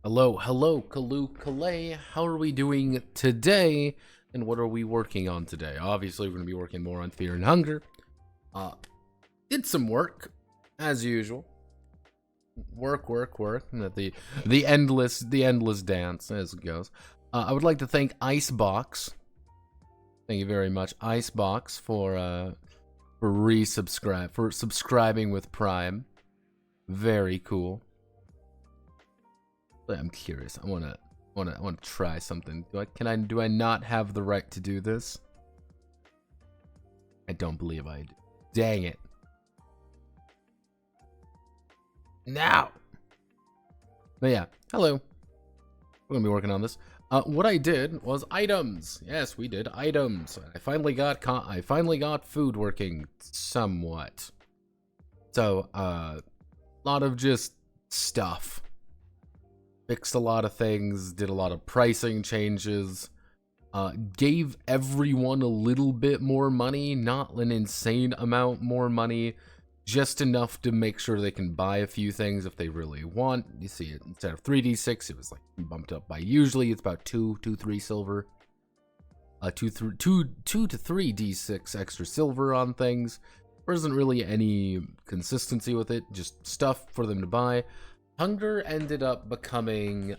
Hello, Kaloo, how are we doing today, and what are we working on today? Obviously, we're going to be working more on Fear and Hunger. Did some work, as usual. Work. The endless dance, as it goes. I would like to thank Icebox. Thank you very much, Icebox, for subscribing with Prime. Very cool. But I'm curious. I want to want to try something. Do I not have the right to do this? I don't believe I do. Dang it. Now. But yeah, hello. We're gonna be working on this. What I did was items. Yes, we did items. I finally got food working somewhat. So, a lot of just stuff. Fixed a lot of things, did a lot of pricing changes, gave everyone a little bit more money, not an insane amount more money, just enough to make sure they can buy a few things if they really want. You see, instead of 3d6, it was like bumped up by, usually it's about 2 to 3 silver. 2 to 3 d6 extra silver on things. There isn't really any consistency with it, just stuff for them to buy. Hunger ended up becoming,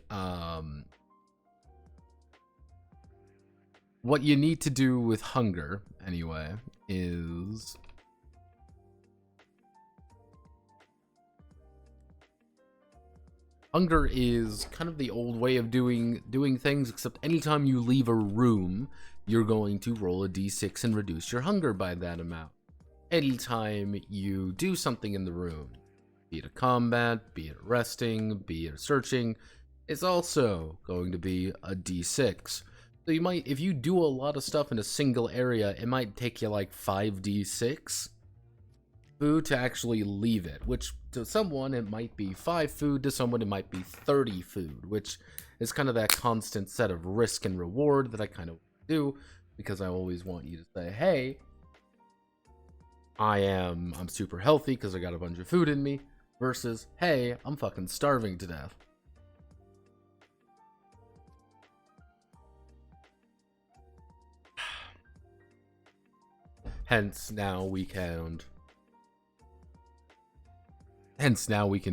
what you need to do with hunger, anyway, is hunger is kind of the old way of doing things, except anytime you leave a room, you're going to roll a d6 and reduce your hunger by that amount. Anytime you do something in the room, be it a combat, be it resting, be it searching, it's also going to be a d6. So you might, if you do a lot of stuff in a single area, it might take you like 5d6 food to actually leave it, which to someone it might be 5 food, to someone it might be 30 food, which is kind of that constant set of risk and reward that I kind of do, because I always want you to say, hey, I'm super healthy because I got a bunch of food in me, versus, hey, I'm fucking starving to death. Hence now we can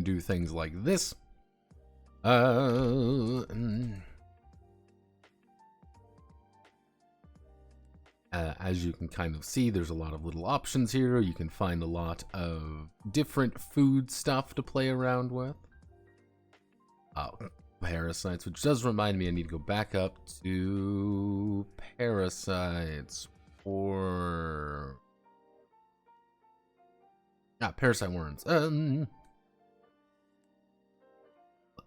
do things like this. As you can kind of see, there's a lot of little options here. You can find a lot of different food stuff to play around with. Parasites, which does remind me I need to go back up to parasites or parasite worms. Let's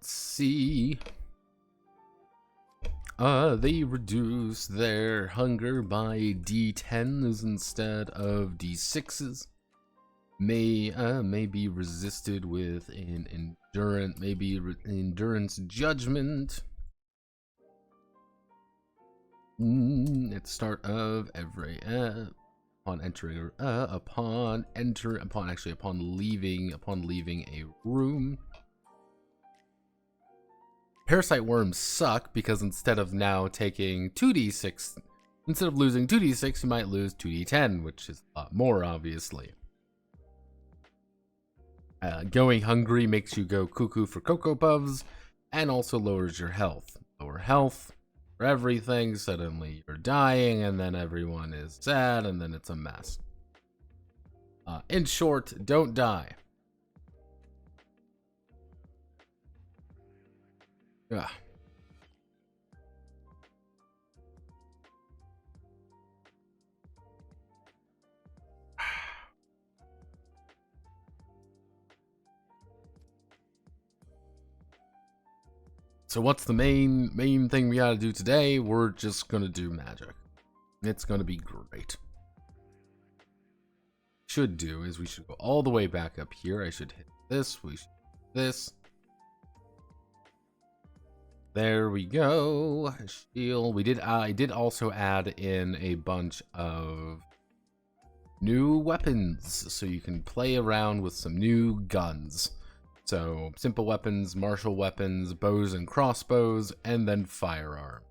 see. They reduce their hunger by d10s instead of d6s. May be resisted with an endurance, endurance judgment. At the start of every upon leaving a room. Parasite worms suck because instead of now taking 2d6, instead of losing 2d6, you might lose 2d10, which is a lot more, obviously. Going hungry makes you go cuckoo for Cocoa Puffs, and also lowers your health. Lower health for everything, suddenly you're dying, and then everyone is sad, and then it's a mess. In short, don't die. Ugh. So what's the main thing we gotta do today? We're just gonna do magic. It's gonna be great. Should do is we should go all the way back up here. I should hit this. We should hit this. There we go. Shield. I did also add in a bunch of new weapons, so you can play around with some new guns. So simple weapons, martial weapons, bows and crossbows, and then firearm.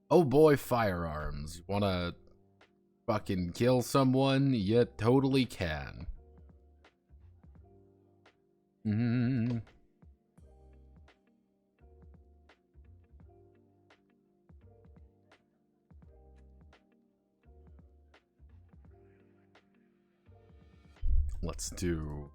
Oh boy, firearms. You wanna fucking kill someone? You totally can. Let's do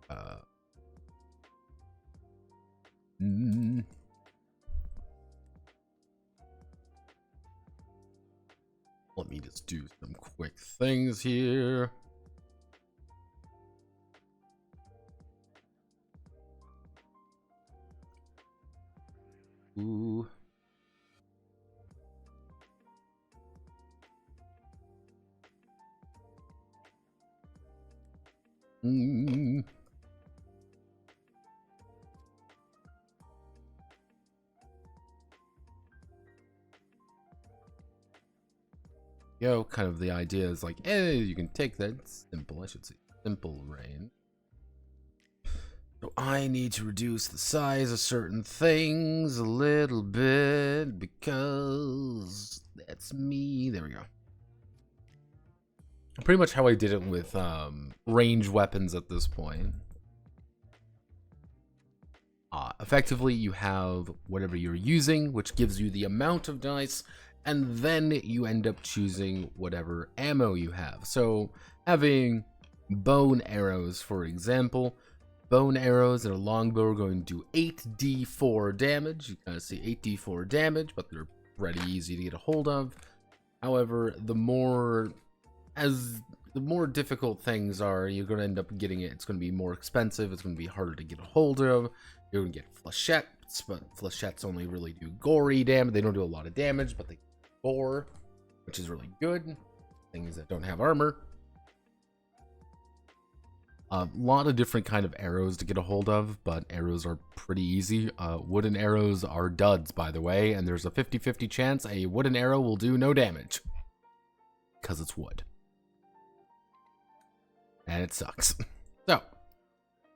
do some quick things here. Ooh. Kind of the idea is like, hey, you can take that simple, I should say, simple rain. So I need to reduce the size of certain things a little bit because that's me. There we go. Pretty much how I did it with ranged weapons at this point. Effectively, you have whatever you're using, which gives you the amount of dice, and then you end up choosing whatever ammo you have. So having bone arrows, for example, bone arrows and a longbow are going to do 8d4 damage. You kind of see 8d4 damage, but they're pretty easy to get a hold of. However, the more difficult things are, you're going to end up getting it. It's going to be more expensive. It's going to be harder to get a hold of. You're going to get flechettes, but flechettes only really do gory damage. They don't do a lot of damage, but they gore, which is really good. Things that don't have armor. A lot of different kind of arrows to get a hold of, but arrows are pretty easy. Wooden arrows are duds, by the way, and there's a 50-50 chance a wooden arrow will do no damage because it's wood. And it sucks. So,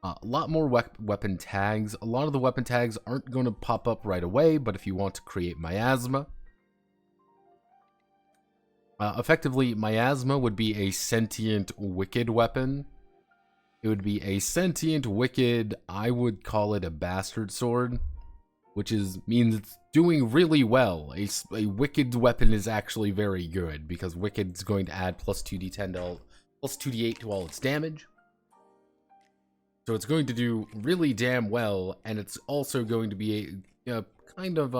a lot more weapon tags. A lot of the weapon tags aren't going to pop up right away, but if you want to create miasma, effectively, miasma would be a sentient, wicked weapon. It would be a sentient, wicked, I would call it a bastard sword, which means it's doing really well. A wicked weapon is actually very good, because wicked is going to add plus 2d10 to plus 2d8 to all its damage. So it's going to do really damn well, and it's also going to be a kind of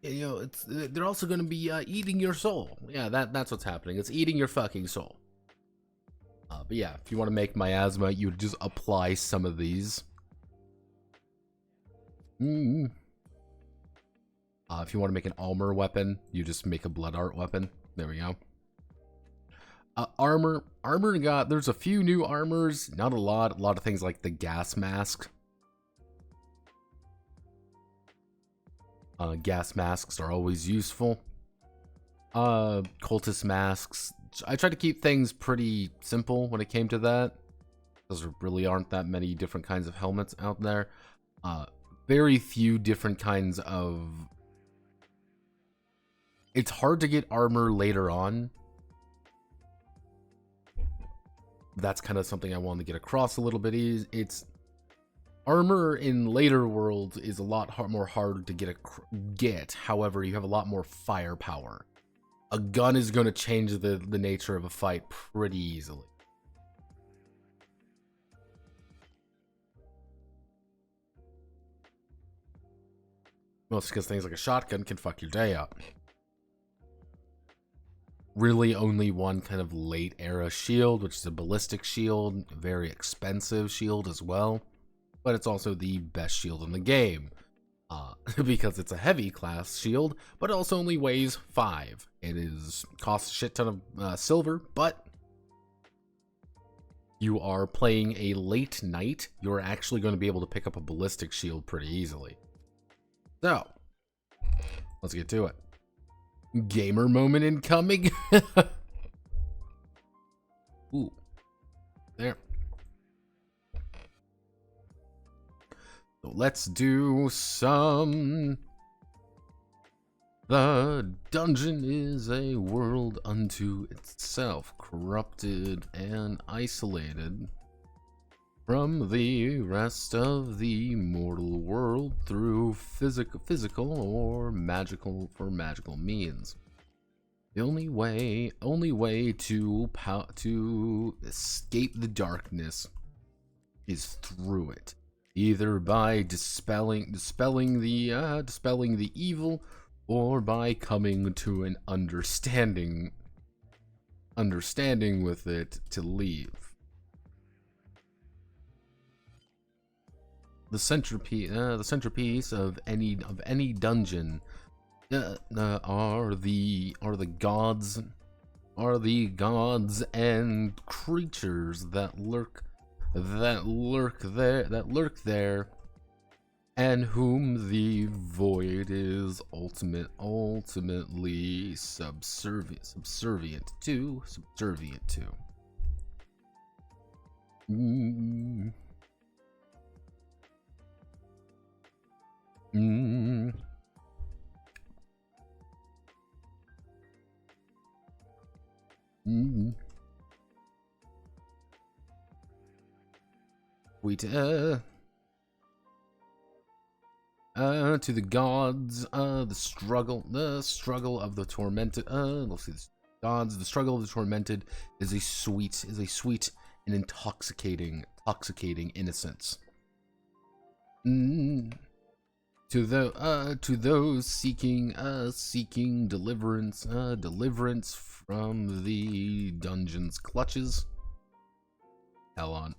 they're also going to be eating your soul. Yeah, that's what's happening. It's eating your fucking soul. But yeah, if you want to make miasma, you would just apply some of these. If you want to make an armor weapon, you just make a blood art weapon. There we go. Armor there's a few new armors, not a lot. A lot of things like the gas mask. Gas masks are always useful. Cultist masks. I tried to keep things pretty simple when it came to that, because there really aren't that many different kinds of helmets out there. Very few different kinds of... It's hard to get armor later on. That's kind of something I wanted to get across a little bit. It's armor in later worlds is a lot more hard to get. However, you have a lot more firepower. A gun is going to change the nature of a fight pretty easily. Mostly because things like a shotgun can fuck your day up. Really only one kind of late era shield, which is a ballistic shield. A very expensive shield as well. But it's also the best shield in the game. Because it's a heavy class shield, but it also only weighs 5. It costs a shit ton of silver, but you are playing a late night, you're actually going to be able to pick up a ballistic shield pretty easily. So, let's get to it. Gamer moment incoming. Ooh, there. So let's do some... The dungeon is a world unto itself, corrupted and isolated from the rest of the mortal world through physical or magical means. The only way to escape the darkness is through it. Either by dispelling the evil, or by coming to an understanding with it to leave. The centerpiece of any dungeon are the gods and creatures that lurk there, and whom the void is ultimately subservient to. Mm. Mm. Mm. Wait, to the gods, the struggle of the tormented. Let's see. Gods, the struggle of the tormented is a sweet and intoxicating innocence. To those seeking deliverance from the dungeon's clutches. Hell on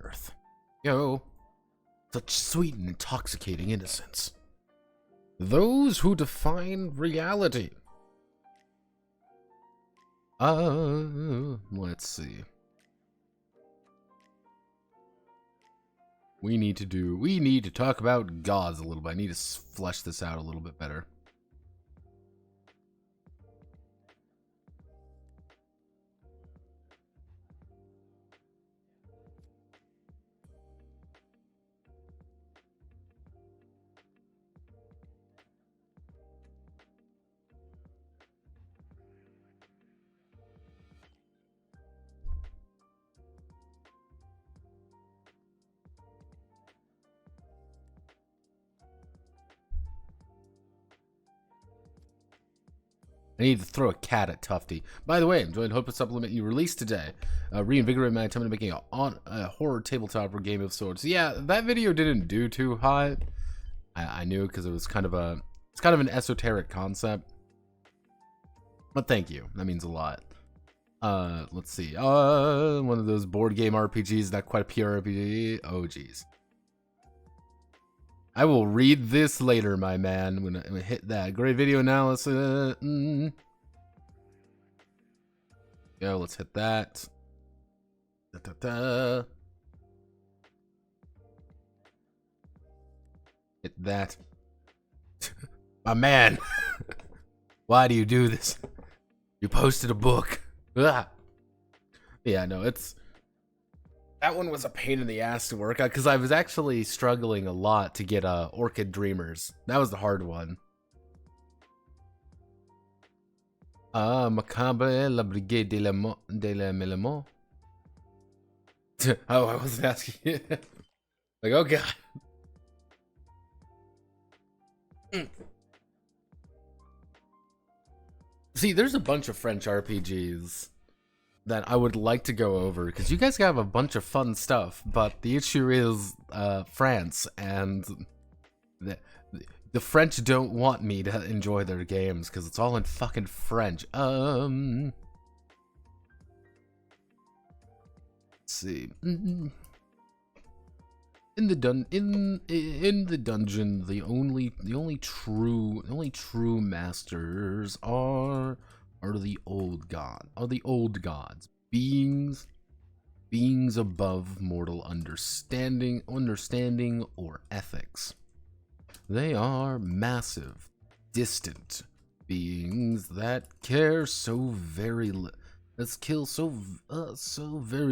earth. Yo, such sweet and intoxicating innocence. Those who define reality. Let's see. We need to talk about gods a little bit. I need to flesh this out a little bit better. I need to throw a cat at Tufty. By the way, I'm enjoying Hope Supplement you released today. Reinvigorate my attempt at making a horror tabletop or game of sorts. Yeah, that video didn't do too hot. I knew because it's kind of an esoteric concept. But thank you. That means a lot. Let's see. One of those board game RPGs, not quite a pure RPG. Oh, geez. I will read this later, my man. I'm gonna hit that. Great video analysis. Yo, let's hit that. Hit that. My man. Why do you do this? You posted a book. Yeah, no, that one was a pain in the ass to work out because I was actually struggling a lot to get Orchid Dreamers. That was the hard one. Macabre la Brigade de la Mélamont. Oh, I wasn't asking you. Like, oh god. See, there's a bunch of French RPGs that I would like to go over because you guys have a bunch of fun stuff, but the issue is France, and the French don't want me to enjoy their games because it's all in fucking French. Let's see. In the dungeon, the only true masters are the old gods, beings above mortal understanding or ethics. They are massive, distant beings that care so very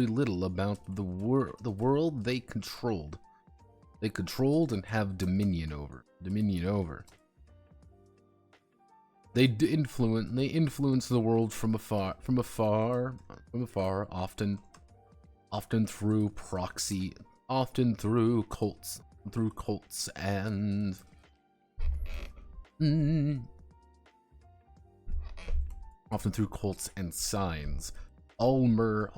little about the world they controlled. They controlled and have dominion over. They influence the world from afar, often through proxy, often through cults and often through cults and signs. Ulmer's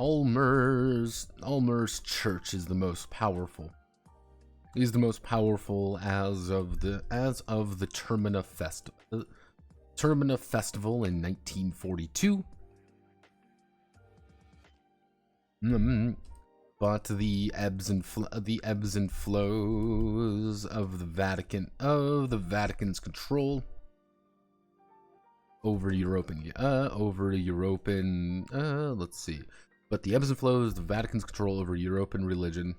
church is the most powerful. He's the most powerful as of the Termina festival. Termina Festival in 1942. But the ebbs and flows of the Vatican's control over European, let's see. But the ebbs and flows of the Vatican's control over European religion.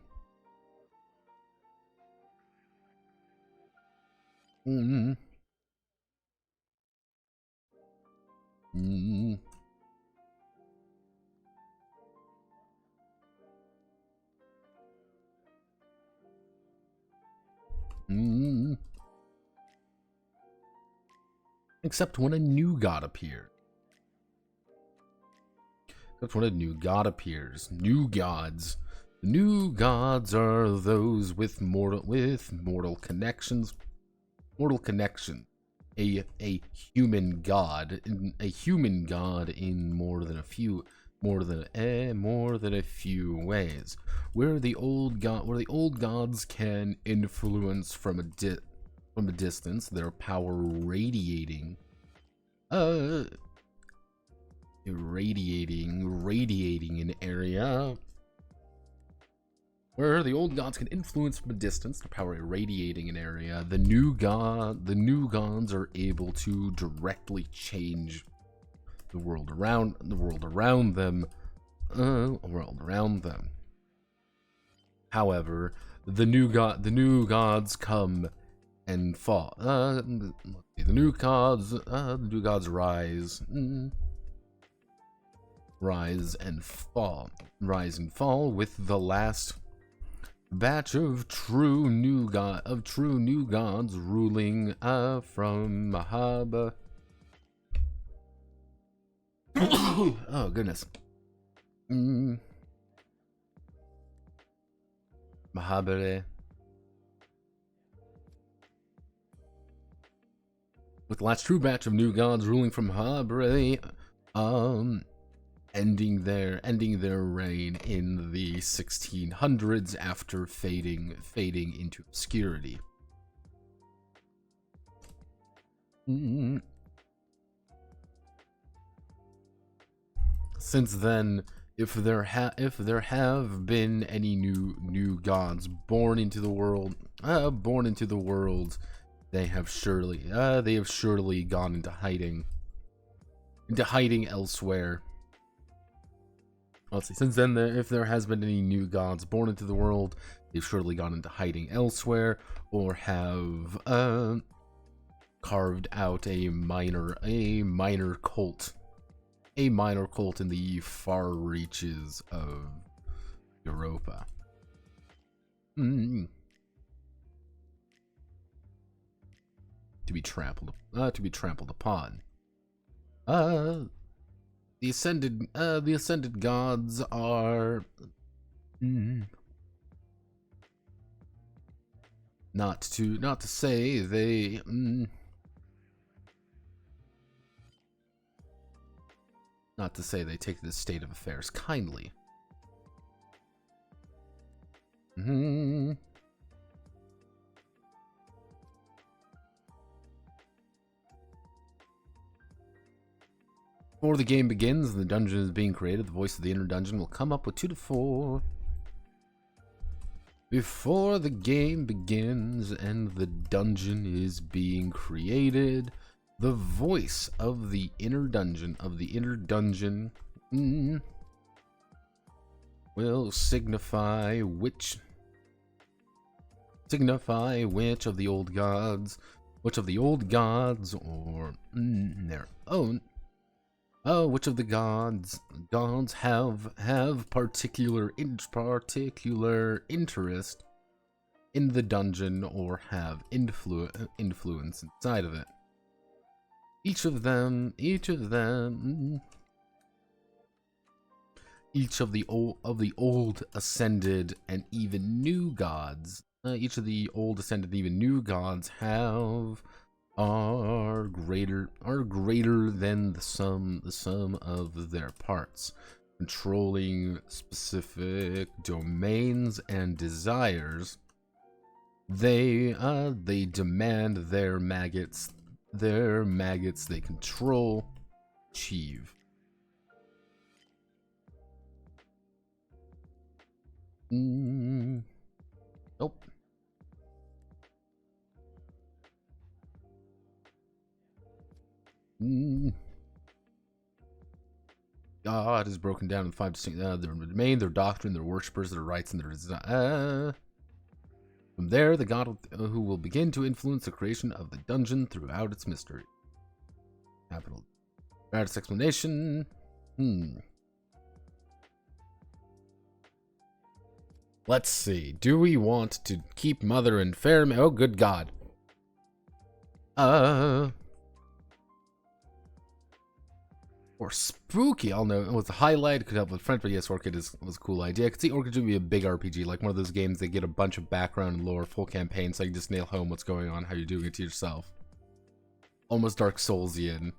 Except when a new god appears. New gods. New gods are those with mortal connections. A human god. A human god in more than a few ways. Where the old gods can influence from a distance, their power radiating an area. Where the old gods can influence from a distance, their power irradiating an area, the new gods are able to directly change the world around them. However, the new gods come and fall. The new gods rise and fall with the last batch of true new gods ruling from Mahaba. Oh goodness. Mahabare. With the last true batch of new gods ruling from Mahabare, ending their reign in the 1600s after fading into obscurity. Since then, if there have been any new gods born into the world, they have surely gone into hiding elsewhere. Let's see. Since then, if there has been any new gods born into the world, they've surely gone into hiding elsewhere, or have carved out a minor cult in the far reaches of Europa. To be trampled upon. The ascended gods are not to say they not to say they take this state of affairs kindly. Before the game begins and the dungeon is being created, the voice of the inner dungeon will come up with 2 to 4. Before the game begins and the dungeon is being created, the voice of the inner dungeon will signify which of the old gods, or their own. Which of the gods have particular interest in the dungeon or have influence inside of it. Each of the old ascended and even new gods. Are greater than the sum of their parts, controlling specific domains and desires. They demand their maggots their maggots they control. Achieve. Nope. God is broken down in 5 distinct their domain, their doctrine, their worshippers, their rites, and their design. From there, the god who will begin to influence the creation of the dungeon throughout its mystery. Capital. Throughout its explanation. Let's see. Do we want to keep Mother and Fair? Oh, good God. Or spooky. I'll know. It was a highlight. It could help with French, but yes, Orchid was a cool idea. I could see Orchid would be a big RPG, like one of those games that get a bunch of background and lore, full campaign, so you can just nail home what's going on, how you're doing it to yourself. Almost Dark Soulsian.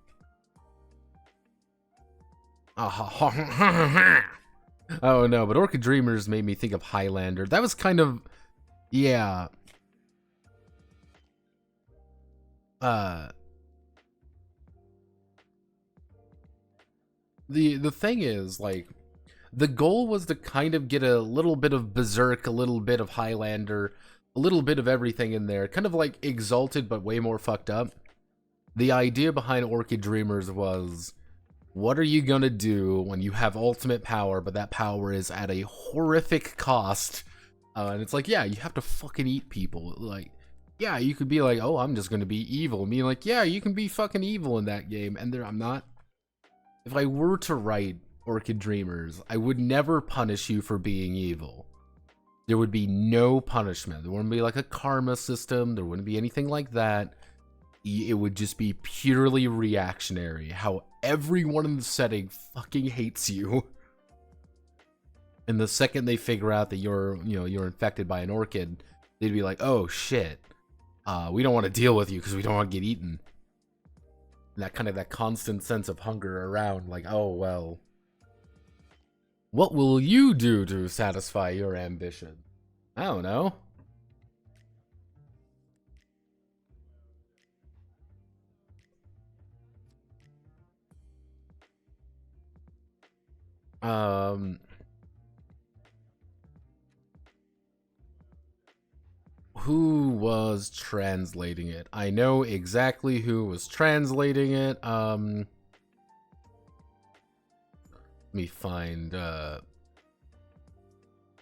Oh no, but Orchid Dreamers made me think of Highlander. That was kind of, yeah. The thing is, like, the goal was to kind of get a little bit of Berserk, a little bit of Highlander, a little bit of everything in there. Kind of like Exalted, but way more fucked up. The idea behind Orchid Dreamers was, what are you gonna do when you have ultimate power, but that power is at a horrific cost? And it's like, yeah, you have to fucking eat people. Like, yeah, you could be like, oh, I'm just gonna be evil. Me like, yeah, you can be fucking evil in that game. And I'm not. If I were to write Orchid Dreamers, I would never punish you for being evil. There would be no punishment. There wouldn't be like a karma system. There wouldn't be anything like that. It would just be purely reactionary. How everyone in the setting fucking hates you. And the second they figure out that you're infected by an orchid, they'd be like, oh shit. We don't want to deal with you because we don't want to get eaten. And that constant sense of hunger around, like, oh well. What will you do to satisfy your ambition? I don't know. Who was translating it? I know exactly who was translating it. Let me find,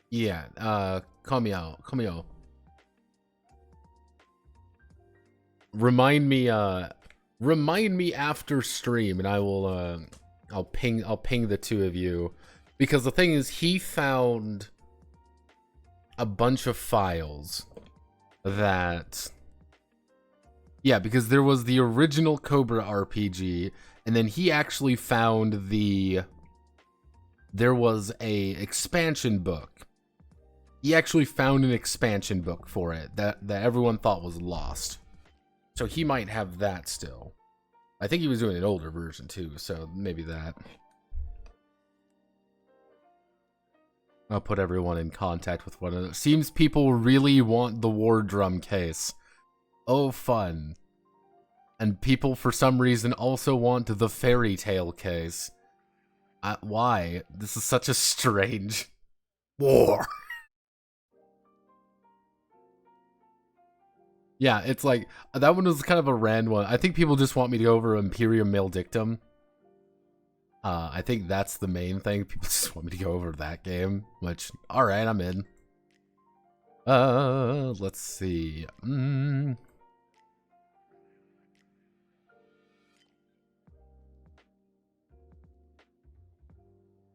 yeah, come out. Remind me after stream, and I will, I'll ping the two of you, because the thing is, he found a bunch of files that, yeah, because there was the original Cobra RPG, and then he actually found there was a expansion book. He actually found an expansion book for it that everyone thought was lost. So he might have that still. I think he was doing an older version too, so maybe that. I'll put everyone in contact with one another. Seems people really want the War Drum case. Oh, fun. And people, for some reason, also want the Fairy Tale case. Why? This is such a strange war. Yeah, it's like, that one was kind of a random one. I think people just want me to go over Imperium Maledictum. I think that's the main thing. People just want me to go over that game, which, alright, I'm in. Let's see.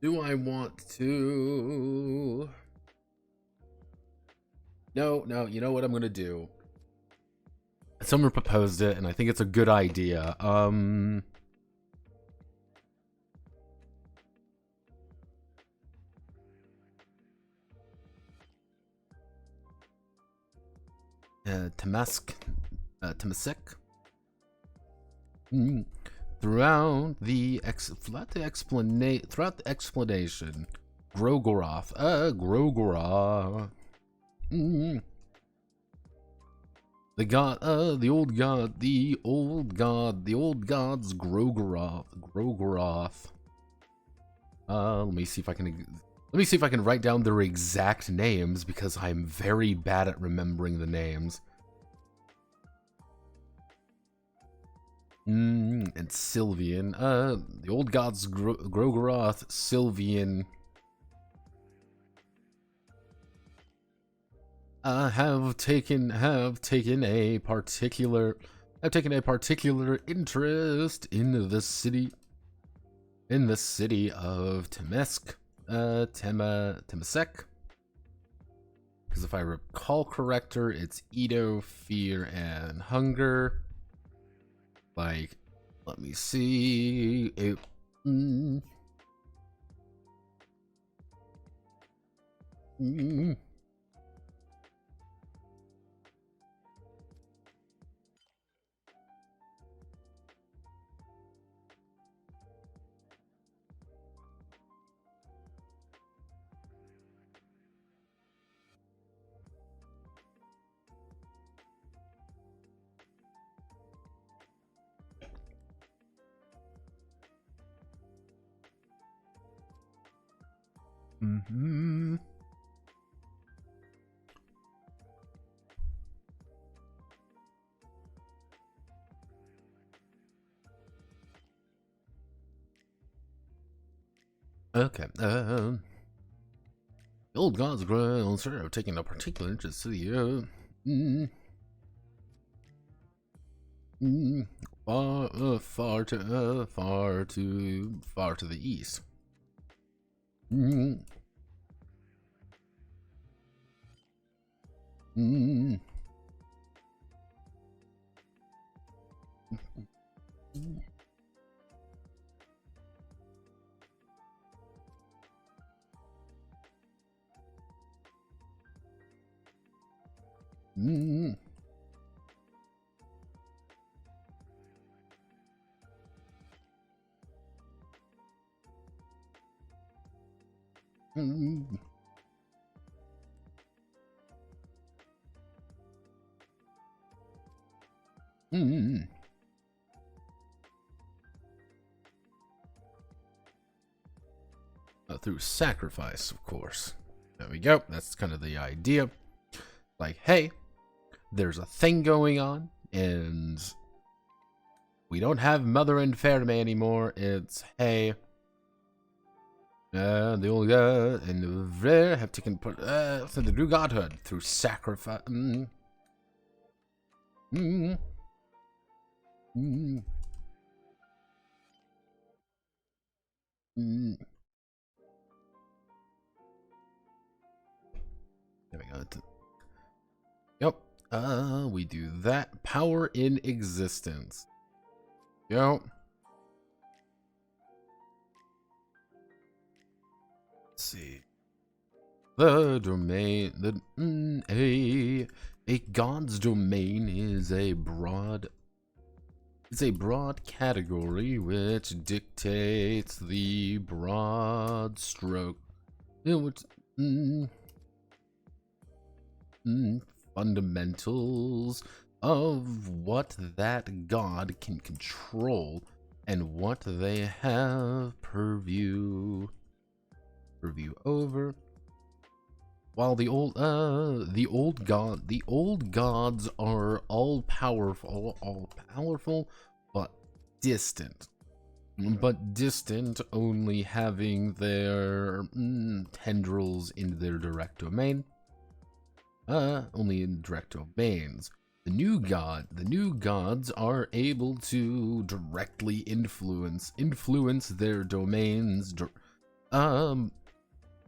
Do I want to? No, you know what I'm gonna do? Someone proposed it, and I think it's a good idea. Temasek. Throughout the explanation, Grogoroth. Grogoroth. The god, the old god, the old god, the old gods, Grogaroth. Let me see if I can write down their exact names because I'm very bad at remembering the names. And Sylvian. The old gods, Grogaroth, Sylvian. Have taken a particular interest in the city of Temesek. Because if I recall correcter, it's Edo, fear, and hunger. Like, let me see. Okay. The old gods ground sir taking a particular interest to the far to the east. Through sacrifice, of course. There we go. That's kind of the idea. Like, hey, there's a thing going on, and we don't have Mother and Fairme anymore. It's, hey, the old god and the rare have taken part to the new godhood through sacrifice. There we go. Yep. We do that. Power in existence. Yep. Let's see. The domain. A god's domain is a broad. It's a broad category which dictates the broad stroke. Fundamentals of what that god can control and what they have purview over. While the old gods are all powerful, but distant. Only having their tendrils in their direct domain. Only in direct domains. The new gods are able to directly influence their domains,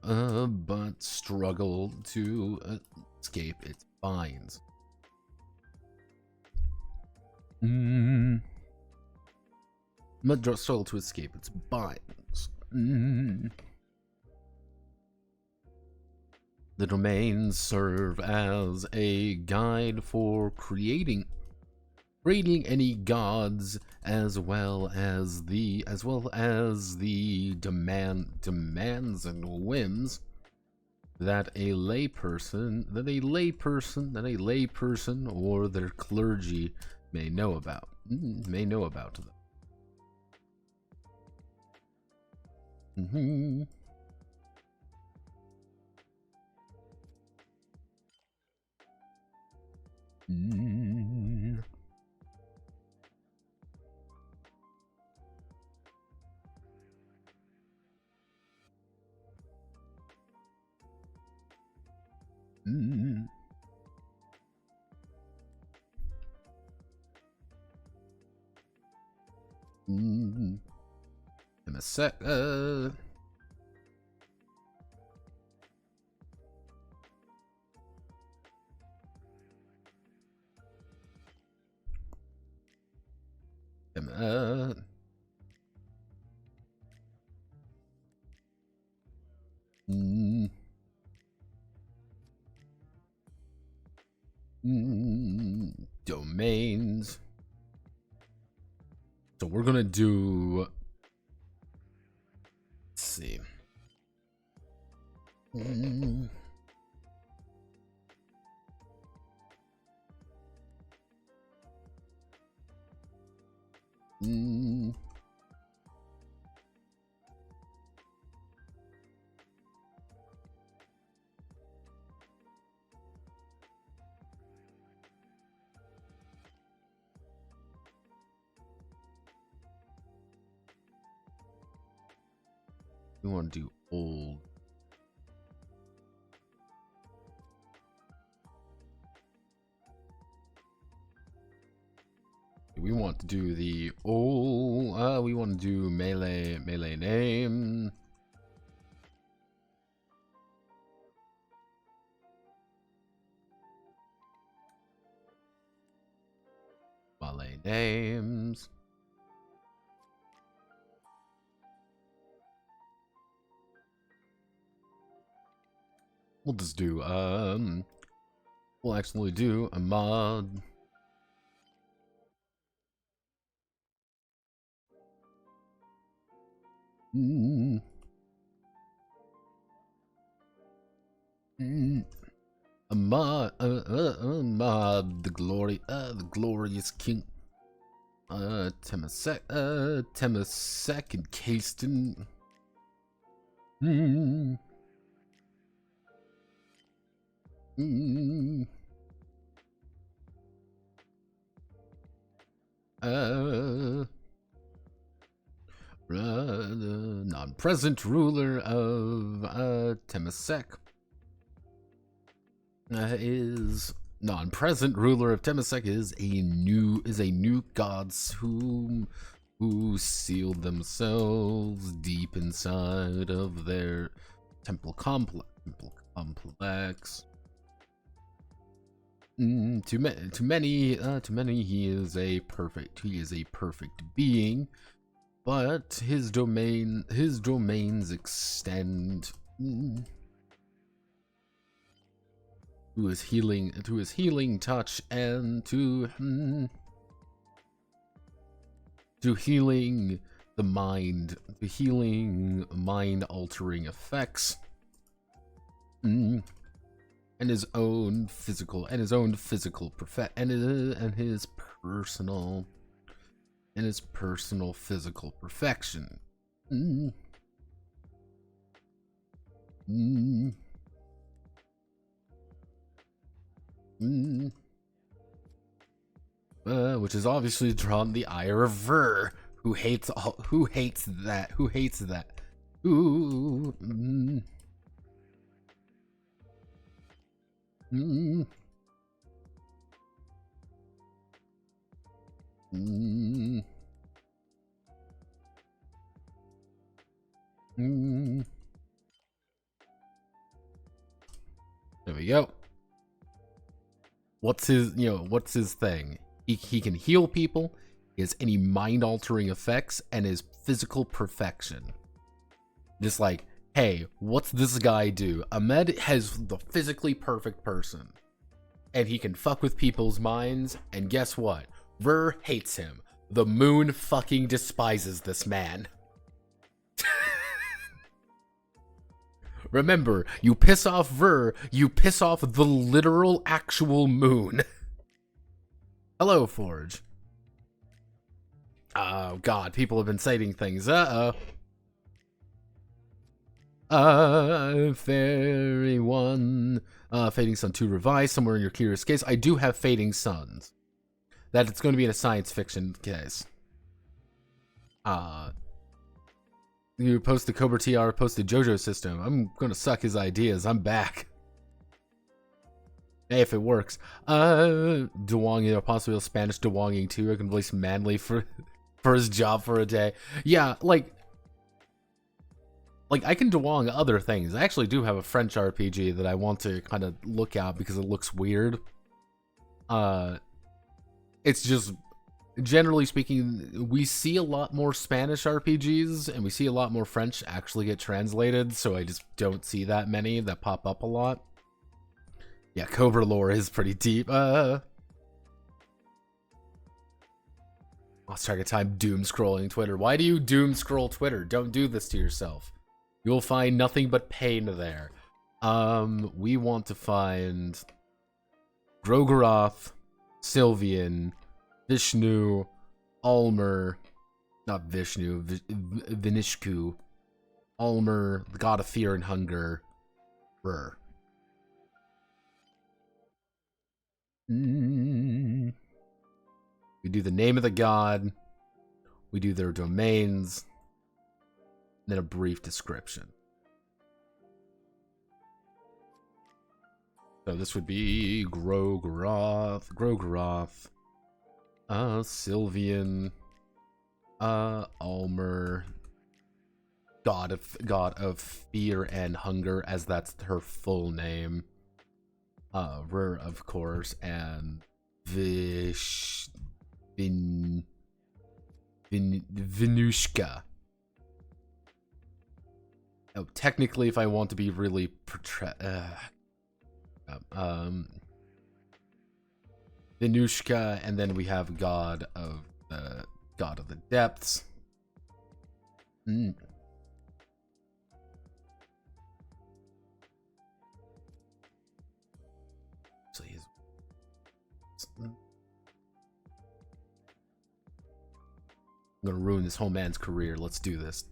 but struggle to escape its binds. But struggle to escape its binds. The domains serve as a guide for creating any gods, as well as the demands and whims that a layperson or their clergy may know about. Them. Mm-hmm. Mm. Mm. Mm. In a sec. Domains. So we're gonna do. Let's see. We want to do old. We want to do the old. We want to do melee name. Melee names. We'll just do, we'll actually do a mod. A mod, the glorious king. Temasek encased in. Non-present ruler of Temasek is non-present ruler of Temasek is a new gods who sealed themselves deep inside of their temple complex. To many, he is a perfect being, but his domains extend to his healing touch and to healing the mind, to healing mind-altering effects. And his own physical and his personal physical perfection. Which is obviously drawn the ire of Ver, who hates that. There we go. What's his thing? He can heal people, he has any mind-altering effects, and his physical perfection. Just like, hey, what's this guy do? Ahmed has the physically perfect person, and he can fuck with people's minds, and guess what? Ver hates him. The moon fucking despises this man. Remember, you piss off Ver, you piss off the literal actual moon. Hello, Forge. Oh, God, people have been citing things. Fairy 1. Fading Sun 2 revised somewhere in your curious case. I do have Fading Suns. That it's going to be in a science fiction case. You post the Cobra TR, post the JoJo system. I'm going to suck his ideas. I'm back. Hey, if it works. Dewonging, possibly Spanish Dewonging too. I can voice Manly for his job for a day. Yeah, like I can Dewong other things. I actually do have a French RPG that I want to kind of look at because it looks weird. It's just, generally speaking, we see a lot more Spanish RPGs and we see a lot more French actually get translated, so I just don't see that many that pop up a lot. Yeah, Cobra lore is pretty deep. Lost track of time doom scrolling Twitter. Why do you doom scroll Twitter? Don't do this to yourself. You'll find nothing but pain there. We want to find Grogaroth, Sylvian, Vishnu, Ulmer, not Vishnu, Vinishku, Ulmer, the god of fear and hunger, Rur. We do the name of the god, we do their domains, then a brief description. So this would be Grogaroth, Sylvian, Ulmer, god of fear and hunger, as that's her full name. Rur, of course, and Vinushka. Oh, technically, if I want to be really Vinushka, and then we have God of the Depths. So he's I'm gonna ruin this whole man's career. Let's do this.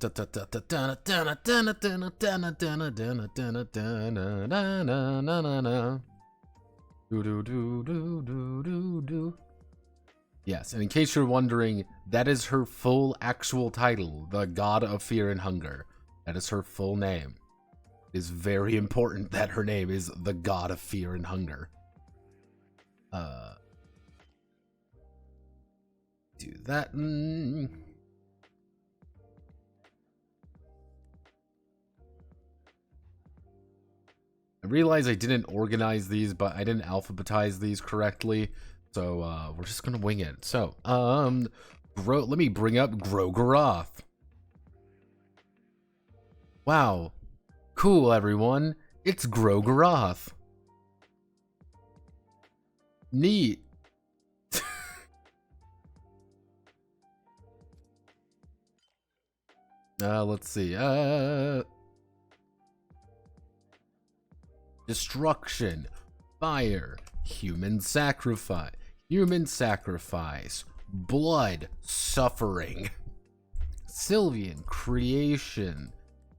Yes, and in case you're wondering, that is her full actual title, the God of Fear and Hunger. That is her full name. It is very important that her name is the God of Fear and Hunger. Do that. I realize I didn't organize these, but I didn't alphabetize these correctly, so we're just gonna wing it. So, let me bring up Grogaroth. Wow, cool, everyone. It's Grogaroth. Neat. Let's see. Destruction, fire, human sacrifice, blood, suffering, Sylvian, creation,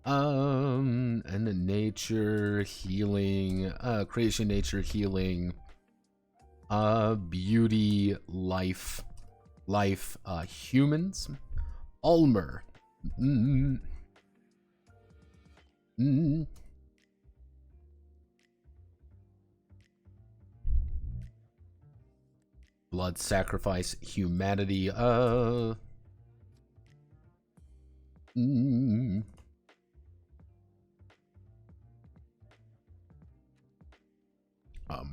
and then nature, healing, creation, nature, healing, beauty, life, humans, Ulmer, blood, sacrifice, humanity,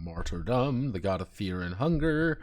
martyrdom, the god of fear and hunger,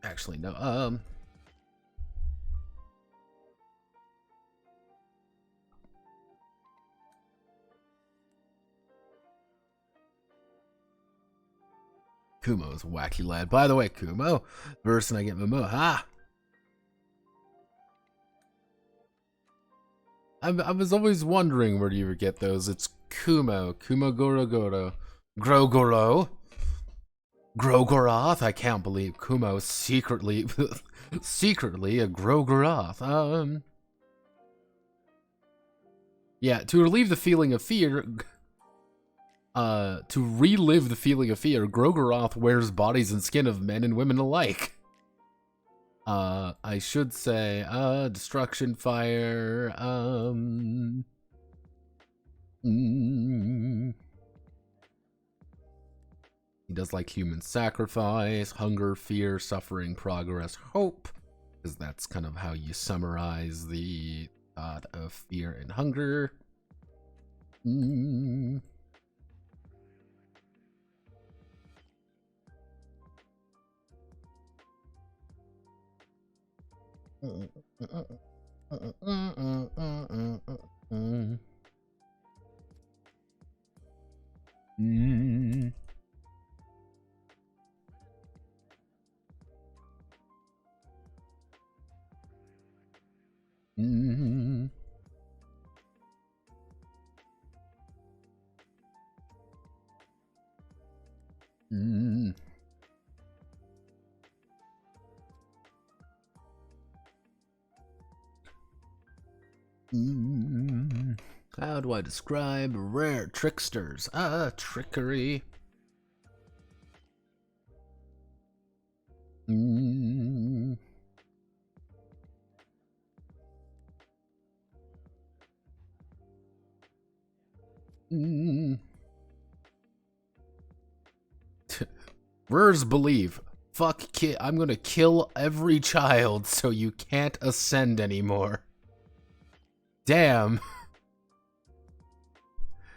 Actually, no. Kumo's a wacky lad. By the way, Kumo, verse and I get Momo. Ha! I was always wondering where do you get those. It's Kumo. Kumo Goro Goro. Grogoro. Grogoroth. I can't believe Kumo secretly secretly a Grogoroth. Yeah, to relieve the feeling of fear, to relive the feeling of fear, Grogoroth wears bodies and skin of men and women alike. I should say, destruction fire, he does like human sacrifice, hunger, fear, suffering, progress, hope, because that's kind of how you summarize the thought of fear and hunger. How do I describe rare tricksters? Trickery. Rares believe. Fuck, I'm gonna kill every child so you can't ascend anymore. Damn.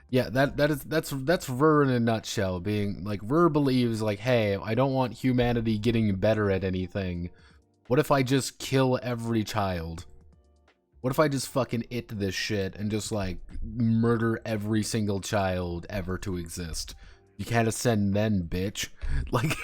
Yeah, that's Rur in a nutshell. Being like, Rur believes like, hey, I don't want humanity getting better at anything. What if I just kill every child? What if I just fucking it this shit and just like murder every single child ever to exist? You can't ascend then, bitch. Like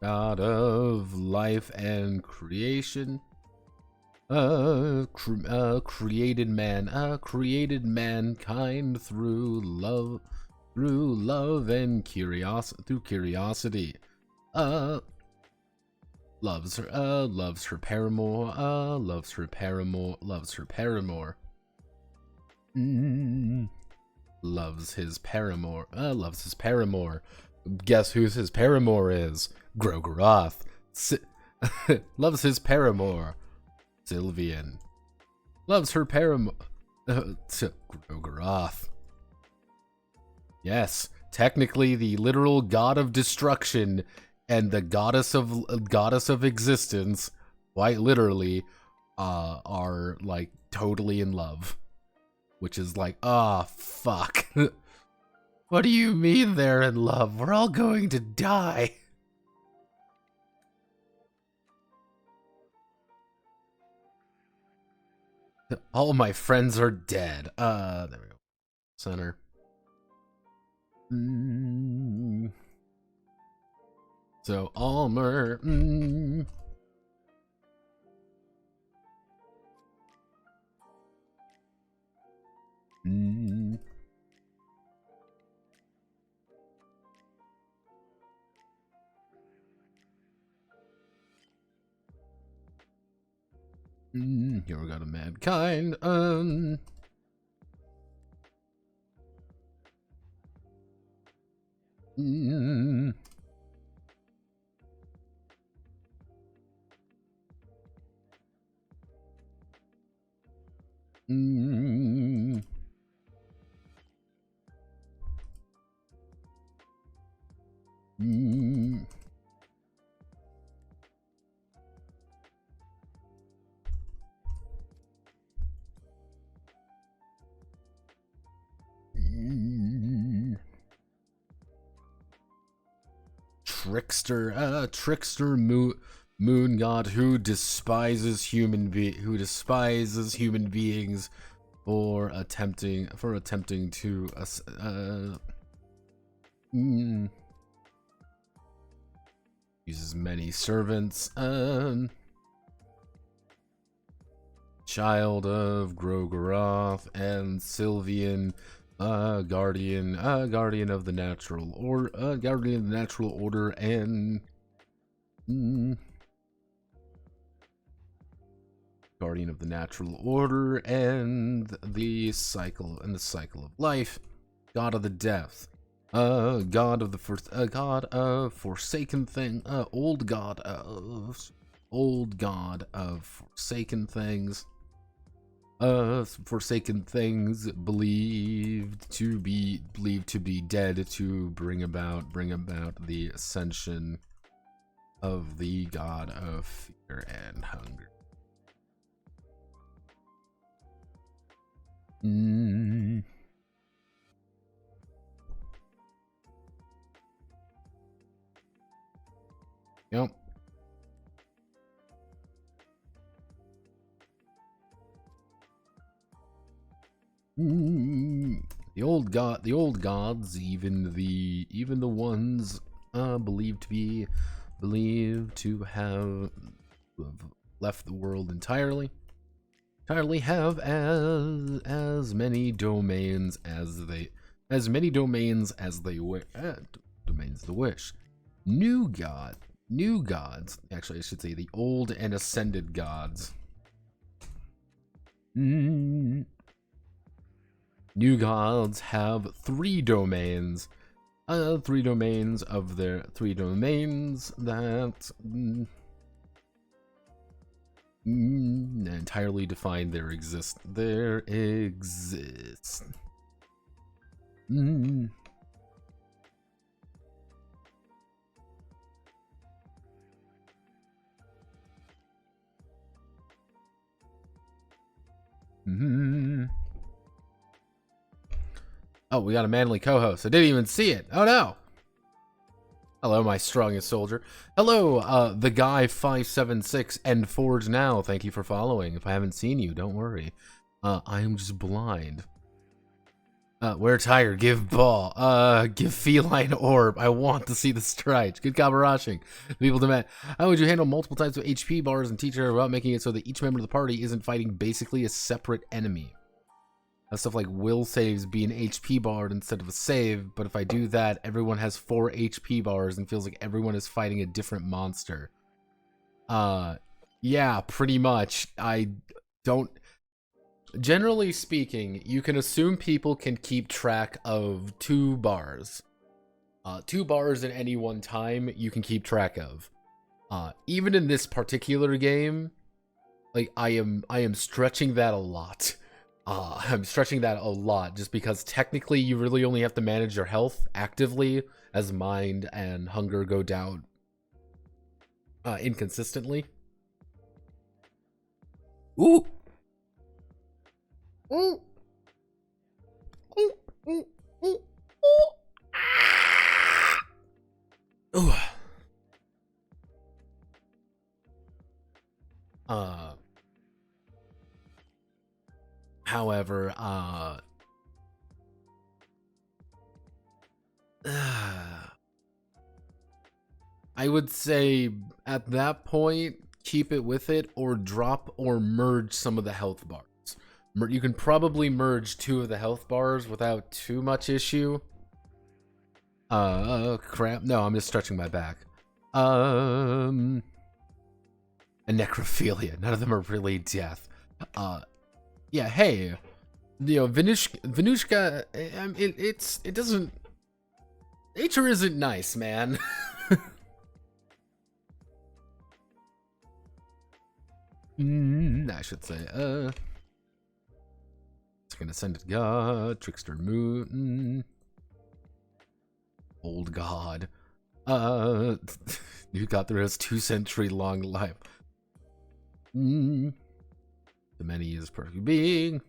God of life and creation, created mankind through love and curiosity. Loves her paramour, loves her paramour, loves his paramour, loves his paramour. Guess who his paramour is? Grogoroth. Loves his paramour. Sylvian. Loves her paramour. Grogoroth. Yes, technically the literal god of destruction and the goddess of existence, quite literally, are like totally in love. Which is like, fuck. What do you mean they're in love? We're all going to die. All my friends are dead. There we go. Center. So Almer. Here we got a mankind. Trickster moon god who despises human beings for attempting to uses many servants. Child of Grogoroth and Sylvian. Guardian of the natural order, and guardian of the natural order and the cycle of life, god of the death, god of the first, god of forsaken thing, old god of forsaken things. Forsaken things believed to be dead to bring about the ascension of the god of fear and hunger. Yep. The old gods, even the ones believed to have left the world entirely have as many domains as they wish. New gods, actually I should say the old and ascended gods. New gods have three domains that entirely define their exist. Oh, we got a manly co-host. I didn't even see it. Oh no. Hello, my strongest soldier. Hello, the guy 576 and Forge Now. Thank you for following. If I haven't seen you, don't worry. I am just blind. Wear tire, give ball, give feline orb. I want to see the strike. Good cabarashing. People demand. How would you handle multiple types of HP bars and teach her about making it so that each member of the party isn't fighting basically a separate enemy? Stuff like will saves be an HP bar instead of a save, but if I do that, everyone has 4 HP bars and feels like everyone is fighting a different monster. Yeah, pretty much. I don't... Generally speaking, you can assume people can keep track of 2 bars. 2 bars at any one time, you can keep track of. Even in this particular game, like, I am stretching that a lot. I'm stretching that a lot just because technically you really only have to manage your health actively as mind and hunger go down inconsistently. Ooh. Ooh. Ooh. Ooh. Ooh. Ooh. However, I would say at that point, keep it with it or drop or merge some of the health bars. You can probably merge 2 of the health bars without too much issue. Crap. No, I'm just stretching my back. and necrophilia. None of them are really death. Yeah, hey, you know, Venushka, it doesn't, nature isn't nice, man. I should say, second ascended god, trickster moon, old god, you got there has 2-century long life. The many is perfect being.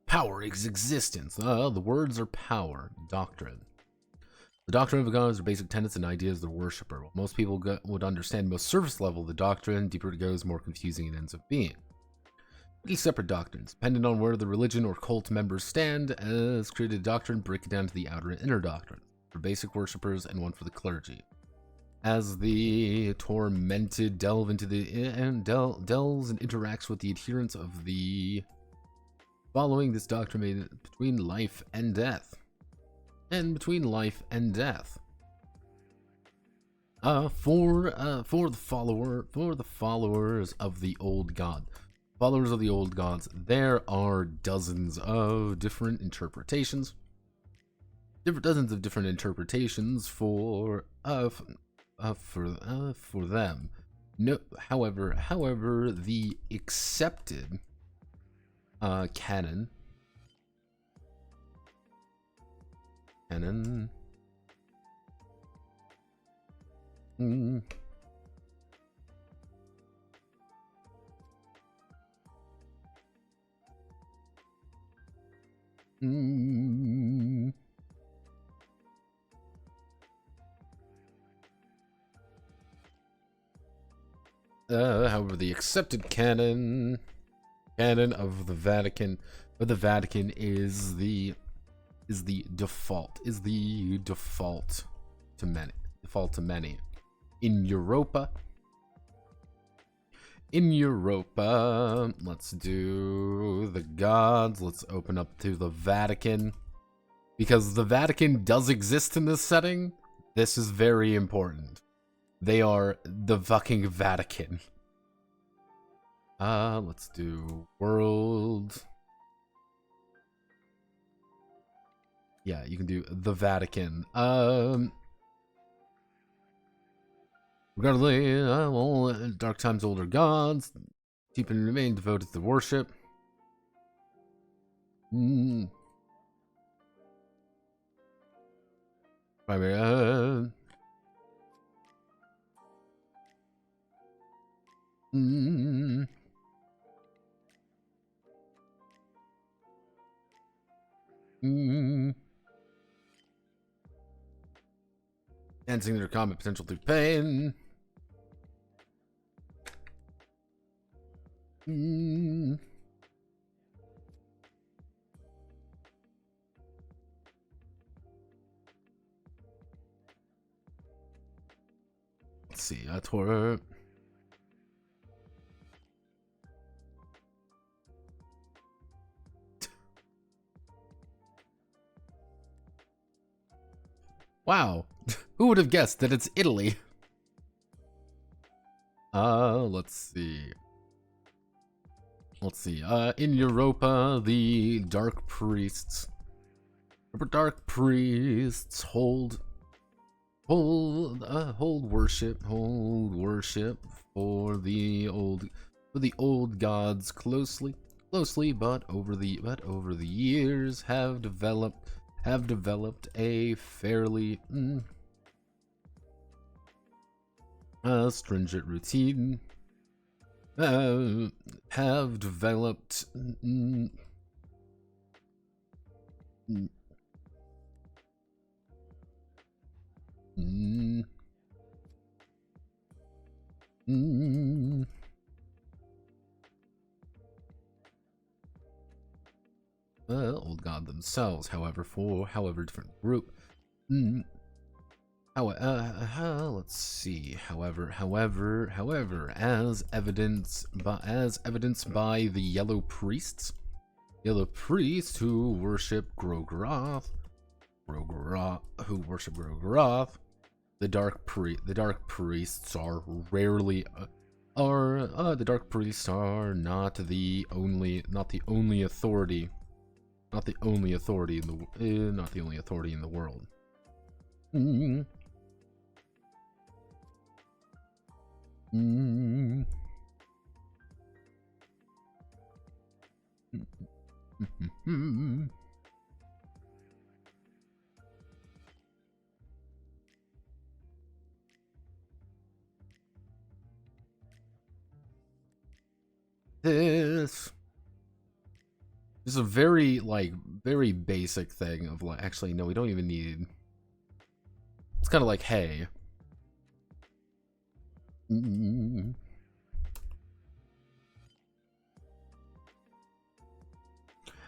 Power is existence. The words are power. Doctrine. The doctrine of the gods are basic tenets and ideas of the worshipper. While most people would understand most surface level of the doctrine, deeper it goes, more confusing it ends up being. These separate doctrines, depending on where the religion or cult members stand, as created a doctrine, break it down to the outer and inner doctrine for basic worshippers and one for the clergy. As the tormented delves and interacts with the adherents of the following, this doctrine made between life and death. And between life and death. For the followers of the old god. Followers of the old gods, there are dozens of different interpretations. Dozens of different interpretations for them. No, however, the accepted canon. However, the accepted canon of the Vatican is the default to many. In Europa, let's do the gods. Let's open up to the Vatican, because the Vatican does exist in this setting. This is very important. They are the fucking Vatican. Let's do world. Yeah, you can do the Vatican. Regardless, all dark times older gods, keep and remain devoted to worship. Primary. Enhancing their combat potential through pain. Let's see, Tor. Wow, who would have guessed that it's Italy? Let's see. In Europa, the dark priests hold worship for the old gods closely, but over the years have developed a fairly stringent routine. Have developed old god themselves, however different group. Let's see. However, as evidenced by the yellow priests who worship Grogroth, the dark priests are rarely the dark priests are not the only authority in the world. This is a very basic thing of like, actually no, we don't even need. It's kind of like, hey.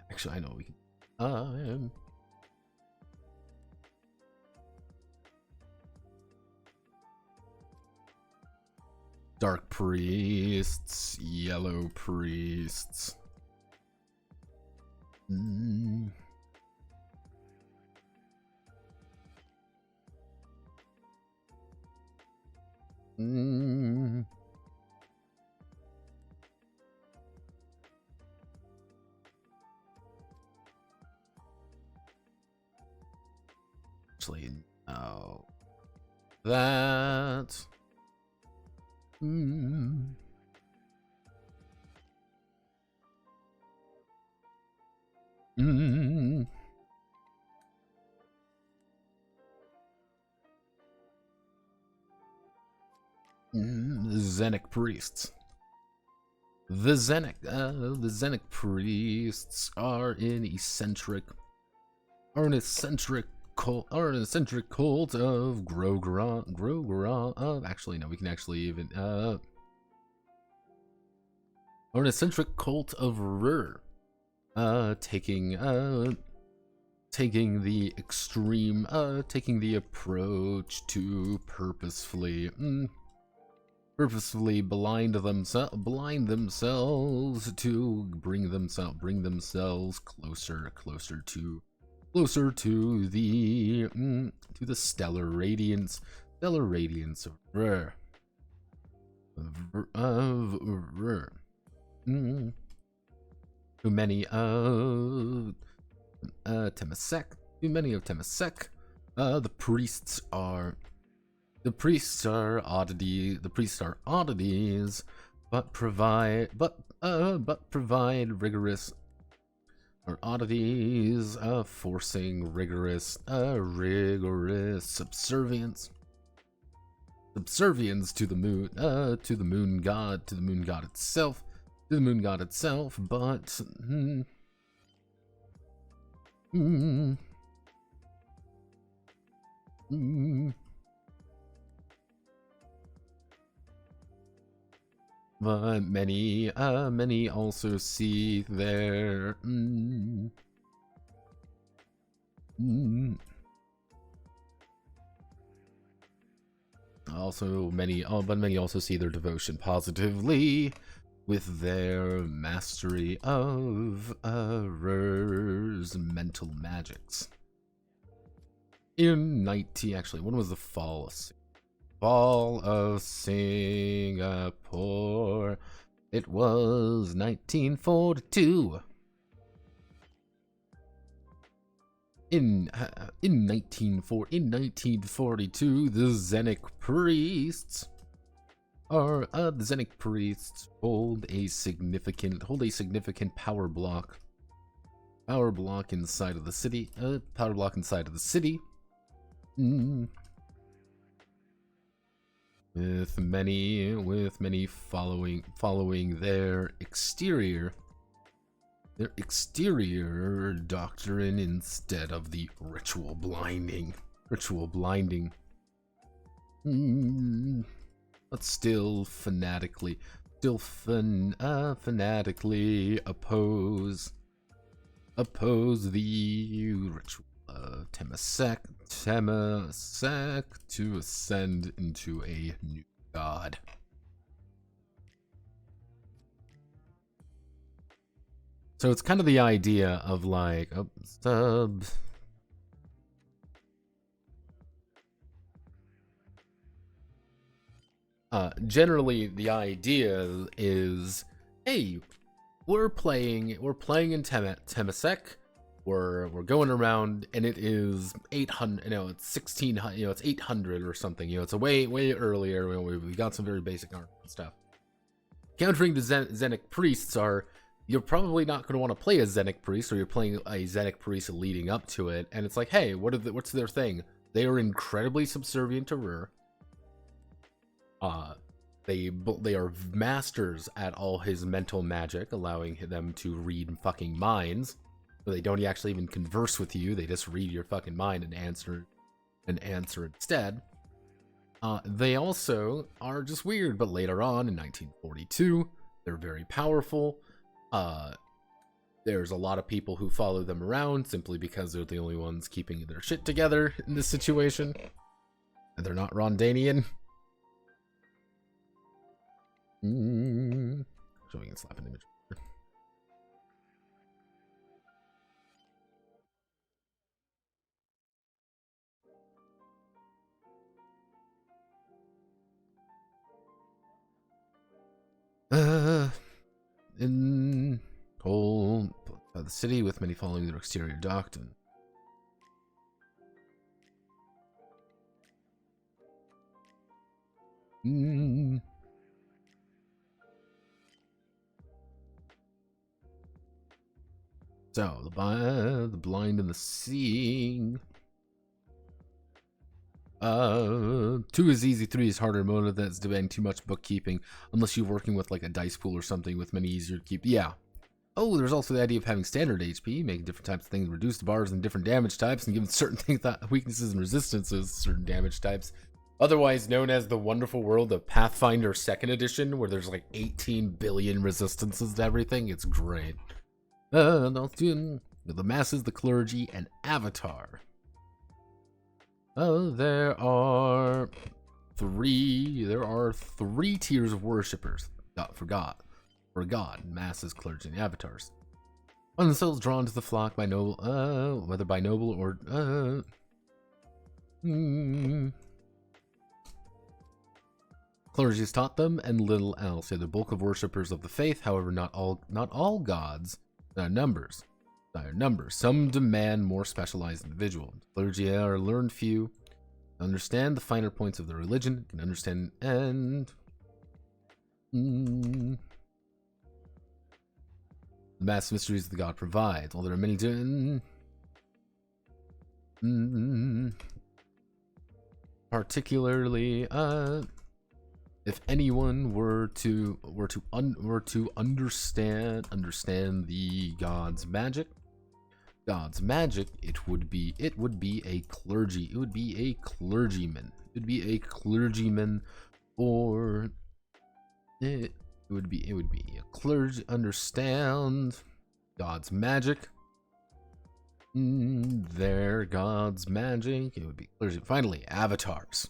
Actually, I know we can. Dark priests, yellow priests. Actually, no. That. Zenic priests. The Zenic priests are an eccentric cult of Grogroth. Actually, no, we can actually even or an eccentric cult of Rur. Taking the extreme, taking the approach to purposefully blind themselves to bring themselves closer to the stellar radiance of Rur. Too many of Temasek. The priests are oddities, but provide rigorous forcing rigorous subservience to the moon god itself, but but many also see their many also see their devotion positively with their mastery of Rur's mental magics. When was the fall of Singapore? It was 1942. In 1942, the Zenic priests hold a significant power block inside of the city. With many following their exterior doctrine instead of the ritual blinding. But still fanatically oppose the ritual of Temasek. Temasek to ascend into a new god. So it's kind of the idea of like, oh, subs. Generally the idea is, hey, we're playing in Temasek. We're going around, and it is 800. You know, it's 1600. You know, it's 800 or something. You know, it's a way earlier. We got some very basic art and stuff. Countering the Zenic priests are, you're probably not going to want to play a Zenic priest, or you're playing a Zenic priest leading up to it, and it's like, hey, what's their thing? They are incredibly subservient to Rur. They are masters at all his mental magic, allowing them to read fucking minds. So they don't actually even converse with you. They just read your fucking mind and answer instead. They also are just weird, but later on in 1942, they're very powerful. There's a lot of people who follow them around simply because they're the only ones keeping their shit together in this situation. And they're not Rondanian. So we can slap an image. In whole the city with many following their exterior doctrine. So the blind and the seeing. 2 is easy, 3 is harder mode. That's demanding too much bookkeeping, unless you're working with like a dice pool or something with many easier to keep. Yeah. Oh, there's also the idea of having standard HP, making different types of things, reduce the bars and different damage types, and giving certain things that weaknesses and resistances certain damage types. Otherwise known as the wonderful world of Pathfinder 2nd Edition, where there's like 18 billion resistances to everything. It's great. The masses, the clergy, and avatar. There are three tiers of worshippers for God, masses, clergy, and avatars. One themselves drawn to the flock by noble, whether by noble or clergy has taught them, and little else. They're the bulk of worshippers of the faith. However, not all gods numbers. Some demand more specialized individual. Clergy are learned few, understand the finer points of the religion, can understand and the mass mysteries that God provides. While there are many particularly if anyone were to understand the God's magic, it would be a clergyman. Or it would be a clergy understand God's magic. Their God's magic. It would be clergy. Finally, avatars.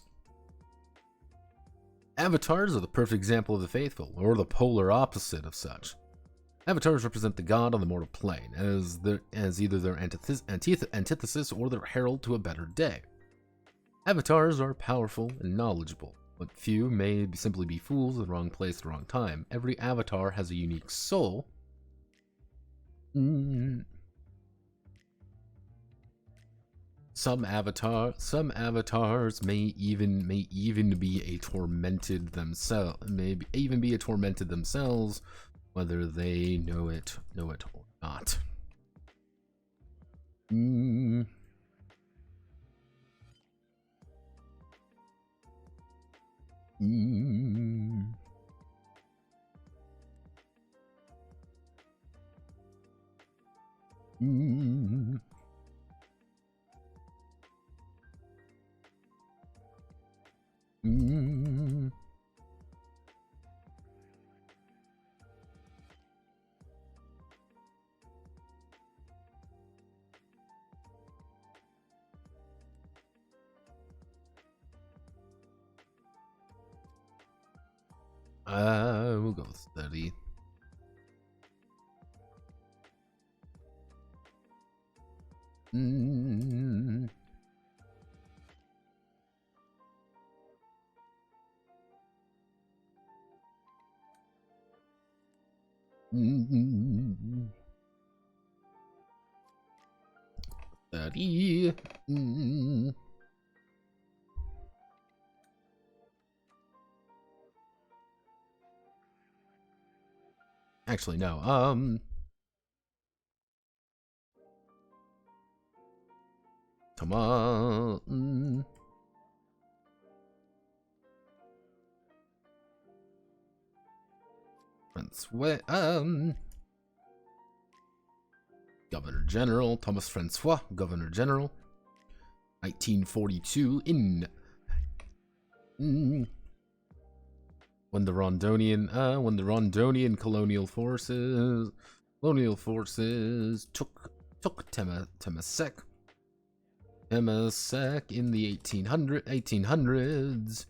Avatars are the perfect example of the faithful, or the polar opposite of such. Avatars represent the god on the mortal plane, as either their antithesis or their herald to a better day. Avatars are powerful and knowledgeable, but few may simply be fools in the wrong place at the wrong time. Every avatar has a unique soul. Some avatars may even be a tormented themselves, whether they know it or not. We'll go with 30. Mm. Mm. 30. Mm. Actually, no. Come on. Francois, Governor General Thomas Francois, Governor General, 1942 in. When the Rondonian colonial forces took Temasek in the 1800s.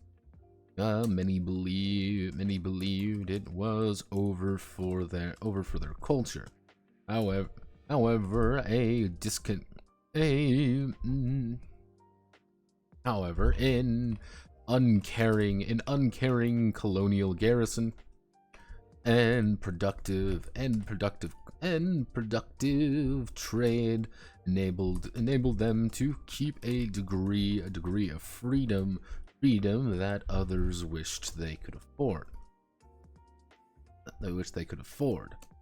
Many believed it was over for their culture. However, in uncaring colonial garrison and productive trade enabled them to keep a degree of freedom that others wished they could afford.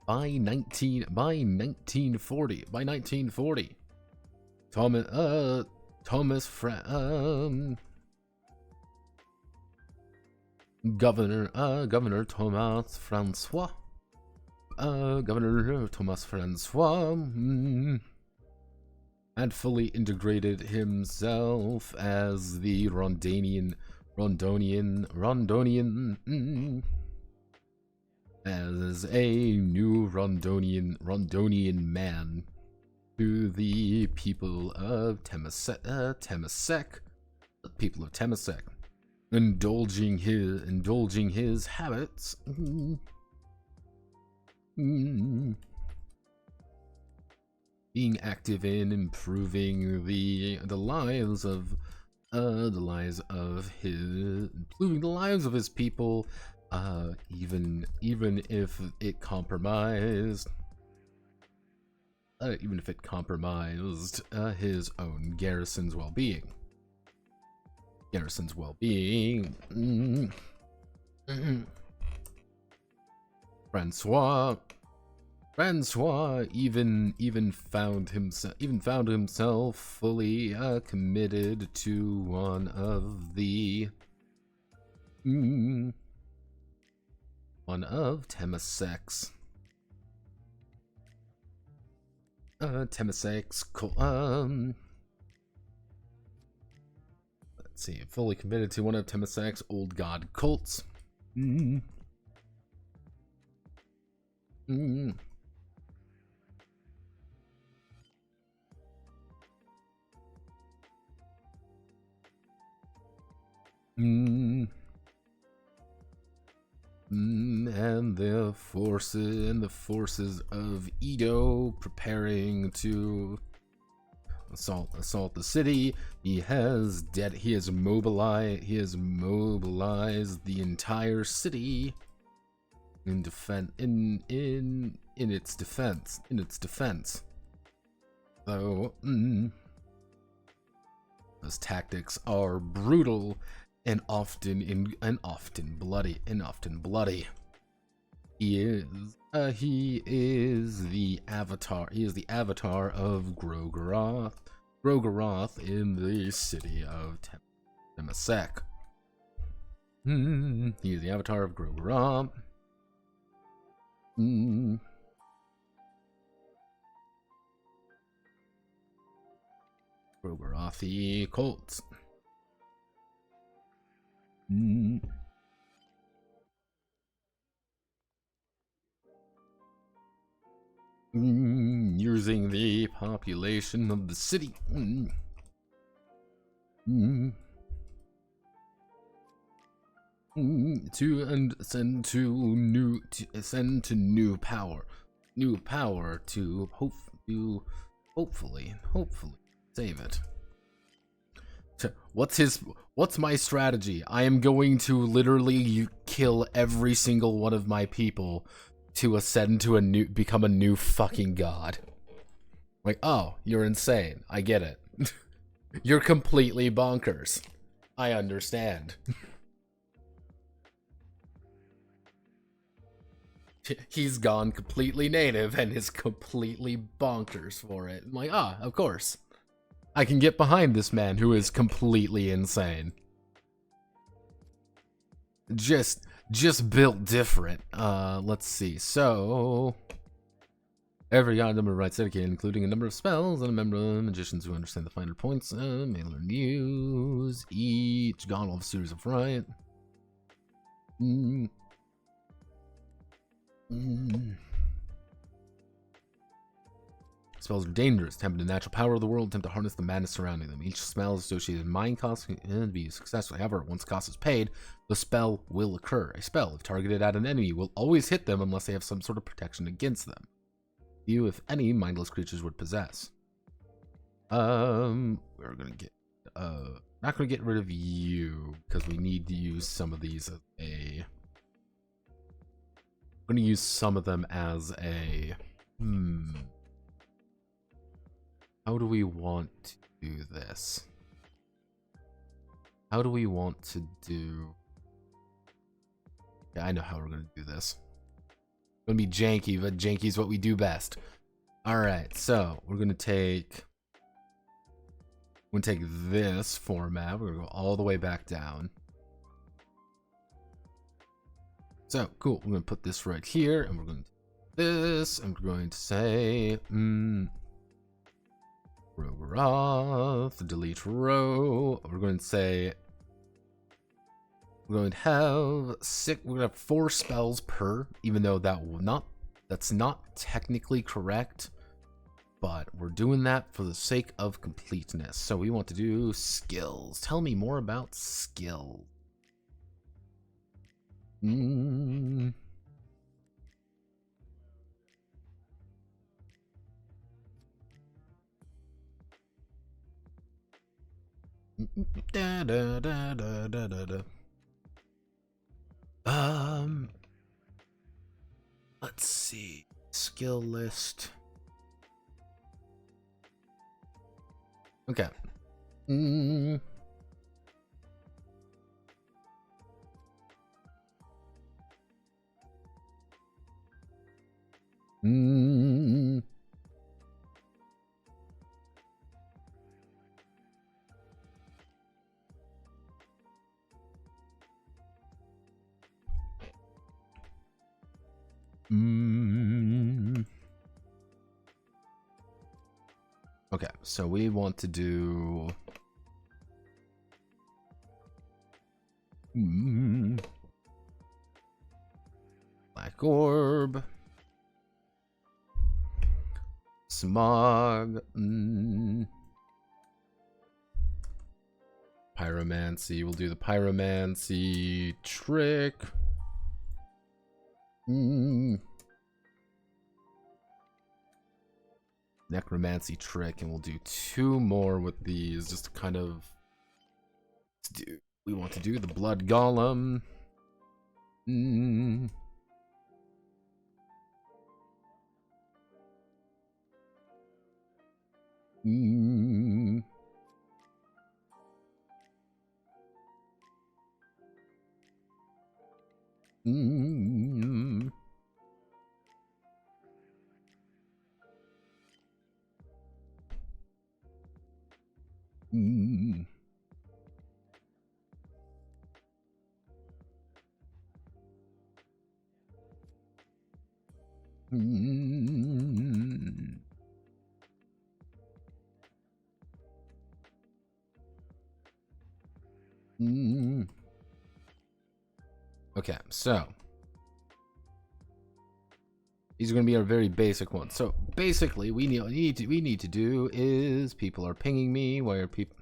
By 1940, Governor Thomas Francois had fully integrated himself as the Rondonian as a new Rondonian man to the people of Temasek, indulging his habits. Being active in improving the lives of his people, even if it compromised his own garrison's well-being. Francois even found himself fully committed to one of Temasek's let's see, fully committed to one of Temasek's old god cults. And the forces of Edo preparing to assault the city. He has mobilized the entire city in its defense. Though those tactics are brutal and often bloody. He is the avatar of Grogaroth in the city of Temasek. He is the avatar of Grogaroth. Grogarothi cults. Using the population of the city. To send to new power, to hopefully save it. What's my strategy? I am going to literally kill every single one of my people to ascend to become a new fucking god. Like, oh, you're insane. I get it. You're completely bonkers. I understand. He's gone completely native and is completely bonkers for it. I'm like, of course. I can get behind this man who is completely insane. Just built different. Let's see. So every odd number of rights dedicated, including a number of spells and a member of magicians who understand the finer points, may learn use each god will have a series of right. Spells are dangerous. Tempt the natural power of the world. Attempt to harness the madness surrounding them. Each spell is associated with mind cost and be used successfully. However, once cost is paid, the spell will occur. A spell, if targeted at an enemy, will always hit them unless they have some sort of protection against them. You, if any, mindless creatures would possess. We're gonna get not gonna get rid of you because we need to use some of these as a. I'm gonna use some of them as a. How do we want to do this? How do we want to do? Yeah, I know how we're gonna do this. It's gonna be janky, but janky is what we do best. All right, so we're gonna take. This format. We're gonna go all the way back down. So cool. We're gonna put this right here, and we're going to do this. And we're going to say, row off, delete row. We're going to say, we're going to have we're gonna have 4 spells per, even though that's not technically correct, but we're doing that for the sake of completeness. So we want to do skills. Tell me more about skills. Let's see. Skill list. Okay. Okay, so we want to do black orb, smog, pyromancy. We'll do the pyromancy trick. Necromancy trick, and we'll do 2 more with these just to kind of do. We want to do the blood golem. Okay, so these are going to be our very basic ones. So basically, we need to do is people are pinging me. Why are people?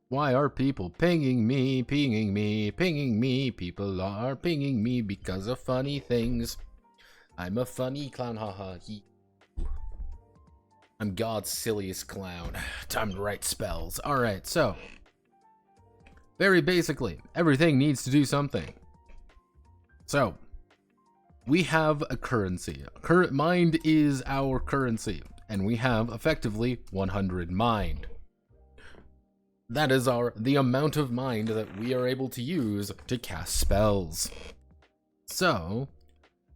Why are people pinging me, pinging me, pinging me? People are pinging me because of funny things. I'm a funny clown, haha. I'm God's silliest clown. Time to write spells. Alright, so. Very basically, everything needs to do something. So, we have a currency. Mind is our currency. And we have, effectively, 100 mind. That is the amount of mind that we are able to use to cast spells. So,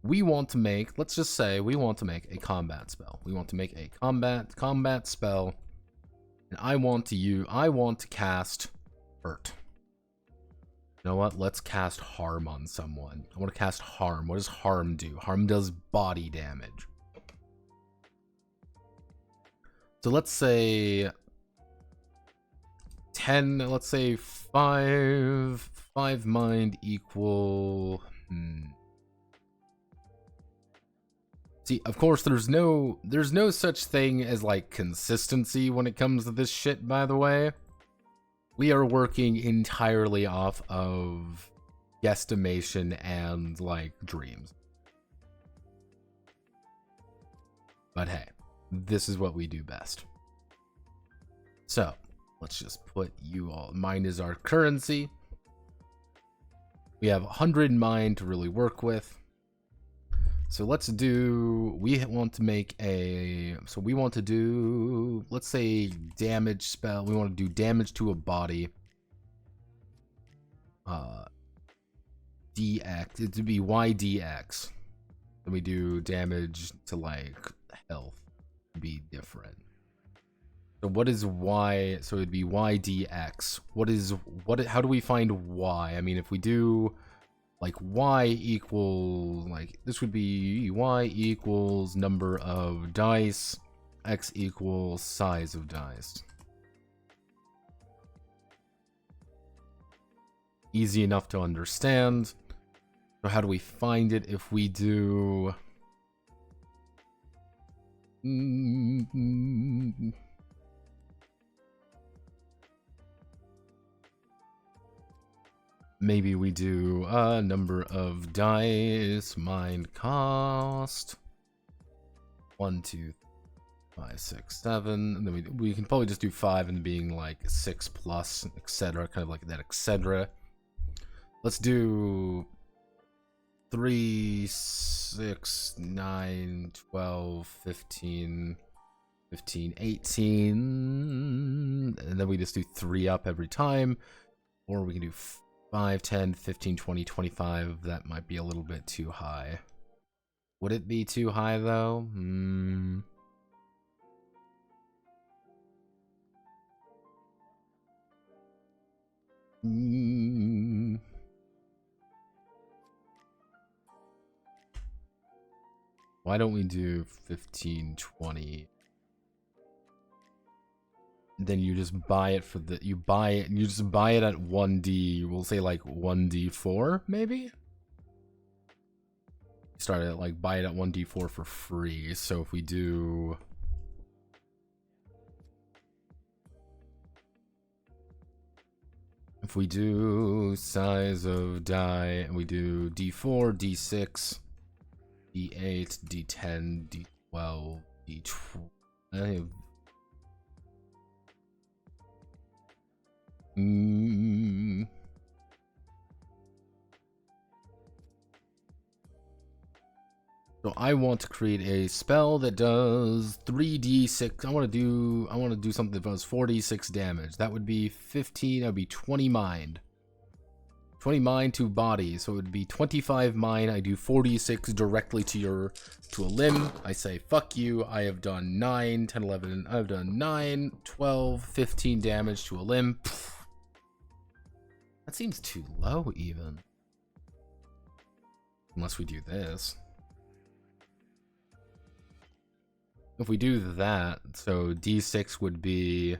we want to make, let's just say we want to make a combat spell. We want to make a combat spell. And I want to cast hurt. You know what? Let's cast harm on someone. I want to cast harm. What does harm do? Harm does body damage. So let's say 10, let's say 5 mind equal See, of course there's no such thing as like consistency when it comes to this shit, by the way. We are working entirely off of guesstimation and like dreams. But hey, this is what we do best. So, let's just put you all. Mind is our currency. We have 100 mind to really work with. So let's do, we want to make a, so we want to do, let's say damage spell. We want to do damage to a body. DX, it would be YDX. Then we do damage to like health, be different. So what is Y? So it'd be YDX. How do we find Y? I mean, if we do like Y equals, like this would be Y equals number of dice, X equals size of dice. Easy enough to understand. So how do we find it? If we do maybe we do number of dice, mind cost 1, 2, 5, 6, 7, and then we can probably just do 5 and being like 6 plus, etc. Kind of like that, etc. Let's do 3, 6, 9, 12, 15, 18, and then we just do 3 up every time, or we can do 5, 10, 15, 20, 25. That might be a little bit too high. Would it be too high though? Why don't we do 15, 20? Then you just buy it for the, you just buy it at 1D, we'll say like 1D4 maybe? Start at like buy it at 1D4 for free. So if we do size of die and we do D4, D6, D8, D10, D12, D12. So I want to create a spell that does 3d6. I want to do something that does 4d6 damage. That would be 15. That would be 20 mind. 20 mind to body. So it would be 25 mind. I do 4d6 directly to a limb. I say fuck you. I have done 9, 10, 11. I've done 9, 12, 15 damage to a limb. Pfft. That seems too low even. Unless we do this. If we do that, so D6 would be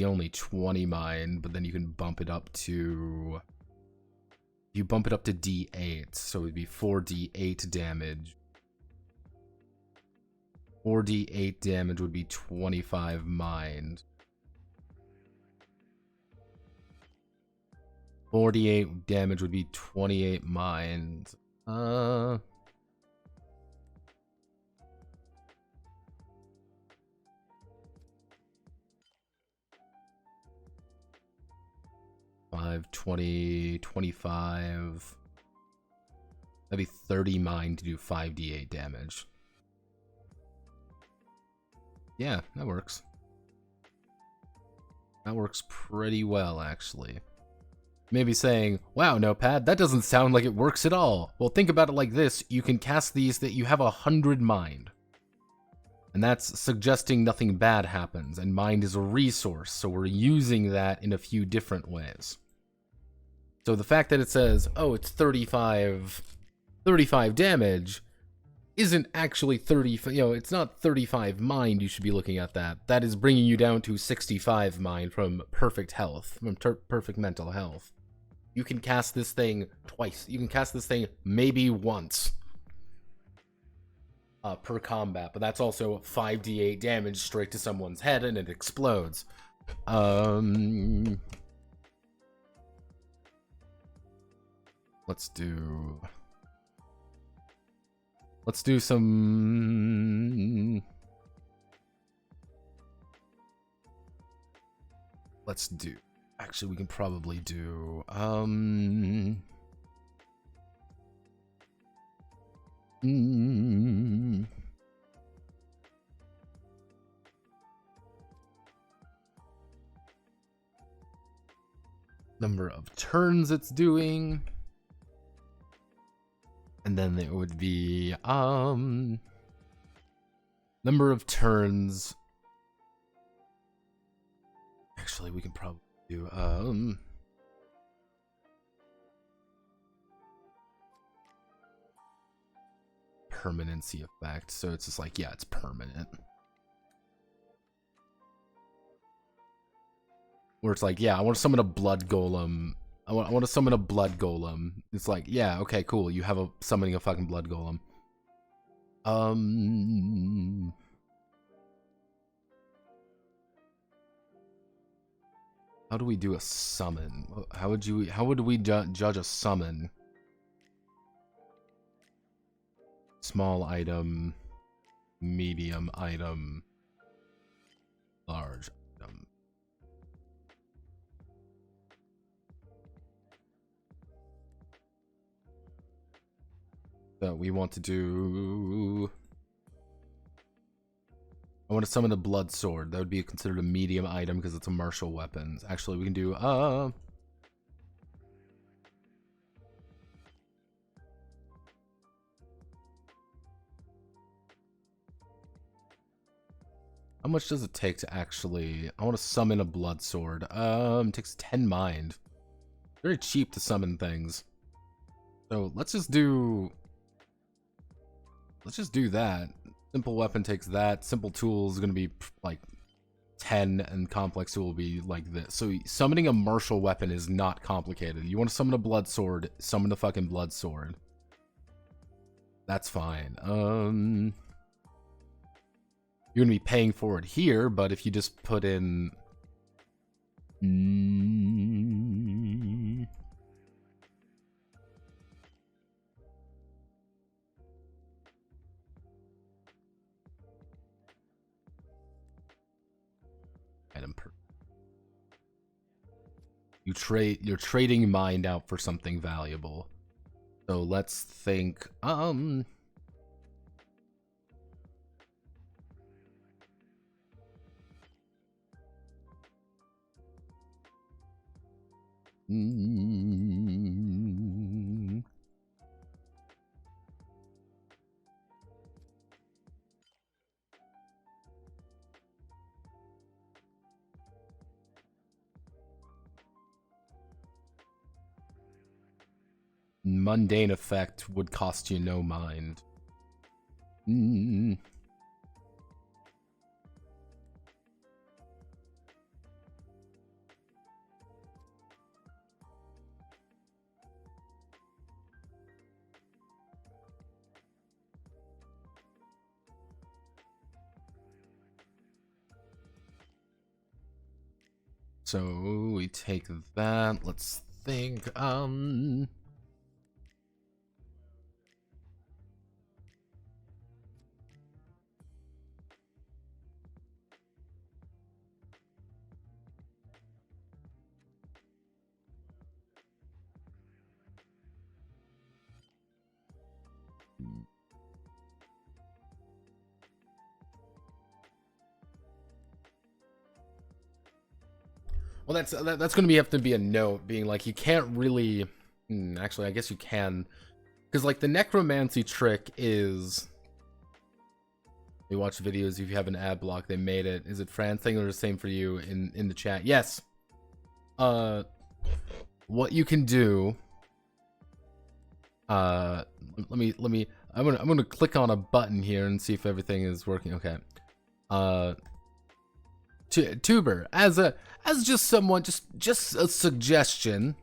only 20 mind, but then you can bump it up to, you bump it up to D8, so it would be 4d8 damage. 4d8 damage would be 25 mind. 48 damage would be 28 mind. 5, 20, 25. That'd be 30 mind to do 5d8 damage. Yeah, that works. That works pretty well, actually. Maybe saying, wow, Notepad, that doesn't sound like it works at all. Well, think about it like this. You can cast these that you have 100 mind. And that's suggesting nothing bad happens, and mind is a resource, so we're using that in a few different ways. So the fact that it says, oh, it's 35 damage, isn't actually 30, it's not 35 mind you should be looking at that. That is bringing you down to 65 mind from perfect health, from perfect mental health. You can cast this thing twice. You can cast this thing maybe once per combat, but that's also 5d8 damage straight to someone's head and it explodes. Let's do some... Actually, we can probably do... number of turns it's doing. And then it would be, number of turns. Actually, we can probably do, permanency effect. So it's just like, yeah, it's permanent. Where it's like, yeah, I want to summon a blood golem. I want to summon a blood golem. It's like, yeah, okay, cool. You have summoning a fucking blood golem. How do we do a summon? How would we judge a summon? Small item, medium item, large item. So we want to do... I want to summon a blood sword. That would be considered a medium item because it's a martial weapon. Actually, we can do... How much does it take to actually... I want to summon a blood sword. It takes 10 mind. Very cheap to summon things. So let's just do that. Simple weapon takes that. Simple tool is going to be like 10, and complex tool will be like this. So summoning a martial weapon is not complicated. You want to summon a blood sword, summon a fucking blood sword. That's fine. You're going to be paying for it here, but if you just put in... item per... You're trading mind out for something valuable. So let's think, mundane effect would cost you no mind. So we take that. Let's think. Well, that's going to have to be a note, being like you can't really. Actually, I guess you can, because like the necromancy trick is. You watch videos if you have an ad block. They made it. Is it Fran thing or the same for you in the chat? Yes. What you can do. Let me. I'm gonna click on a button here and see if everything is working. Okay. Tuber, as just someone, just a suggestion.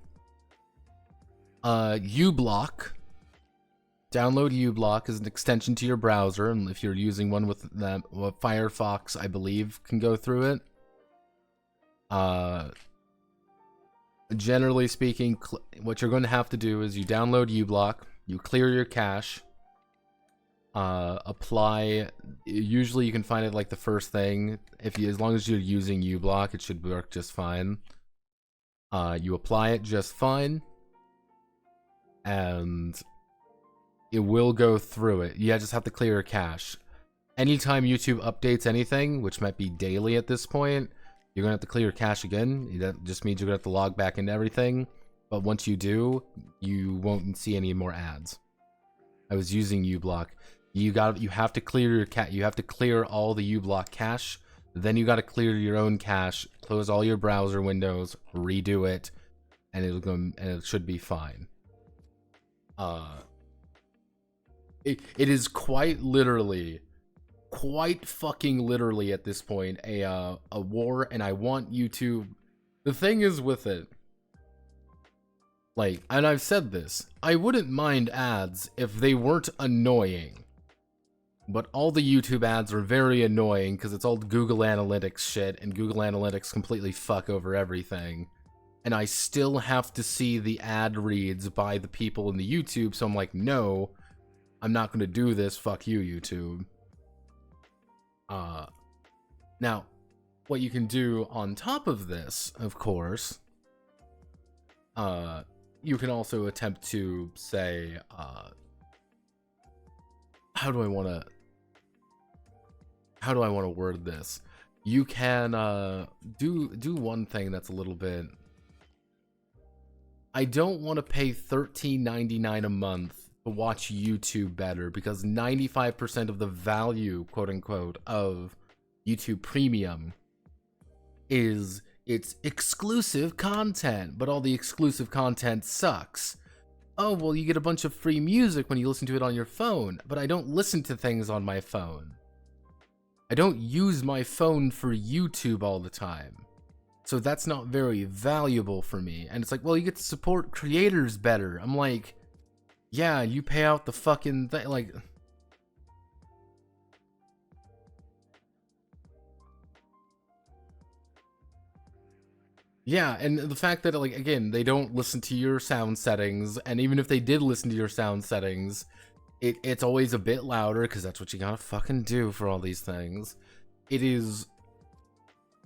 uBlock. Download uBlock as an extension to your browser, and if you're using one with that, well, Firefox, I believe, can go through it. Generally speaking, what you're going to have to do is you download uBlock, you clear your cache, apply. Usually, you can find it like the first thing. As long as you're using uBlock, it should work just fine. You apply it just fine, and it will go through it. You just have to clear your cache. Anytime YouTube updates anything, which might be daily at this point, you're gonna have to clear your cache again. That just means you're gonna have to log back into everything. But once you do, you won't see any more ads. I was using uBlock. You have to clear your cache. You have to clear all the uBlock cache. Then you got to clear your own cache. Close all your browser windows. Redo it, and it'll go. And it should be fine. It is quite fucking literally at this point a war, and I want you to. The thing is with it, like, and I've said this, I wouldn't mind ads if they weren't annoying, but all the YouTube ads are very annoying because it's all Google Analytics shit, and Google Analytics completely fuck over everything. And I still have to see the ad reads by the people in the YouTube, so I'm like, no, I'm not going to do this. Fuck you, YouTube. Now, what you can do on top of this, of course, you can also attempt to say, how do I want to word this? You can do one thing that's a little bit. I don't want to pay $13.99 a month to watch YouTube better, because 95% of the value, quote unquote, of YouTube Premium is its exclusive content, but all the exclusive content sucks. Oh, well, you get a bunch of free music when you listen to it on your phone, but I don't listen to things on my phone. I don't use my phone for YouTube all the time. So that's not very valuable for me. And it's like, well, you get to support creators better. I'm like, yeah, you pay out the fucking thing, like. Yeah, and the fact that, like, again, they don't listen to your sound settings, and even if they did listen to your sound settings, it's always a bit louder, because that's what you gotta fucking do for all these things. It is.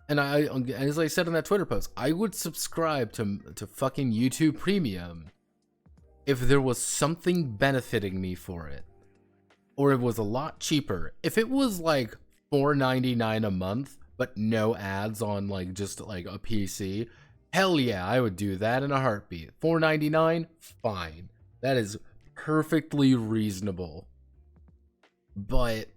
And as I said in that Twitter post, I would subscribe to fucking YouTube Premium if there was something benefiting me for it, or it was a lot cheaper. If it was like $4.99 a month, but no ads on like just like a PC, hell yeah, I would do that in a heartbeat. $4.99, fine. That is perfectly reasonable. But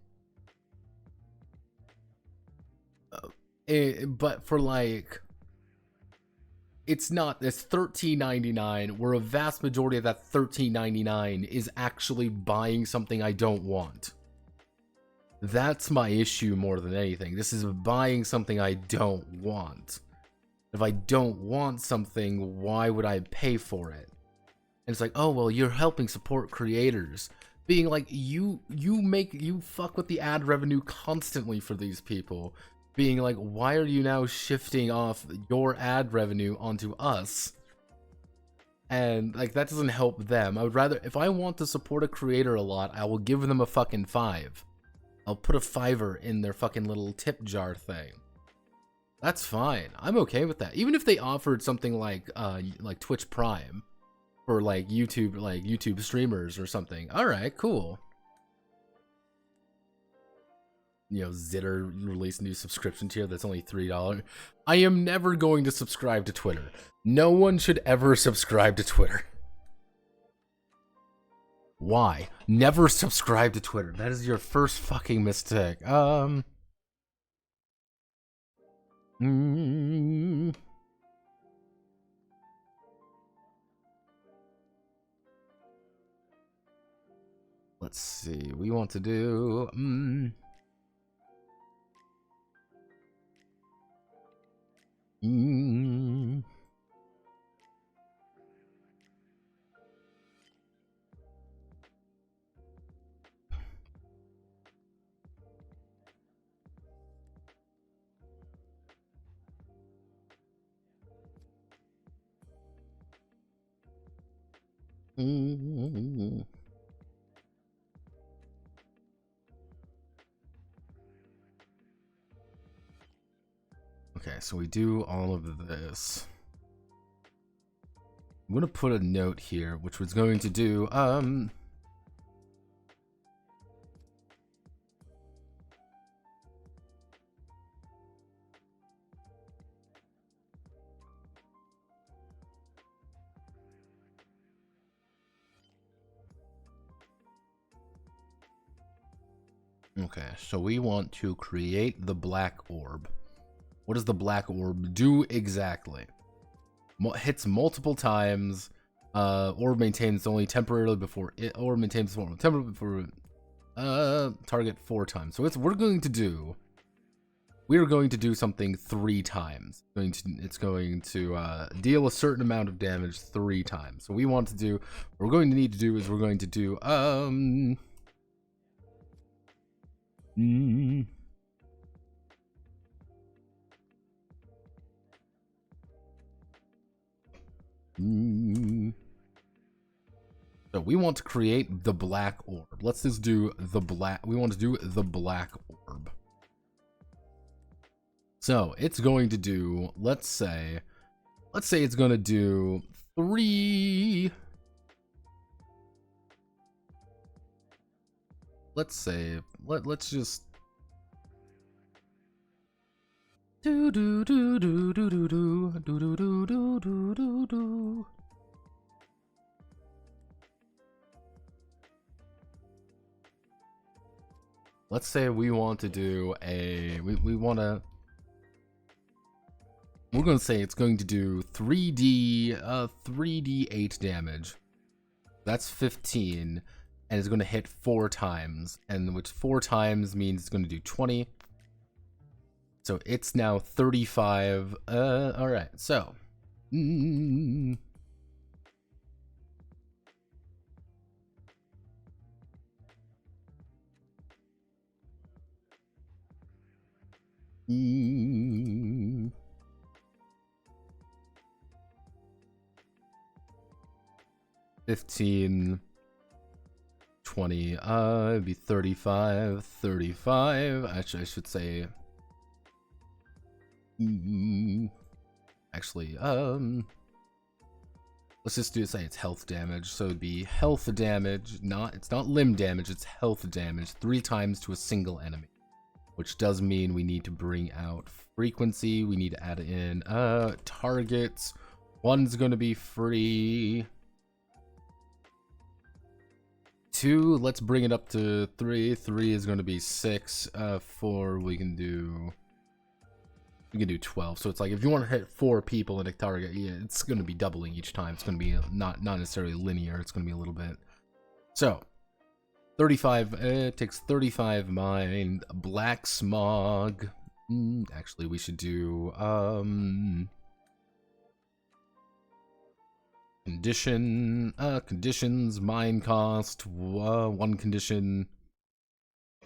for like, it's not, it's $13.99, where a vast majority of that $13.99 is actually buying something I don't want. That's my issue more than anything. This is buying something I don't want. If I don't want something, why would I pay for it? And it's like, oh, well, you're helping support creators. Being like, you fuck with the ad revenue constantly for these people. Being like, why are you now shifting off your ad revenue onto us? And like that doesn't help them. I would rather, if I want to support a creator a lot, I will give them a fucking 5. I'll put a 5er in their fucking little tip jar thing. That's fine. I'm okay with that. Even if they offered something like Twitch Prime for like YouTube streamers or something. All right, cool. You know, Zitter released a new subscription tier that's only $3. I am never going to subscribe to Twitter. No one should ever subscribe to Twitter. Why? Never subscribe to Twitter. That is your first fucking mistake. Let's see. We want to do Okay, so we do all of this. I'm gonna put a note here, which was going to do okay, so we want to create the black orb. What does the black orb do exactly? Hits multiple times. Orb maintains only temporarily before it. Orb maintains temporarily before target 4 times. So we're going to do something 3 times. It's going to deal a certain amount of damage 3 times. So we want to do. What we're going to need to do is we're going to do So we want to create the black orb. Let's just do the black. We want to do the black orb. So it's going to do, let's say it's going to do 3. Let's just do do do do do do do do do do do do do. Let's say we want to do a we're going to say it's going to do 3d8 damage. That's 15, and it's going to hit 4 times, and which 4 times means it's going to do 20. So it's now 35. All right. So 15, 20, it'd be 35. Actually, I should say, actually, let's just say it's health damage. So it'd be health damage, it's not limb damage, it's health damage 3 times to a single enemy. Which does mean we need to bring out frequency. We need to add in targets. 1's going to be free. 2, let's bring it up to 3. 3 is going to be 6. 4, we can do 12. So it's like if you want to hit 4 people in a target, yeah, it's going to be doubling each time. It's going to be not necessarily linear. It's going to be a little bit. So 35, it takes 35 mind. Black smog. Actually, we should do conditions, mind cost, 1 condition.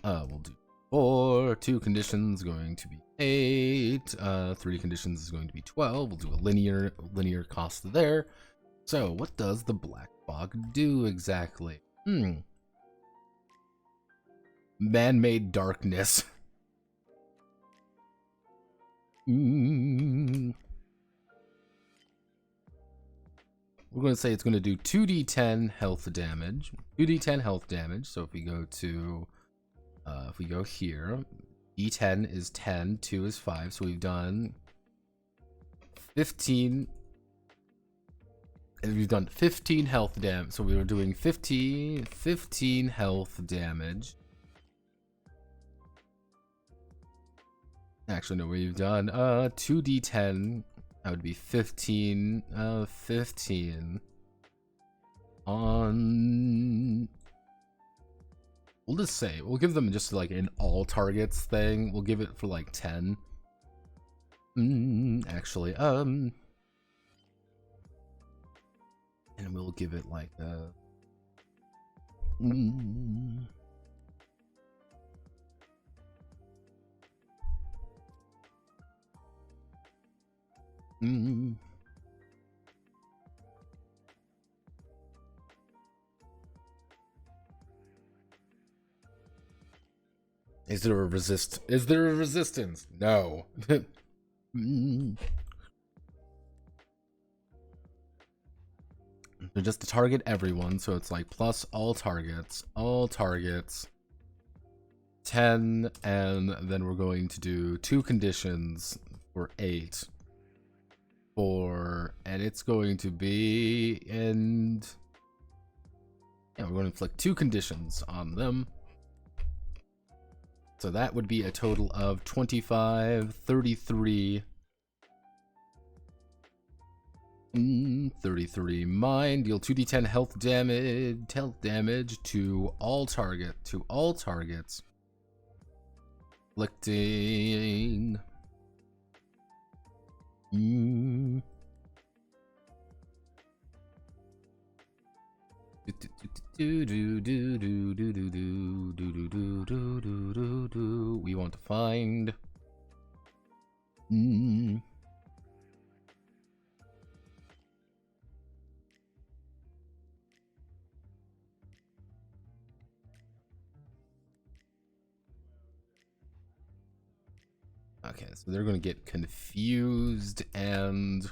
We'll do 4, 2 conditions going to be 8, 3 conditions is going to be 12. We'll do a linear cost there. So, what does the black fog do exactly? Man-made darkness. We're going to say it's going to do 2d10 health damage. 2d10 health damage. So if we go to, if we go here, d10 is 10, 2 is 5. So we've done 15. And we've done 15 health damage. So we were doing 15 health damage. Actually, no, we've done 2d10. That would be 15. 15 on. We'll just say we'll give them just like an all targets thing. We'll give it for like 10. Actually, and we'll give it like a. Is there a resistance? No. They're just to target everyone, so it's like plus all targets, 10, and then we're going to do 2 conditions for 8. And it's going to be, and yeah, we're going to inflict 2 conditions on them. So that would be a total of 25, 33. 33 mine, deal 2d10 health damage to all targets. Inflicting we want to find okay, so they're going to get confused and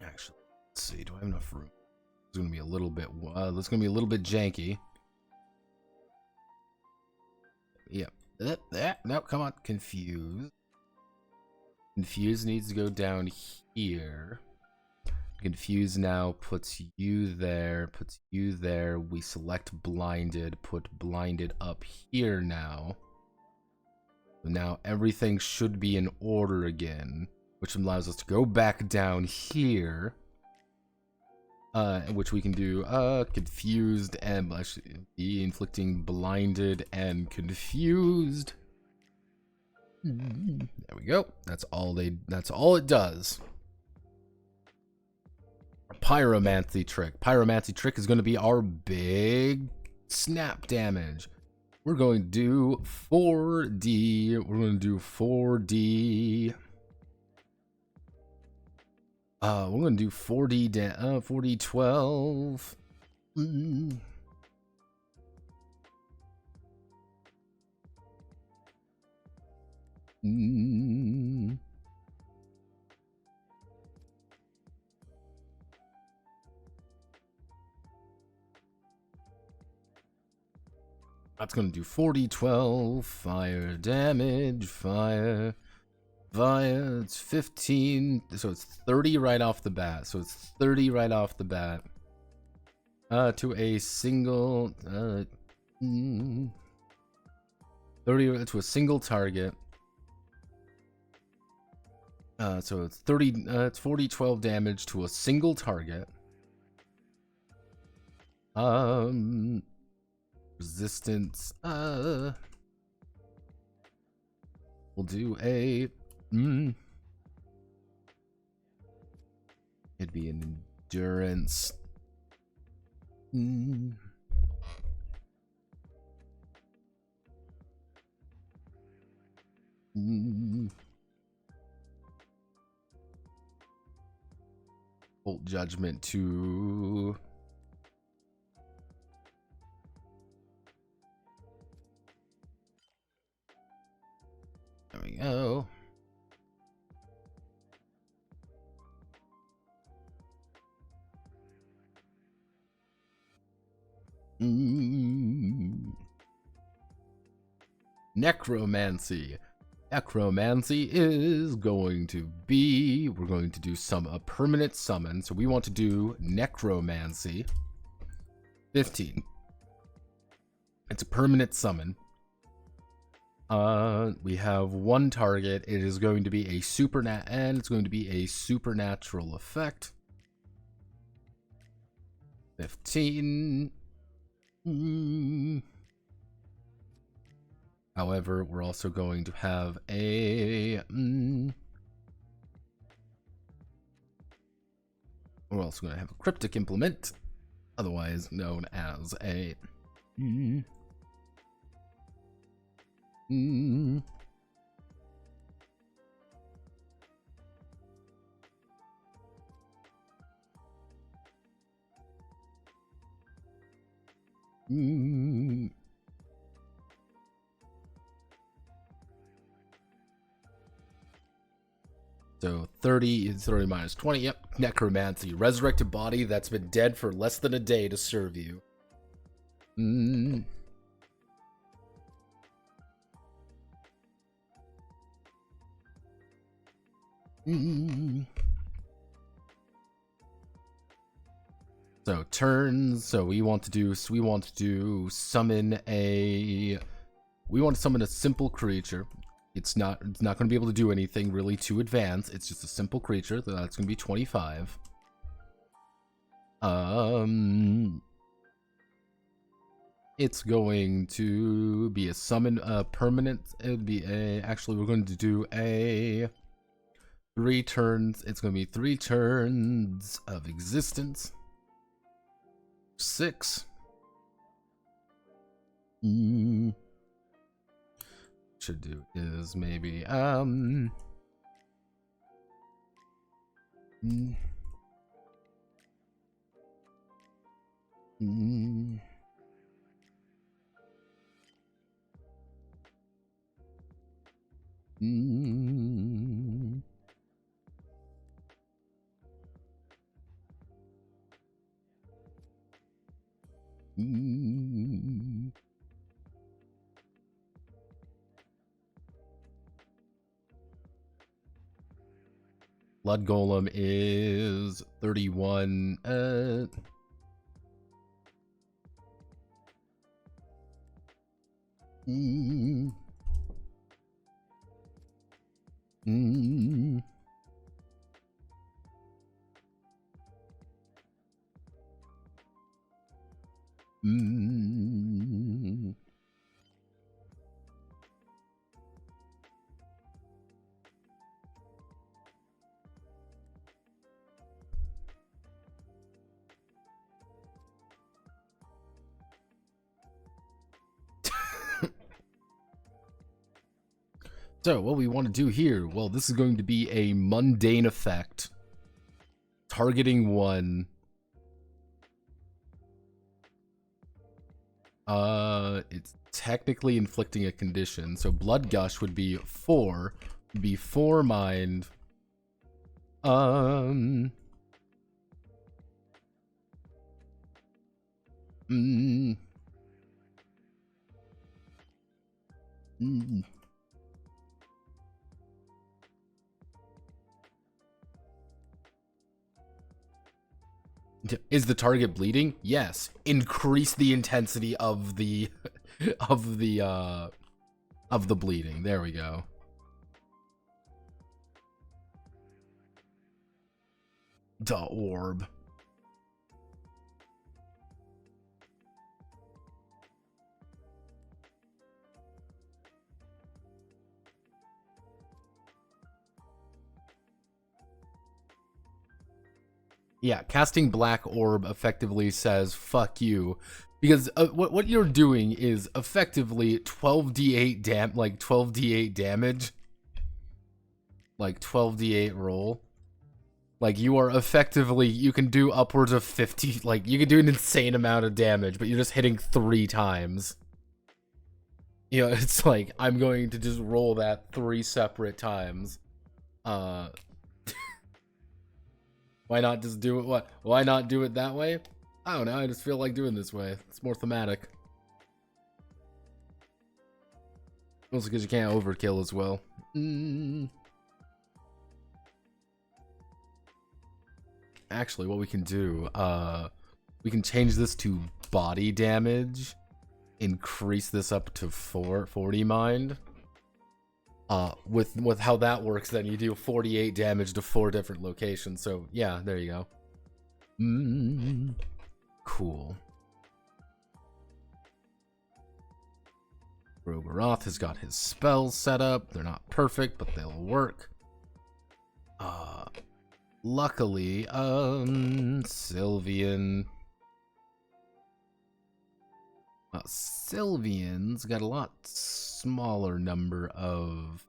actually, let's see, do I have enough room? It's gonna be a little bit that's gonna be a little bit janky. Yep. No, come on. Confused needs to go down here. Confused now puts you there, we select blinded, put blinded up here now. So now everything should be in order again, which allows us to go back down here. Which we can do confused and actually be inflicting blinded and confused. There we go. That's all it does. Pyromancy trick. Pyromancy trick is going to be our big snap damage. We're going to do 4D. We're going to do 4D. We're going to do 4D 4D12. That's going to do 40, 12, fire damage, fire, it's 15, so it's 30 right off the bat. To a single, 30 to a single target. So it's 30, it's 40, 12 damage to a single target. Resistance, we'll do a, it'd be an endurance. Bolt judgment to there we go. Necromancy. Necromancy is going to be, we're going to do a permanent summon. So we want to do necromancy. 15. It's a permanent summon. We have one target. It is going to be a it's going to be a supernatural effect. 15. However, we're also going to have a we're also going to have a cryptic implement, otherwise known as a So 30 is 30 minus 20. Yep. Necromancy. Resurrected body that's been dead for less than a day to serve you. So turns. So we want to summon a. We want to summon a simple creature. It's not going to be able to do anything really too advanced. It's just a simple creature. That's going to be 25. It's going to be a summon, permanent. It'd be a. Actually, we're going to do a 3 turns. It's going to be 3 turns of existence. 6. Should do is maybe Blood Golem is 31. So what we want to do here, well, this is going to be a mundane effect. Targeting one. It's technically inflicting a condition. So Blood Gush would be 4. Would be 4 mind. Mm. Is the target bleeding? Yes. Increase the intensity of the of the bleeding. There we go. The orb. Yeah, casting Black Orb effectively says fuck you, because what you're doing is effectively 12d8 12d8 damage, like 12d8 roll. Like you are effectively, you can do upwards of 50, like you can do an insane amount of damage, but you're just hitting 3 times. You know, it's like I'm going to just roll that 3 separate times. Why not just do it? What? Why not do it that way? I don't know. I just feel like doing this way. It's more thematic. Also because you can't overkill as well. Actually, what we can do, we can change this to body damage. Increase this up to 40 mind. With how that works, then you do 48 damage to 4 different locations. So yeah, there you go. Cool. Rogaroth has got his spells set up. They're not perfect, but they'll work. Luckily, Sylvian's got a lot smaller number of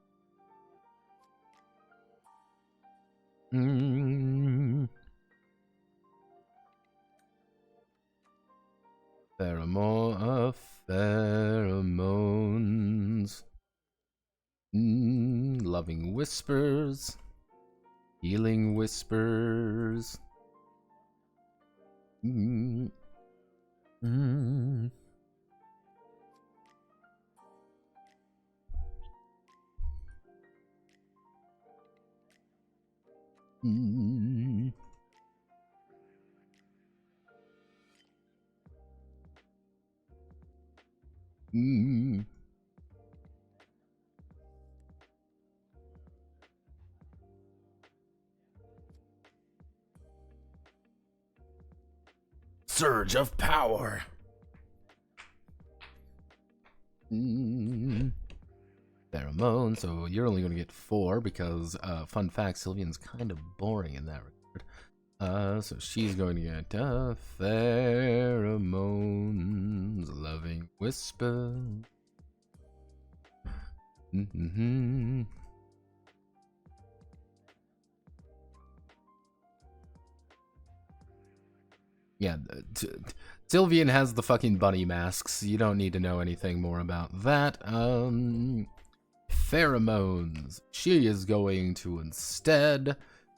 pheromones. Loving whispers, healing whispers. Surge of power. Pheromone, so you're only going to get 4 because, fun fact, Sylvian's kind of boring in that regard. So she's going to get pheromones, loving whisper. Yeah, Sylvian has the fucking bunny masks. You don't need to know anything more about that. Pheromones. She is going to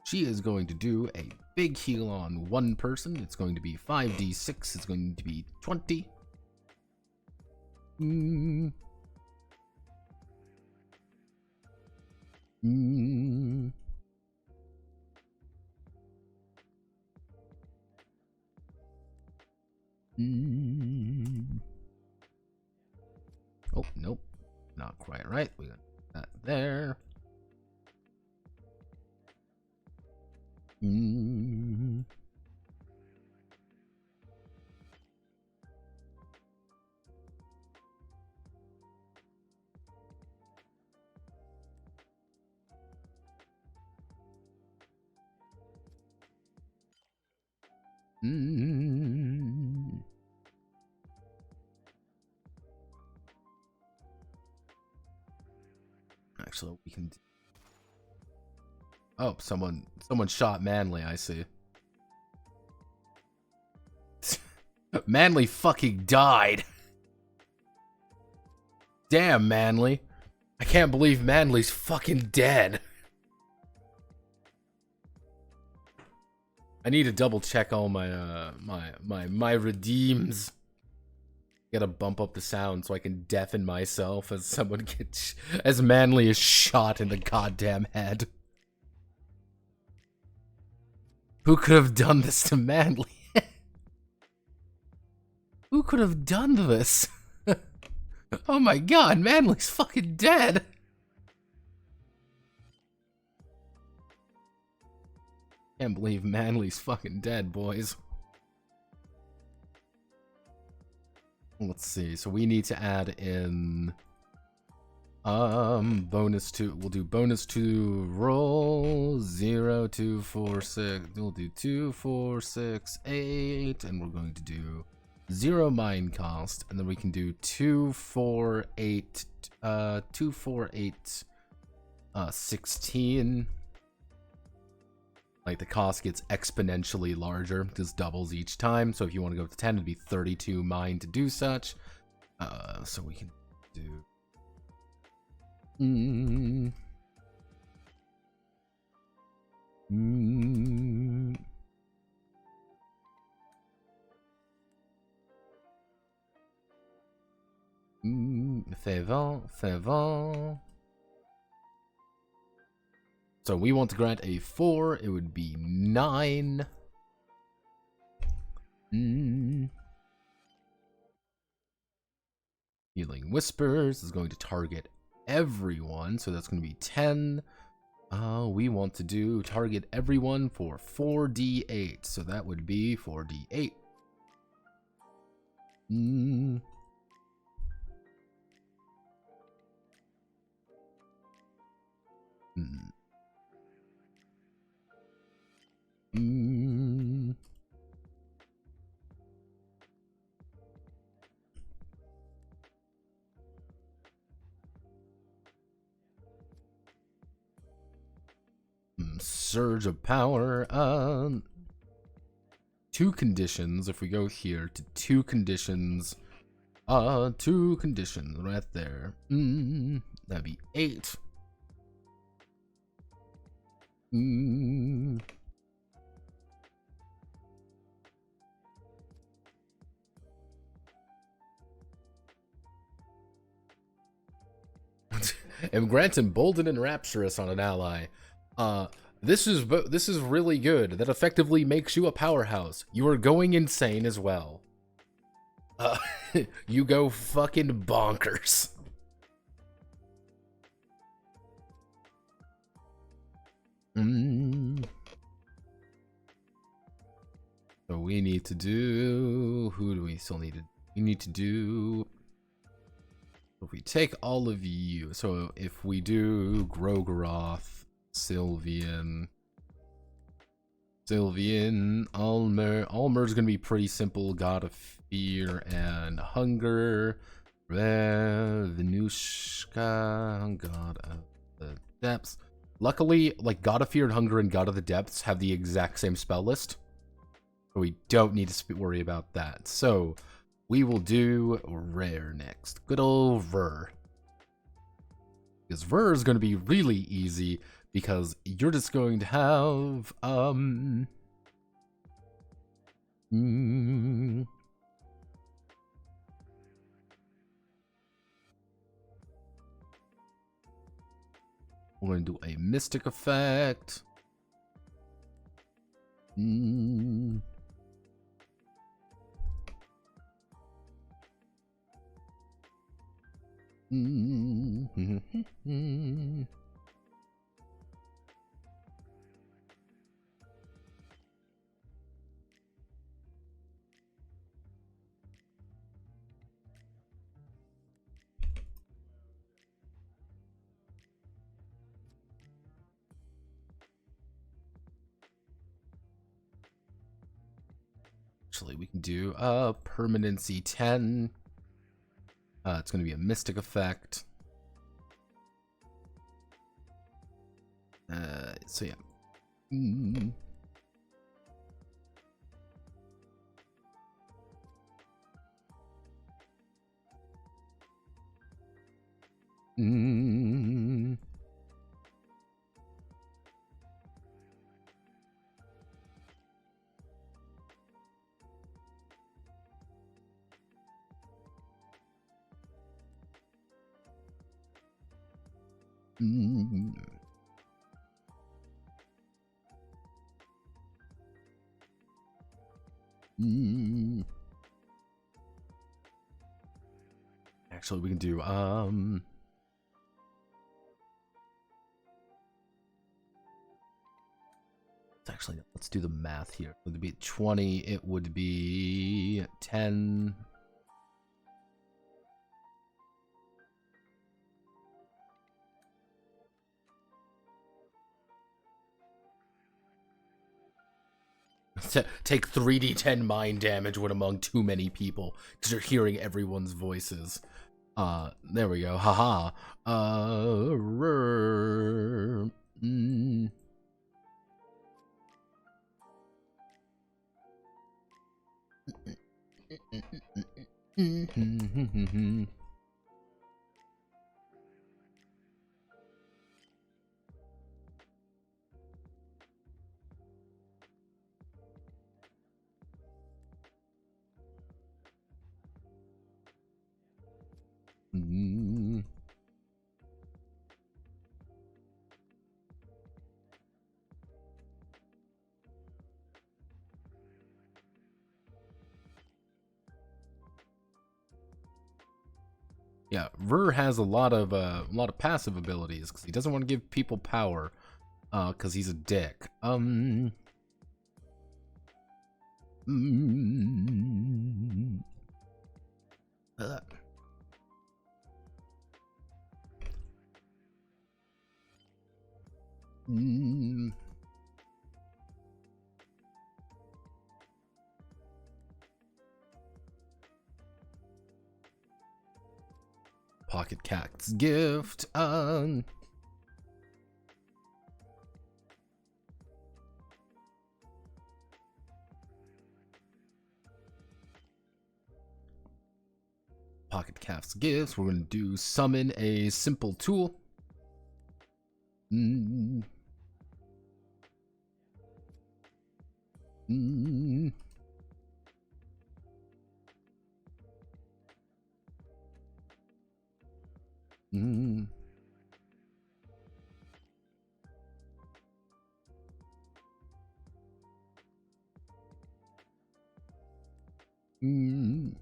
she is going to do a big heal on one person. It's going to be 5d6. It's going to be 20. Oh, nope. Not quite right. We got that there. Actually, we can. Oh, someone shot Manly. I see. Manly fucking died. Damn, Manly. I can't believe Manly's fucking dead. I need to double check all my my redeems. Gotta bump up the sound so I can deafen myself as someone gets as Manly is shot in the goddamn head. Who could have done this to Manly? Who could have done this? Oh my god, Manly's fucking dead! Can't believe Manly's fucking dead, boys. Let's see, so we need to add in bonus to, we'll do bonus to roll 0, 2, 4, 6, we'll do 2, 4, 6, 8, and we're going to do 0 mine cost, and then we can do 2, 4, 8, 2, 4, 8, 16. Like, the cost gets exponentially larger, just doubles each time. So if you want to go to 10, it'd be 32 mine to do such. So we can do... Fait 20, fait 20. So we want to grant a 4, it would be 9. Healing Whispers is going to target everyone, so that's going to be 10. We want to do target everyone for 4d8, so that would be 4d8. Surge of power. 2 conditions. If we go here to 2 conditions, 2 conditions right there. That'd be 8. And grant emboldened and rapturous on an ally. This is really good. That effectively makes you a powerhouse. You are going insane as well. You go fucking bonkers. So we need to do... Who do we still need to... We need to do... If we take all of you... So if we do Grogaroth, Sylvian, Almer. Almer's gonna be pretty simple. God of Fear and Hunger. Venushka, God of the Depths. Luckily, like, God of Fear and Hunger and God of the Depths have the exact same spell list. So we don't need to worry about that. So we will do Rare next. Good old Ver. Because Ver is going to be really easy, because you're just going to have, we're going to do a Mystic Effect. Actually, we can do permanency 10. It's going to be a Mystic Effect. So yeah. Mm. Mm. Actually, we can do actually, let's do the math here. It would be 20, it would be 10. Take 3d10 mind damage when among too many people, because you're hearing everyone's voices. There we go. Haha. Mm. Yeah, Ver has a lot of passive abilities because he doesn't want to give people power, because he's a dick. Pocket Cat's gift. Pocket Cat's gifts. We're gonna do summon a simple tool. Mm. Mm. Mm. Mm.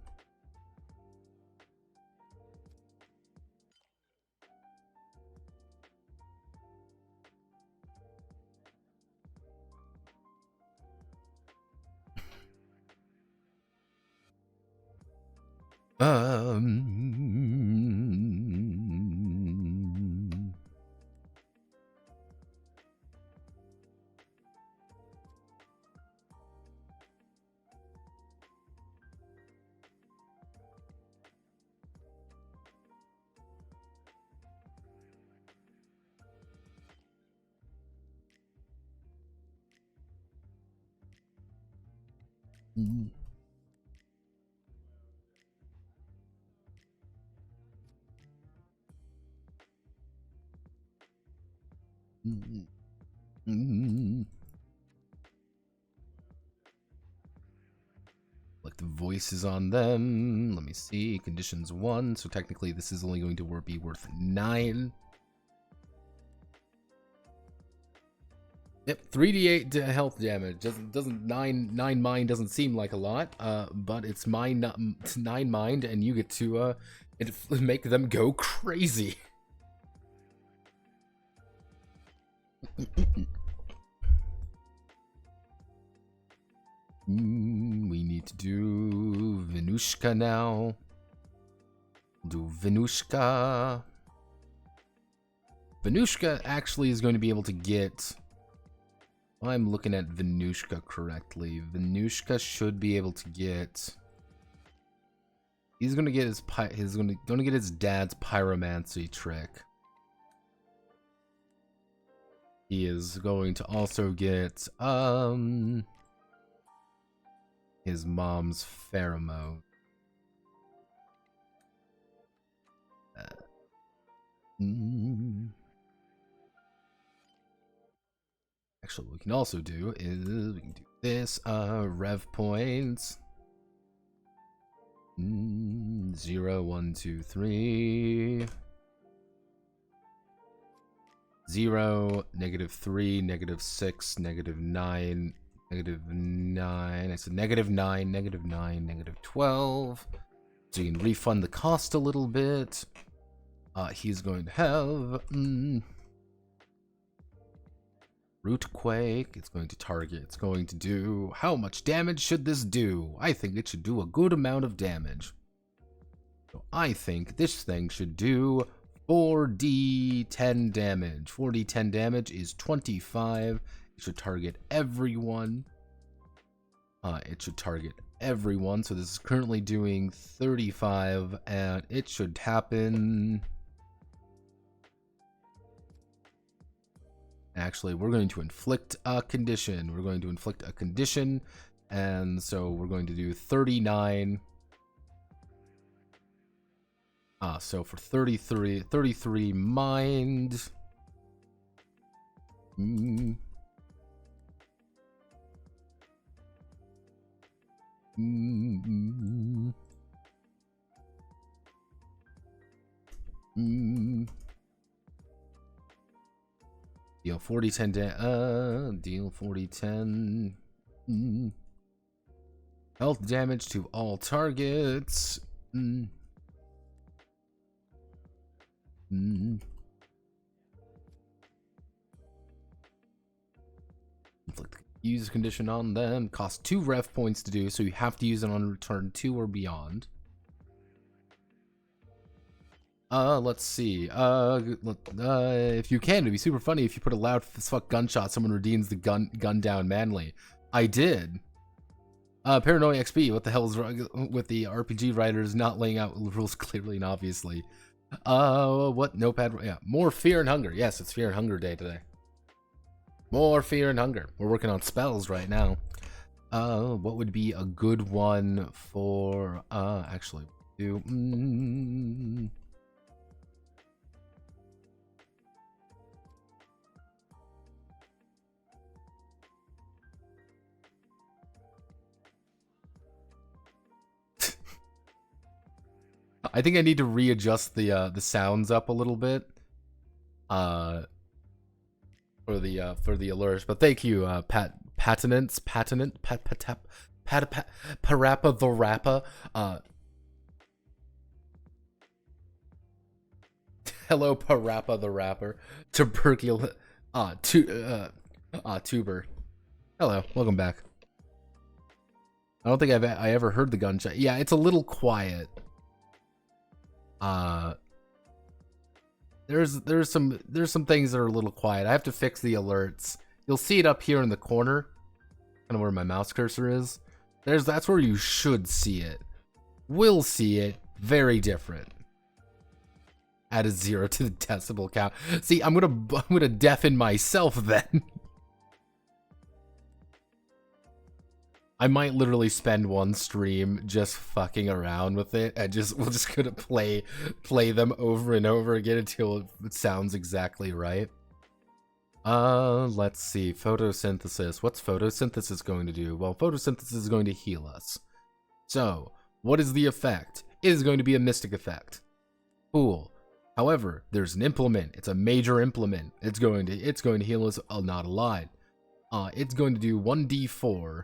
Mm. Mm. Mm. Like the voices on them. Let me see. Conditions 1. So technically this is only going to be worth 9. Yep, 3d8 health damage. Doesn't 9 mind doesn't seem like a lot, but it's 9 mind, and you get to make them go crazy. We need to do Venushka now. Do Venushka. Venushka actually is going to be able to get. I'm looking at Venushka correctly. Venushka should be able to get. He's gonna get gonna get his dad's pyromancy trick. He is going to also get his mom's pheromone. Actually, what we can also do is we can do this. Rev points. 0, 1, 2, 3. 0, -3, -6, -9, -9. I said -9, -9, -12. So you can refund the cost a little bit. He's going to have Root Quake. It's going to target. It's going to do... How much damage should this do? I think it should do a good amount of damage. So I think this thing should do 4d10 damage. 4d10 damage is 25. It should target everyone. It should target everyone. So this is currently doing 35, and it should happen... Actually, we're going to inflict a condition. We're going to inflict a condition, and so we're going to do 39. So for 33 mind. Deal 40-10 deal 40-10 health damage to all targets. Inflict use condition on them. Cost 2 ref points to do, so you have to use it on turn 2 or beyond. Let's see. If you can, it'd be super funny if you put a loud as fuck gunshot, someone redeems the gun down manly. I did. Paranoia XP, what the hell is wrong with the RPG writers not laying out rules clearly and obviously? What? Notepad? Yeah, more fear and hunger. Yes, it's fear and hunger day today. More fear and hunger. We're working on spells right now. What would be a good one for, actually, do, I think I need to readjust the sounds up a little bit, for the alerts. But thank you, Parappa the Rappa. Hello, Parappa the Rapper. Tuber. Hello, welcome back. I don't think I ever heard the gunshot. Yeah, it's a little quiet. There's some things that are a little quiet. I have to fix the alerts. You'll see it up here in the corner, kind of where my mouse cursor is. That's where you should see it. Will see it. Very different. Add a 0 to the decibel count. See, I'm gonna deafen myself then. I might literally spend one stream just fucking around with it, and we're just gonna play them over and over again until it sounds exactly right. Let's see. Photosynthesis. What's photosynthesis going to do? Well, photosynthesis is going to heal us. So, what is the effect? It is going to be a mystic effect. Cool. However, there's an implement. It's a major implement. It's going to heal us. Not a lot. It's going to do 1d4.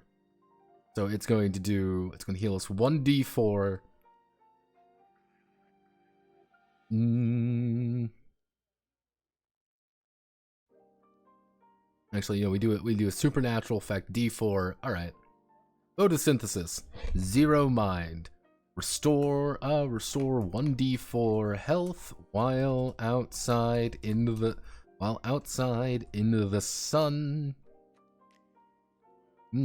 So it's going to heal us 1d4. Actually, you know, we do a supernatural effect, d4. All right. Photosynthesis, 0 mind. Restore 1d4 health while outside into the sun. There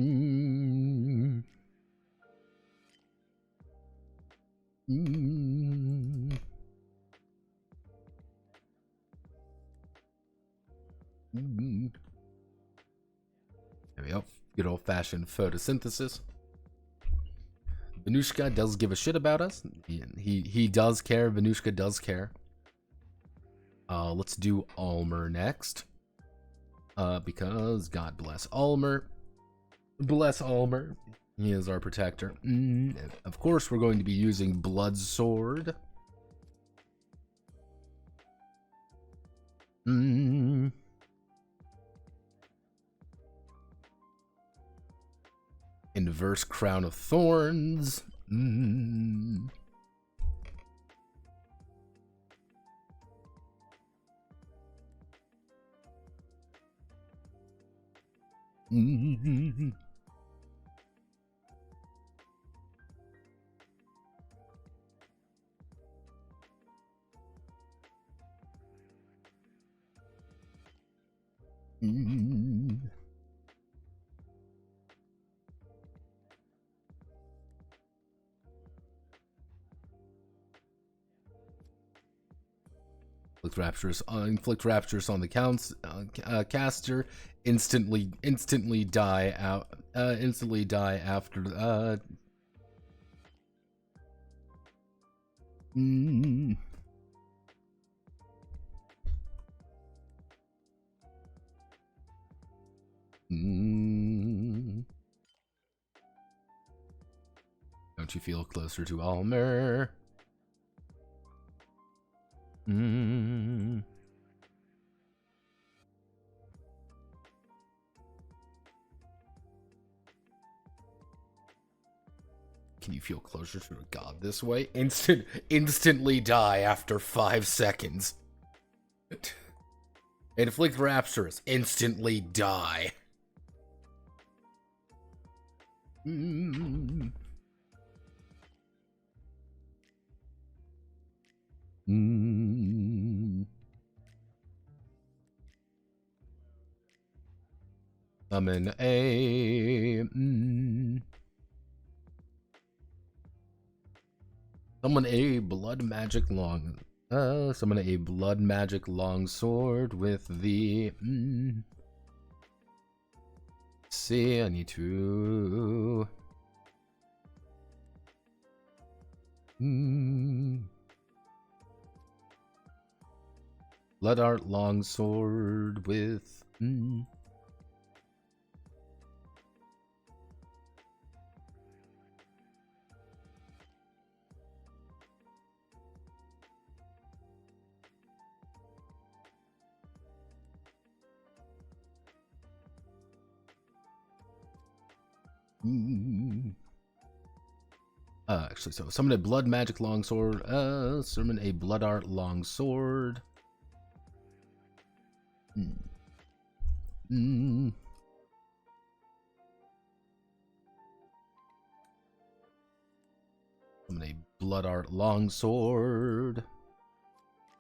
we go. Good old-fashioned photosynthesis. Venushka does give a shit about us. He does care. Venushka does care. Let's do Almer next. Because God bless Almer. Bless Almer. He is our protector. Of course, we're going to be using Blood Sword. Mm. Inverse Crown of Thorns. Mm. Mm. Mm. Inflict raptures on the caster. Instantly die out. Instantly die after. Mm. Mm. Don't you feel closer to Almer? Mm. Can you feel closer to a god this way? Instantly die after 5 seconds. Inflict raptures. Instantly die. Mm. Mm. Summon a... Summon a blood magic long... summon a blood magic long sword with the... See, I need to... Blood art longsword with... Actually, so summon a blood magic longsword. Summon a blood art longsword. Summon a blood art longsword.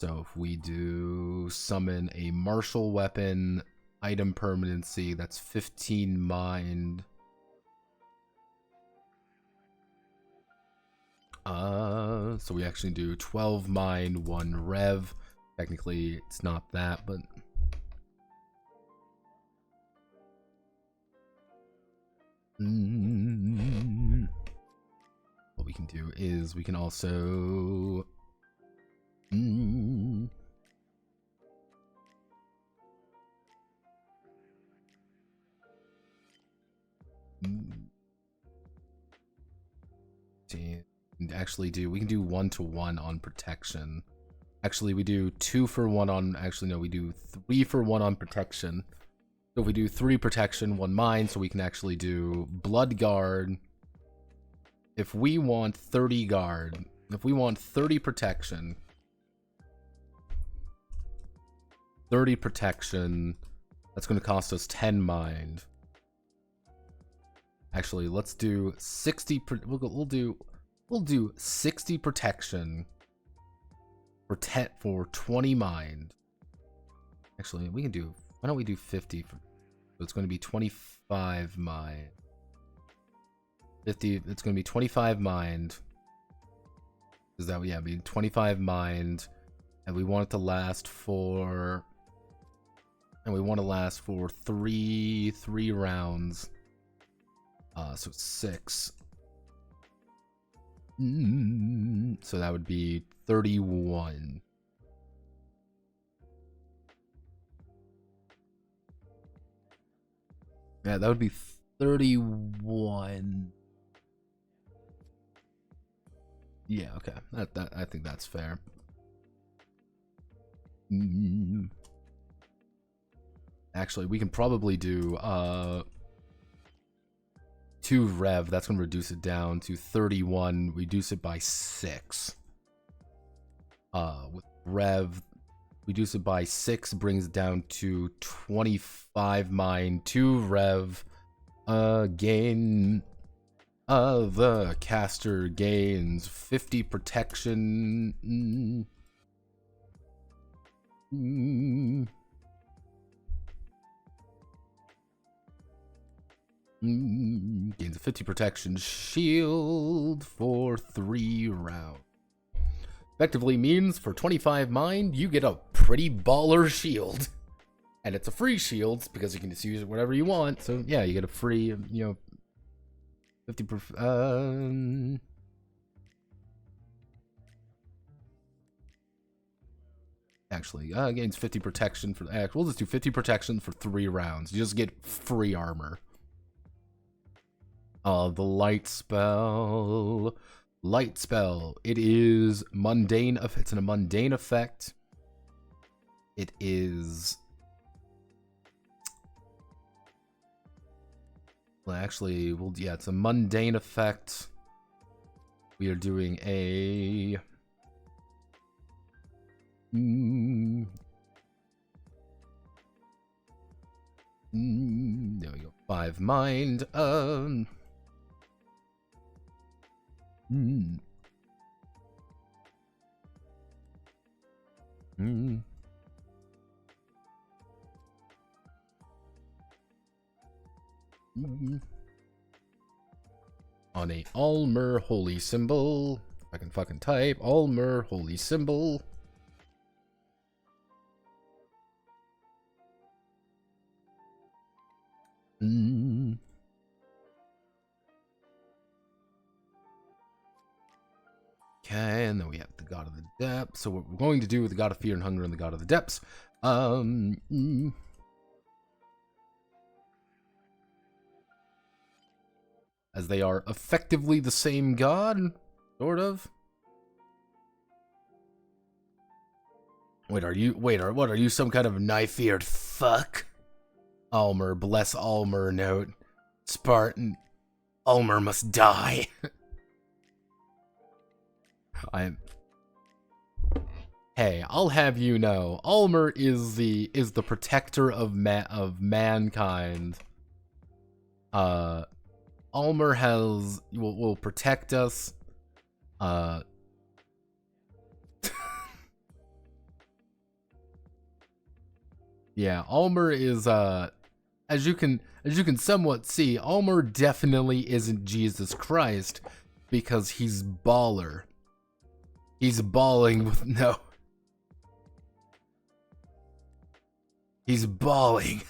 So if we do summon a martial weapon item permanency, that's 15 mind. So we actually do 12 mind, 1 rev. Technically, it's not that, but... What we can do is we can also... Actually we can do 1-to-1 on protection. Actually, we do 2 for 1 on... Actually, no, we do 3 for 1 on protection. So if we do 3 protection, 1 mind, so we can actually do blood guard. If we want 30 guard, if we want 30 protection, 30 protection, that's going to cost us 10 mind. Actually, let's do 60. We'll do 60 protection for 20 mind. Actually, we can do. Why don't we do 50? So it's going to be 25 mind. 50. It's going to be 25 mind. Is that yeah? Be 25 mind, and we want it to last for. And we want to last for three rounds. So 6. So that would be 31. Yeah, that would be 31. Yeah, okay. That I think that's fair. Actually, we can probably do 2 rev. That's gonna reduce it down to 31. Reduce it by 6. With rev, reduce it by 6 brings it down to 25 mine. 2 rev. Gain. The caster gains 50 protection. Gains a 50 protection shield for 3 rounds. Effectively means for 25 mine, you get a pretty baller shield. And it's a free shield because you can just use it whatever you want. So yeah, you get a free, 50%. Actually, gains 50 protection for the. We'll just do 50 protection for 3 rounds. You just get free armor. The light spell. Light spell. It is mundane. It's in a mundane effect. It is. Well, actually, yeah, it's a mundane effect. We are doing a. There we go. 5 mind. On a Almer holy symbol. If I can fucking type. Almer holy symbol. Okay, and then we have the God of the Depths. So what we're going to do with the God of Fear and Hunger and the God of the Depths. As they are effectively the same god, sort of. What are you, some kind of knife-eared fuck? Almer, bless Almer, note. Spartan, Almer must die. Hey, I'll have you know, Almer is the protector of mankind. Almer will protect us. Yeah, Almer is as you can somewhat see, Almer definitely isn't Jesus Christ because he's baller. He's balling with no. He's balling.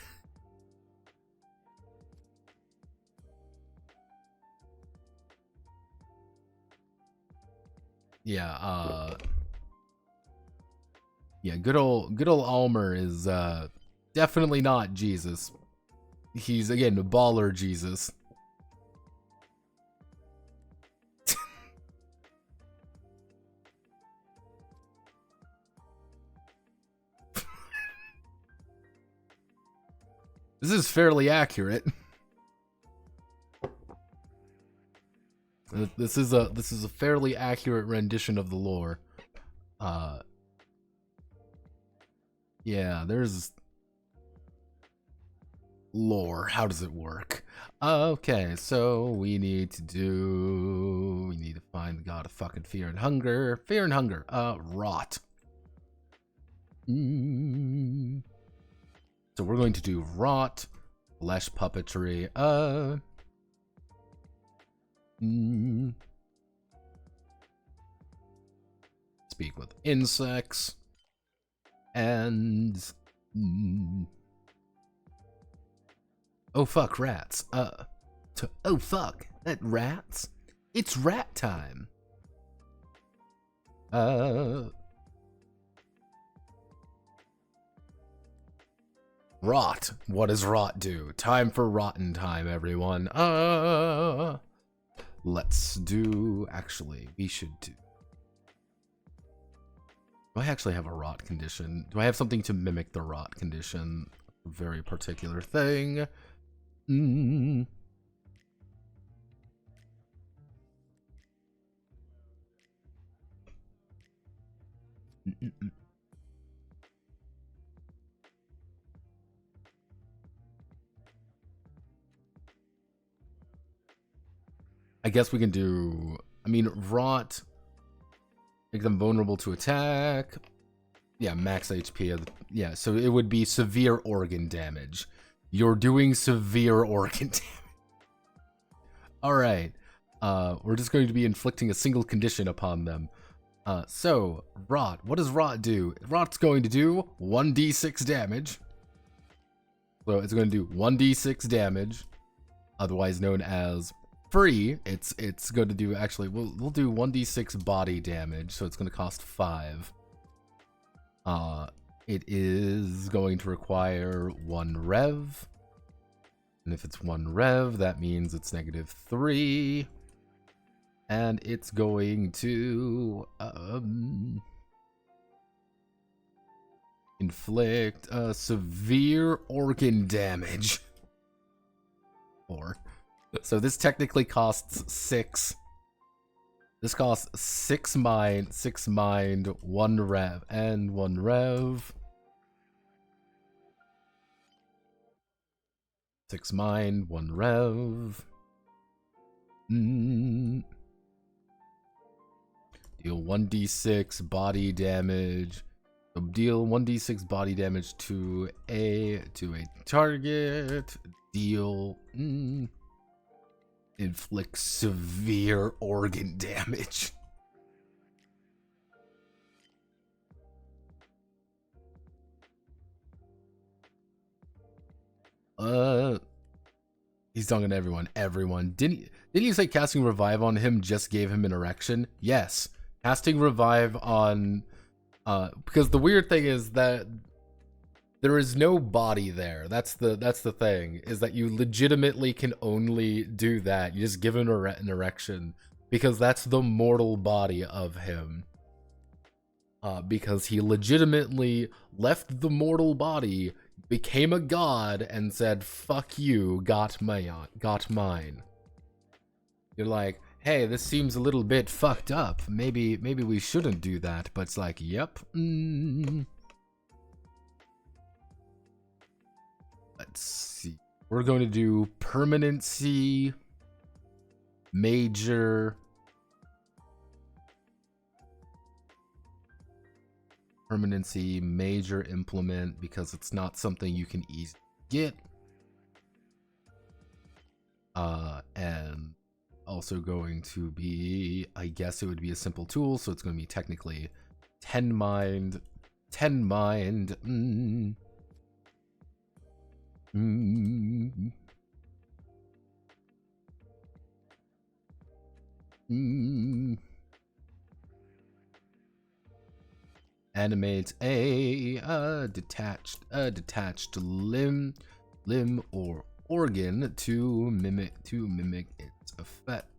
Yeah, yeah, good old Almer is definitely not Jesus. He's again a baller Jesus. This is fairly accurate. This is a fairly accurate rendition of the lore. Yeah, there's lore. How does it work? Okay, so we need to find the God of fucking Fear and Hunger. Fear and Hunger. Rot. So we're going to do Rot, Flesh Puppetry. Speak with insects. And oh fuck, rats. Oh fuck, that rats? It's rat time. Rot. What does rot do? Time for rotten time, everyone. Let's do. Actually, we should do. Do I actually have a rot condition? Do I have something to mimic the rot condition? a very particular thing. Mm. I guess we can do, I mean, rot, make them vulnerable to attack. Yeah, max HP. Yeah, so it would be severe organ damage. You're doing severe organ damage. Alright. We're just going to be inflicting a single condition upon them. So, rot. What does rot do? Rot's going to do 1d6 damage. So it's going to do 1d6 damage, otherwise known as free. It's going to do, actually, we'll do 1d6 body damage, so it's going to cost 5. It is going to require 1 rev. And if it's 1 rev, that means it's -3. And it's going to inflict severe organ damage. 4. So this technically costs 6. This costs 6 mind, 1 rev, and 1 rev. 6 mind, 1 rev. Deal 1d6 body damage. So deal 1d6 body damage to a target. Deal inflict severe organ damage. He's talking to everyone. Everyone. Didn't you say casting revive on him just gave him an erection? Yes. Casting revive on because the weird thing is that there is no body there. That's the thing, is that you legitimately can only do that. You just give him an erection because that's the mortal body of him. Because he legitimately left the mortal body, became a god, and said, "Fuck you, got mine." You're like, hey, this seems a little bit fucked up. Maybe we shouldn't do that. But it's like, yep. Let's see. We're going to do permanency, major, implement, because it's not something you can easily get. And also going to be, I guess it would be a simple tool, so it's going to be technically 10 mind, 10 mind. Animates a detached limb or organ to mimic its effects.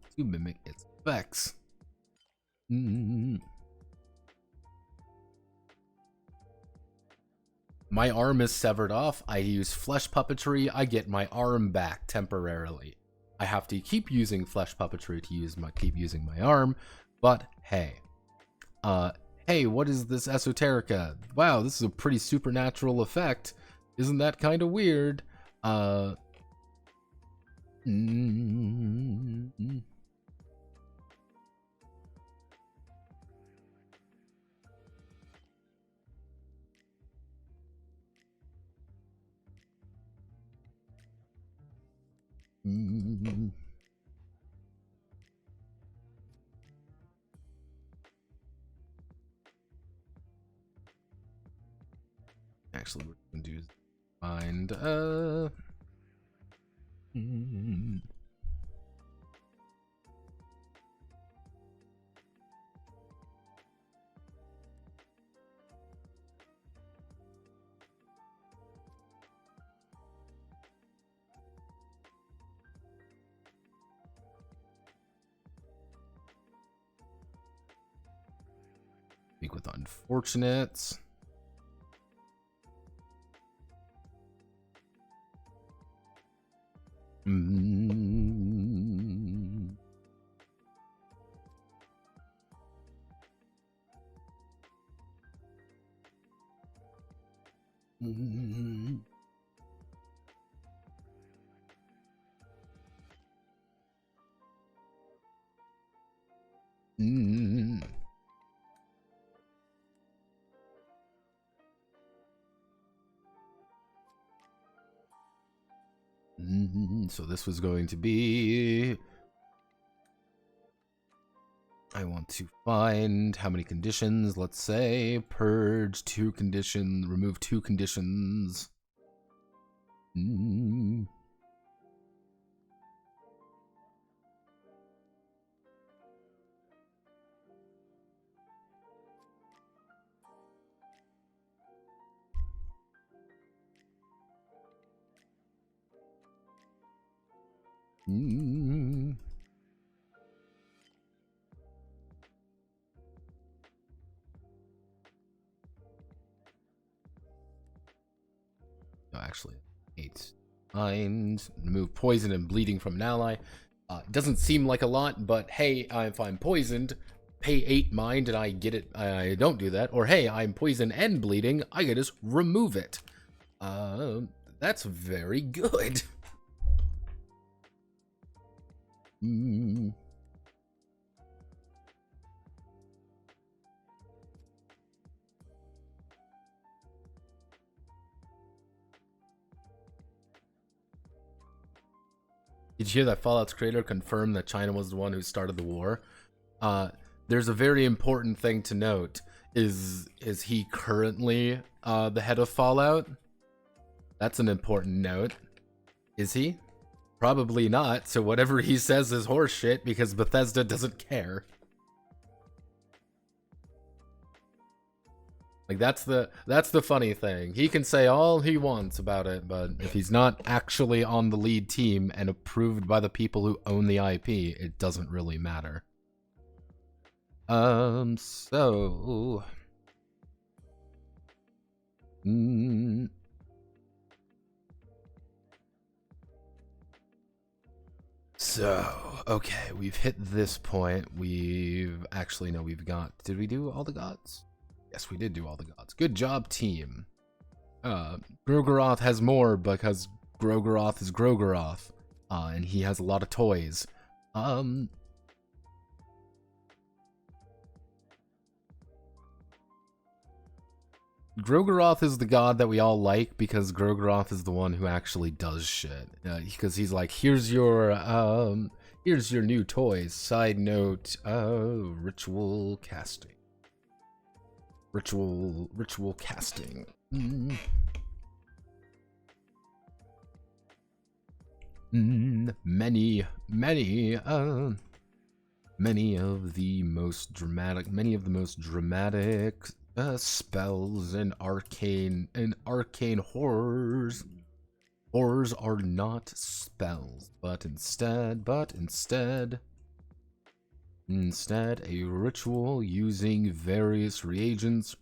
My arm is severed off. I use flesh puppetry. I get my arm back temporarily. I have to keep using flesh puppetry to keep using my arm. But hey, hey, what is this esoterica? Wow, this is a pretty supernatural effect. Isn't that kind of weird? Actually, we're gonna do find speak with unfortunates. Mm. Mm. Mm. So this was going to be... I want to find how many conditions. Let's say purge 2 conditions, remove 2 conditions. No, actually, 8. Find, remove poison and bleeding from an ally. Doesn't seem like a lot, but hey, if I'm poisoned, pay 8 mind and I get it. I don't do that. Or hey, I'm poisoned and bleeding, I can just remove it. That's very good. Did you hear that Fallout's creator confirmed that China was the one who started the war? There's a very important thing to note. Is he currently the head of Fallout? That's an important note. Is he? Probably not, so whatever he says is horseshit because Bethesda doesn't care. Like, that's the funny thing. He can say all he wants about it, but if he's not actually on the lead team and approved by the people who own the IP, it doesn't really matter. So... So, okay, we've hit this point. We've actually, no, we've got... Did we do all the gods? Yes, we did do all the gods. Good job, team. Grogoroth has more because Grogoroth is Grogoroth. And he has a lot of toys. Grogoroth is the god that we all like because Grogoroth is the one who actually does shit. Because he's like, here's your new toys. Side note, ritual casting. Ritual casting. Many of the most dramatic spells and arcane horrors are not spells, but instead a ritual using various reagents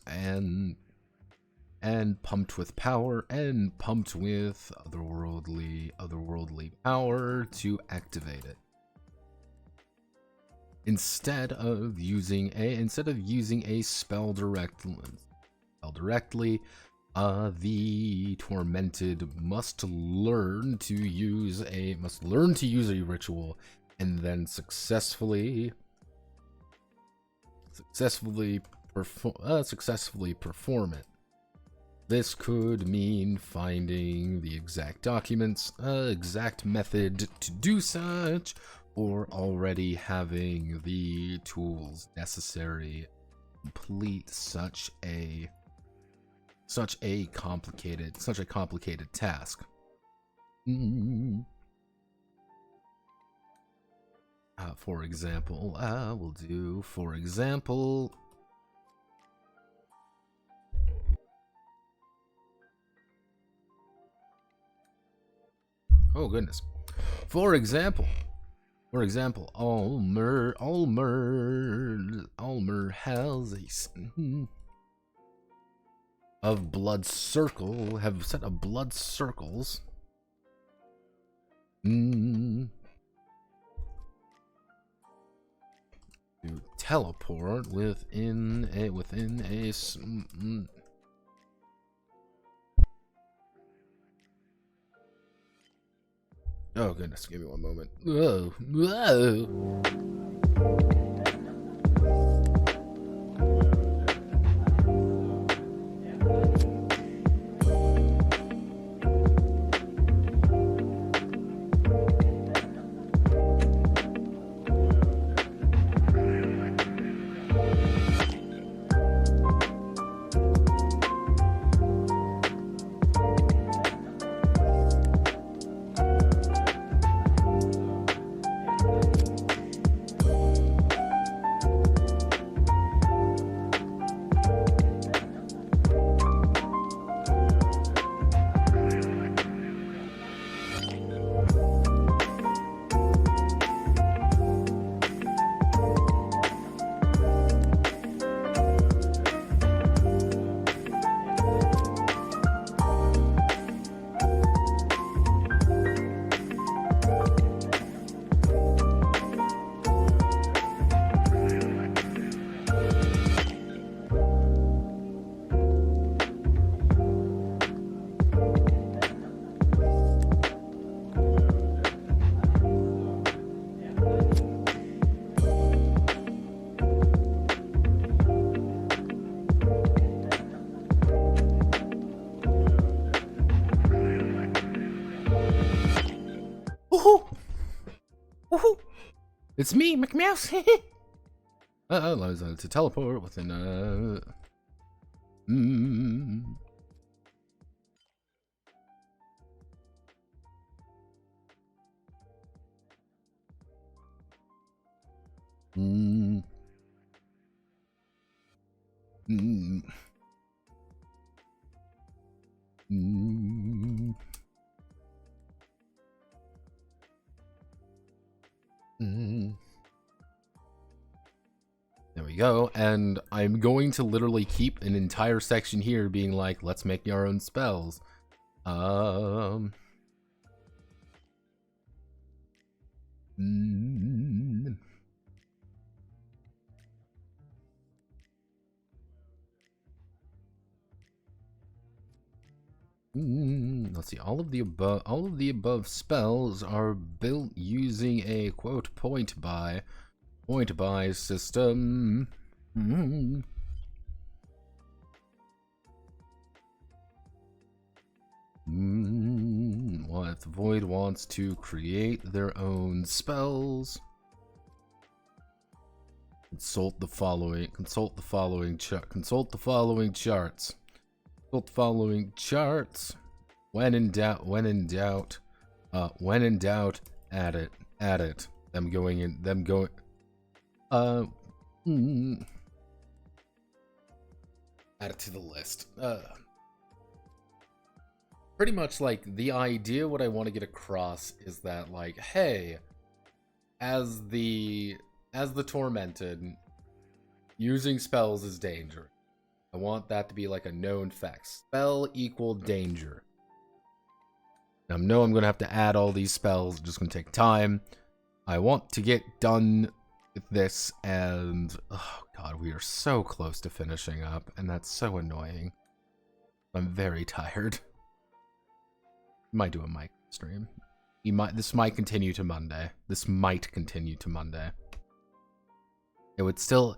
and pumped with power and pumped with otherworldly power to activate it. Instead of using a spell directly, the tormented must learn to use a ritual and then successfully perform it. This could mean finding the exact documents, exact method to do such, or already having the tools necessary to complete such a complicated task. For example, we'll do, for example, oh goodness. For example, Almer has a set of blood circles To teleport within a Oh goodness, give me one moment. Whoa. Whoa. It's me, McMouse. Allows to teleport within There we go, and I'm going to literally keep an entire section here being like, let's make our own spells. Let's see. All of the above spells are built using a quote point by system. What if the Void wants to create their own spells? Consult the following charts. When in doubt, add it. Add it. Add it to the list. Pretty much like the idea, what I want to get across is that, like, hey, as the tormented, using spells is danger. I want that to be like a known fact. Spell equal danger. Now, I know I'm going to have to add all these spells. It's just going to take time. I want to get done with this, and oh god, we are so close to finishing up, and that's so annoying. I'm very tired. Might do a mic stream. This might continue to Monday. It would still,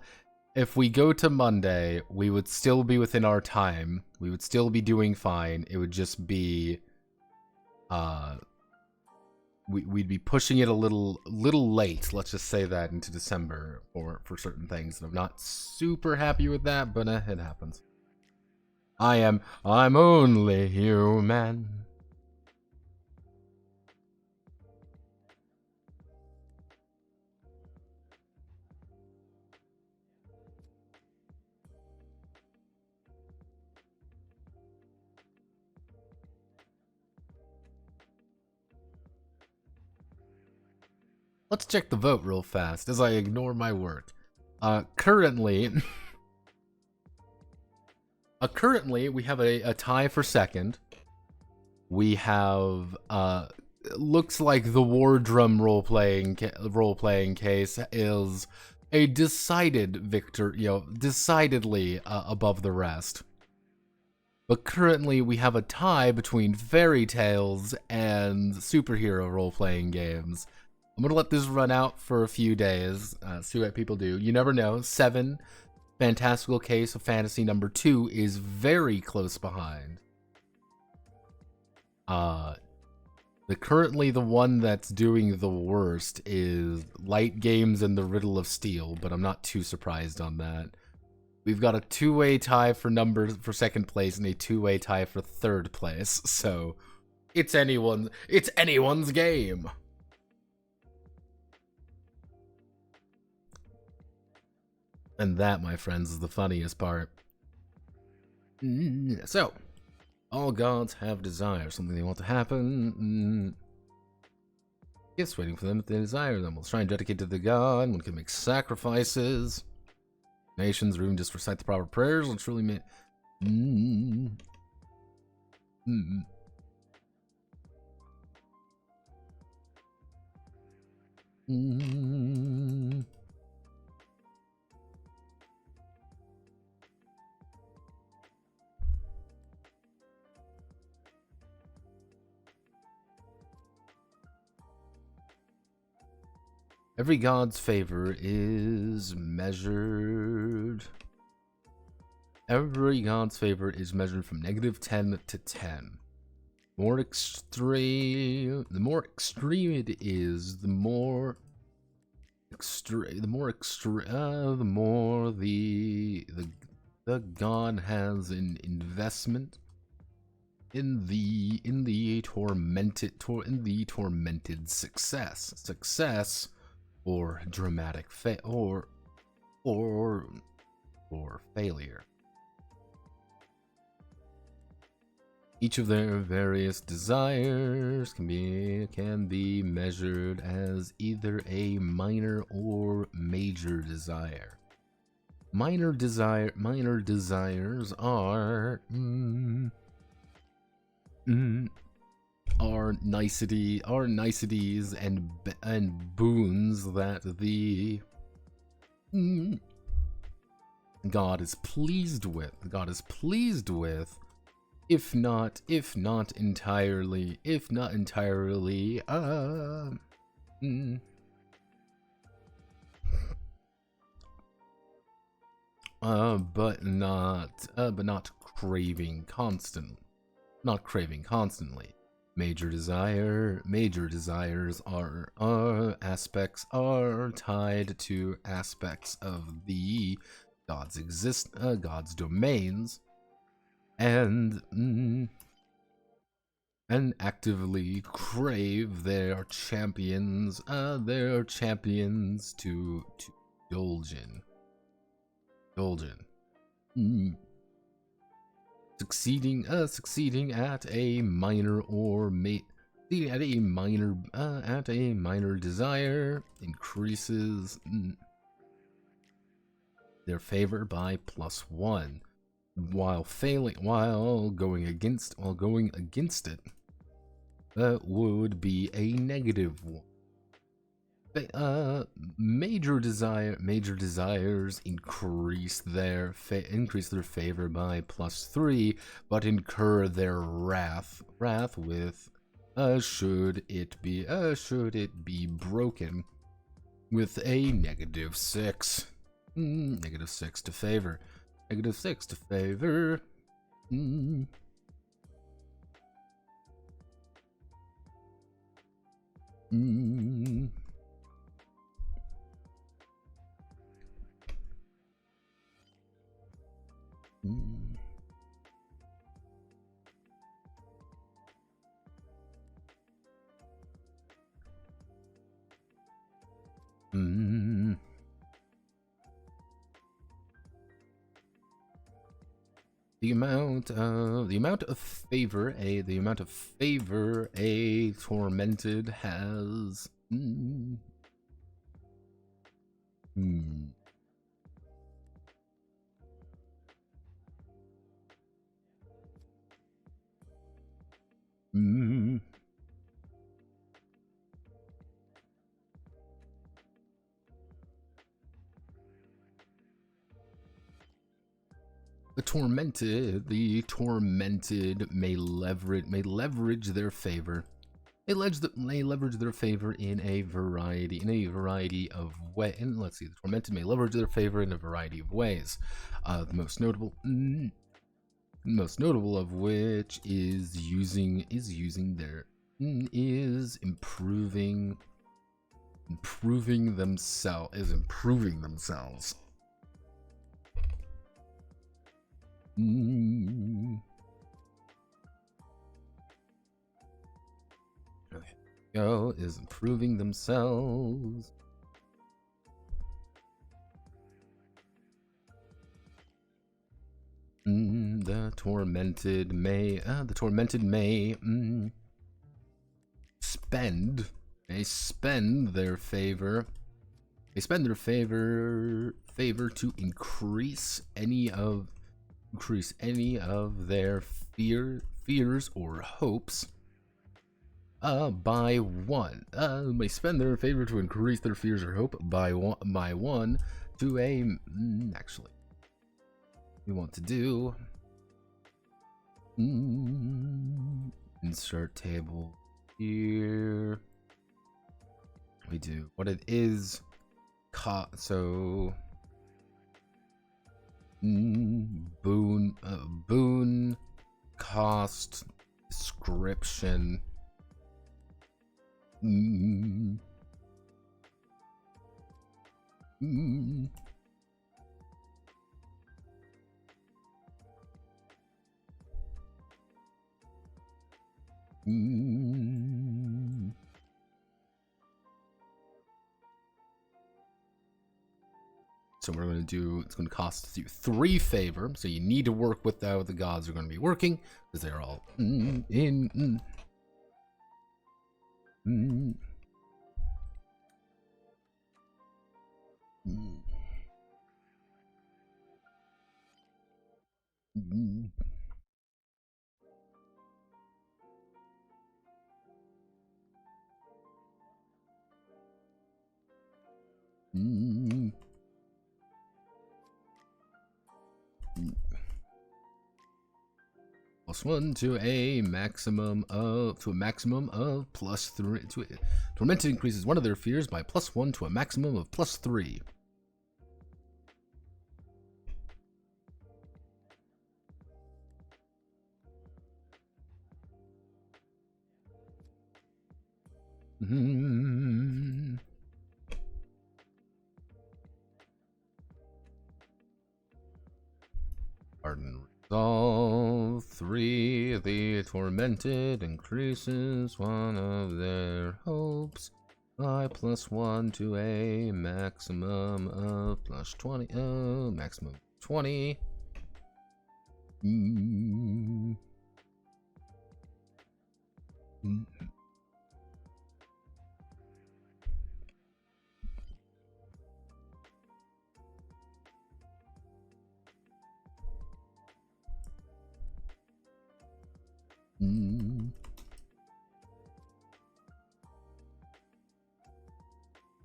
if we go to Monday, we would still be within our time. We would still be doing fine. It would just be, we'd be pushing it a little late. Let's just say that into December for certain things. And I'm not super happy with that, but it happens. I'm only human. Let's check the vote real fast as I ignore my work. Currently we have a tie for second. We have looks like the War Drum role-playing case is a decided victor, decidedly above the rest. But currently, we have a tie between fairy tales and superhero role-playing games. I'm gonna let this run out for a few days, see what people do. You never know. 7, Fantastical Case of Fantasy #2 is very close behind. Currently the one that's doing the worst is Light Games and the Riddle of Steel, but I'm not too surprised on that. We've got a 2-way tie for second place and a 2-way tie for third place, so it's anyone's game. And that, my friends, is the funniest part. So, all gods have desires, something they want to happen. Gifts waiting for them if they desire them. We'll try and dedicate to the god. One can make sacrifices. Nations, or even just recite the proper prayers will truly make. Every god's favor is measured. Every god's favor is measured from -10 to 10. The more extreme it is, the more the god has an investment in the tormented success or dramatic or failure. Each of their various desires can be measured as either a minor or major desire. Minor desires are niceties and boons that the god is pleased with. If not entirely, but not craving constantly. Major desires are tied to aspects of the god's domains, and actively crave their champions to indulge in. Succeeding at a minor desire increases their favor by +1, while going against it, that would be a -1. Major desires increase their favor by +3, but incur their wrath with should it be broken with a -6. -6 to favor. -6 to favor. The amount of favor a tormented has. The tormented may leverage their favor. May leverage their favor in a variety of ways. And let's see, the tormented may leverage their favor in a variety of ways. The most notable of which is improving themselves. Is improving themselves. The tormented may spend their favor. They spend their favor to increase any of their fears or hopes. By one. May spend their favor to increase their fears or hope by one to a. Actually, we want to do. Insert table here. We do what it is. So. Boon cost description. So we're going to do, it's going to cost you 3 favor. So you need to work with how the gods are going to be working, because they're all +1 to a maximum of +3. Tormented increases one of their fears by +1 to a maximum of +3. Pardon. Resolve 3. The tormented increases one of their hopes by +1 to a maximum of +20. Maximum 20.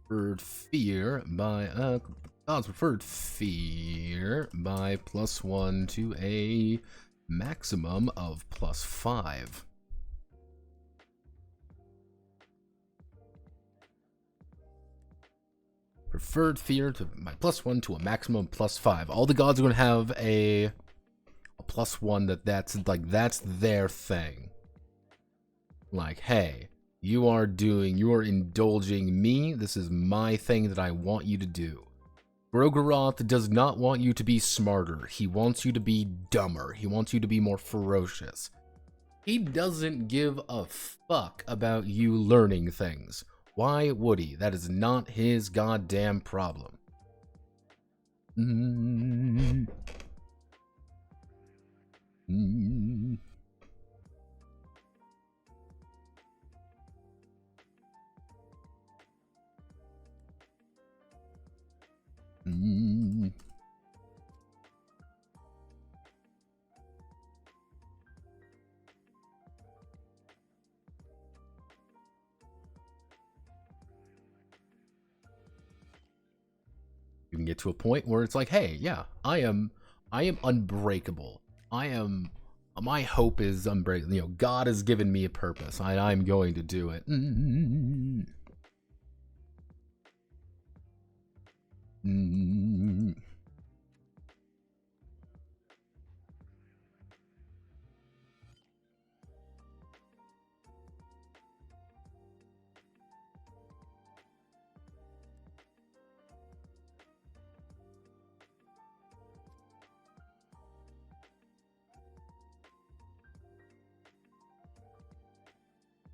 Preferred fear by God's preferred fear by +1 to a maximum of +5. Preferred fear to by +1 to a maximum +5. All the gods are going to have a +1 that's their thing. Like, hey, you are indulging me. This is my thing that I want you to do. Grogaroth does not want you to be smarter. He wants you to be dumber. He wants you to be more ferocious. He doesn't give a fuck about you learning things. Why would he? That is not his goddamn problem. You can get to a point where it's like, hey, yeah, I am I am unbreakable. My hope is unbreakable. You know, God has given me a purpose. I'm going to do it.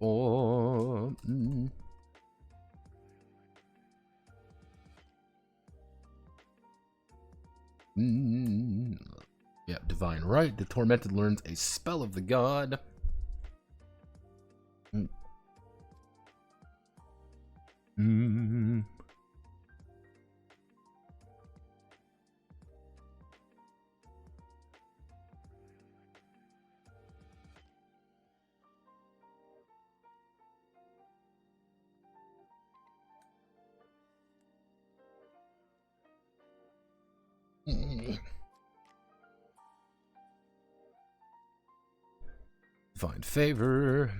Or yeah, divine right. The tormented learns a spell of the god. Divine favor.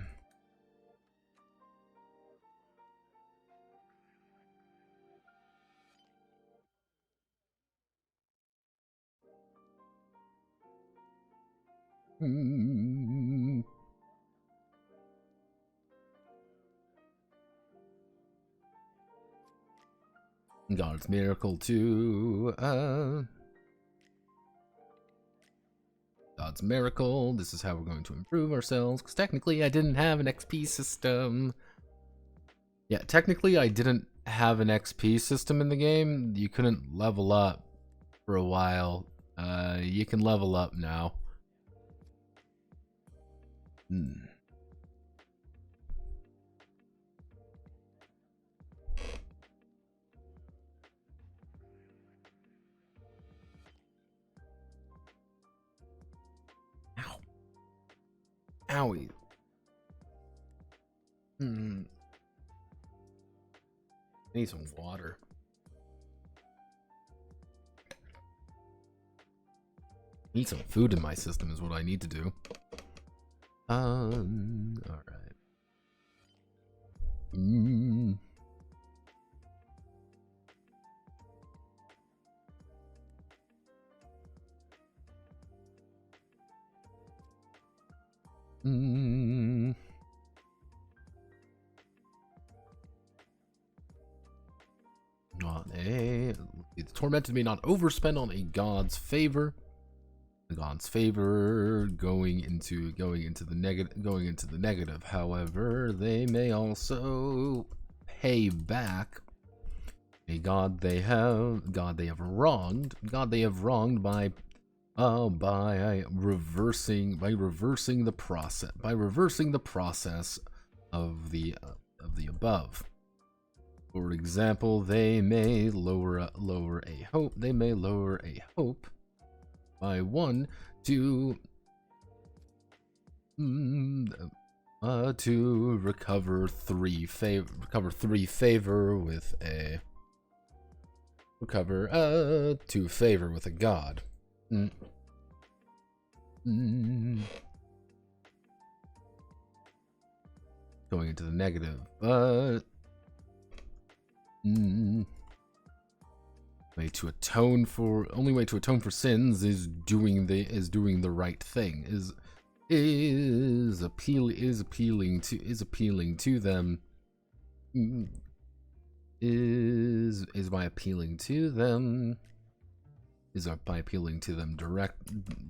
God's miracle too. God's miracle. This is how we're going to improve ourselves. Because technically, I didn't have an XP system. Yeah, technically, I didn't have an XP system in the game. You couldn't level up for a while. You can level up now. Ow. Owie. I need some water. Need some food in my system is what I need to do. Alright. The tormented may not overspend on a god's favor. The god's favor going into the negative. However, they may also pay back a god they have wronged by reversing the process of the above. For example, they may lower a hope by 1 to recover 3 favor with a 2 favor with a god. Going into the negative, only way to atone for sins is doing the right thing. Is appealing to them. Is by appealing to them. By appealing to them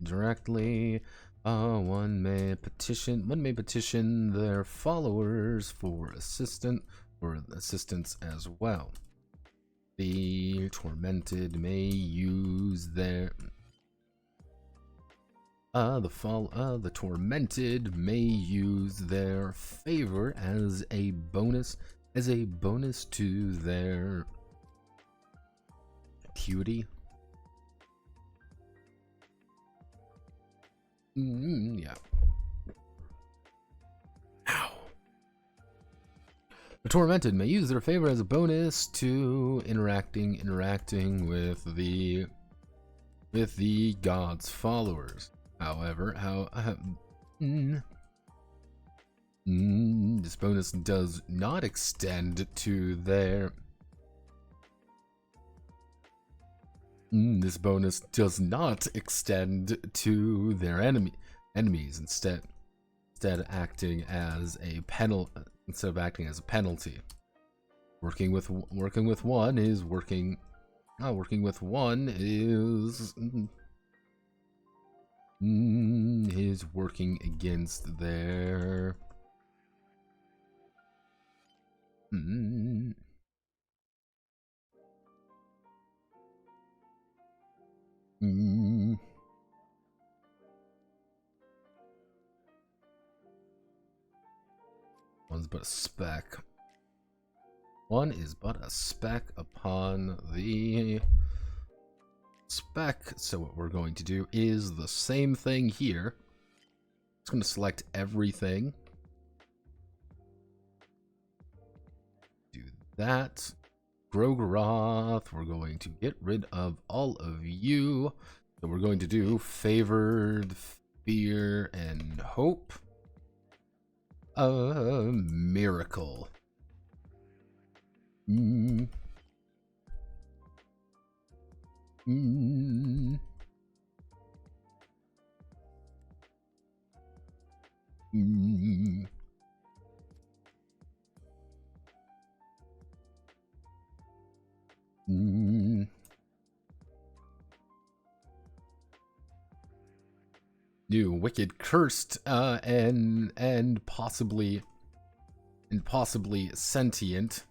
directly. One may petition their followers for assistance as well. The tormented may use their the tormented may use their favor as a bonus to their acuity. Yeah. Ow. The tormented may use their favor as a bonus to interacting with the with the God's followers. However, this bonus does not extend to their... this bonus does not extend to their enemies. Instead acting as a penalty. Working with one is working against their one's but a speck. One is but a speck upon the speck. So what we're going to do is the same thing here. It's going to select everything. Do that. Grogroth, we're going to get rid of all of you. So we're going to do favored, fear, and hope. A miracle. New wicked cursed and possibly sentient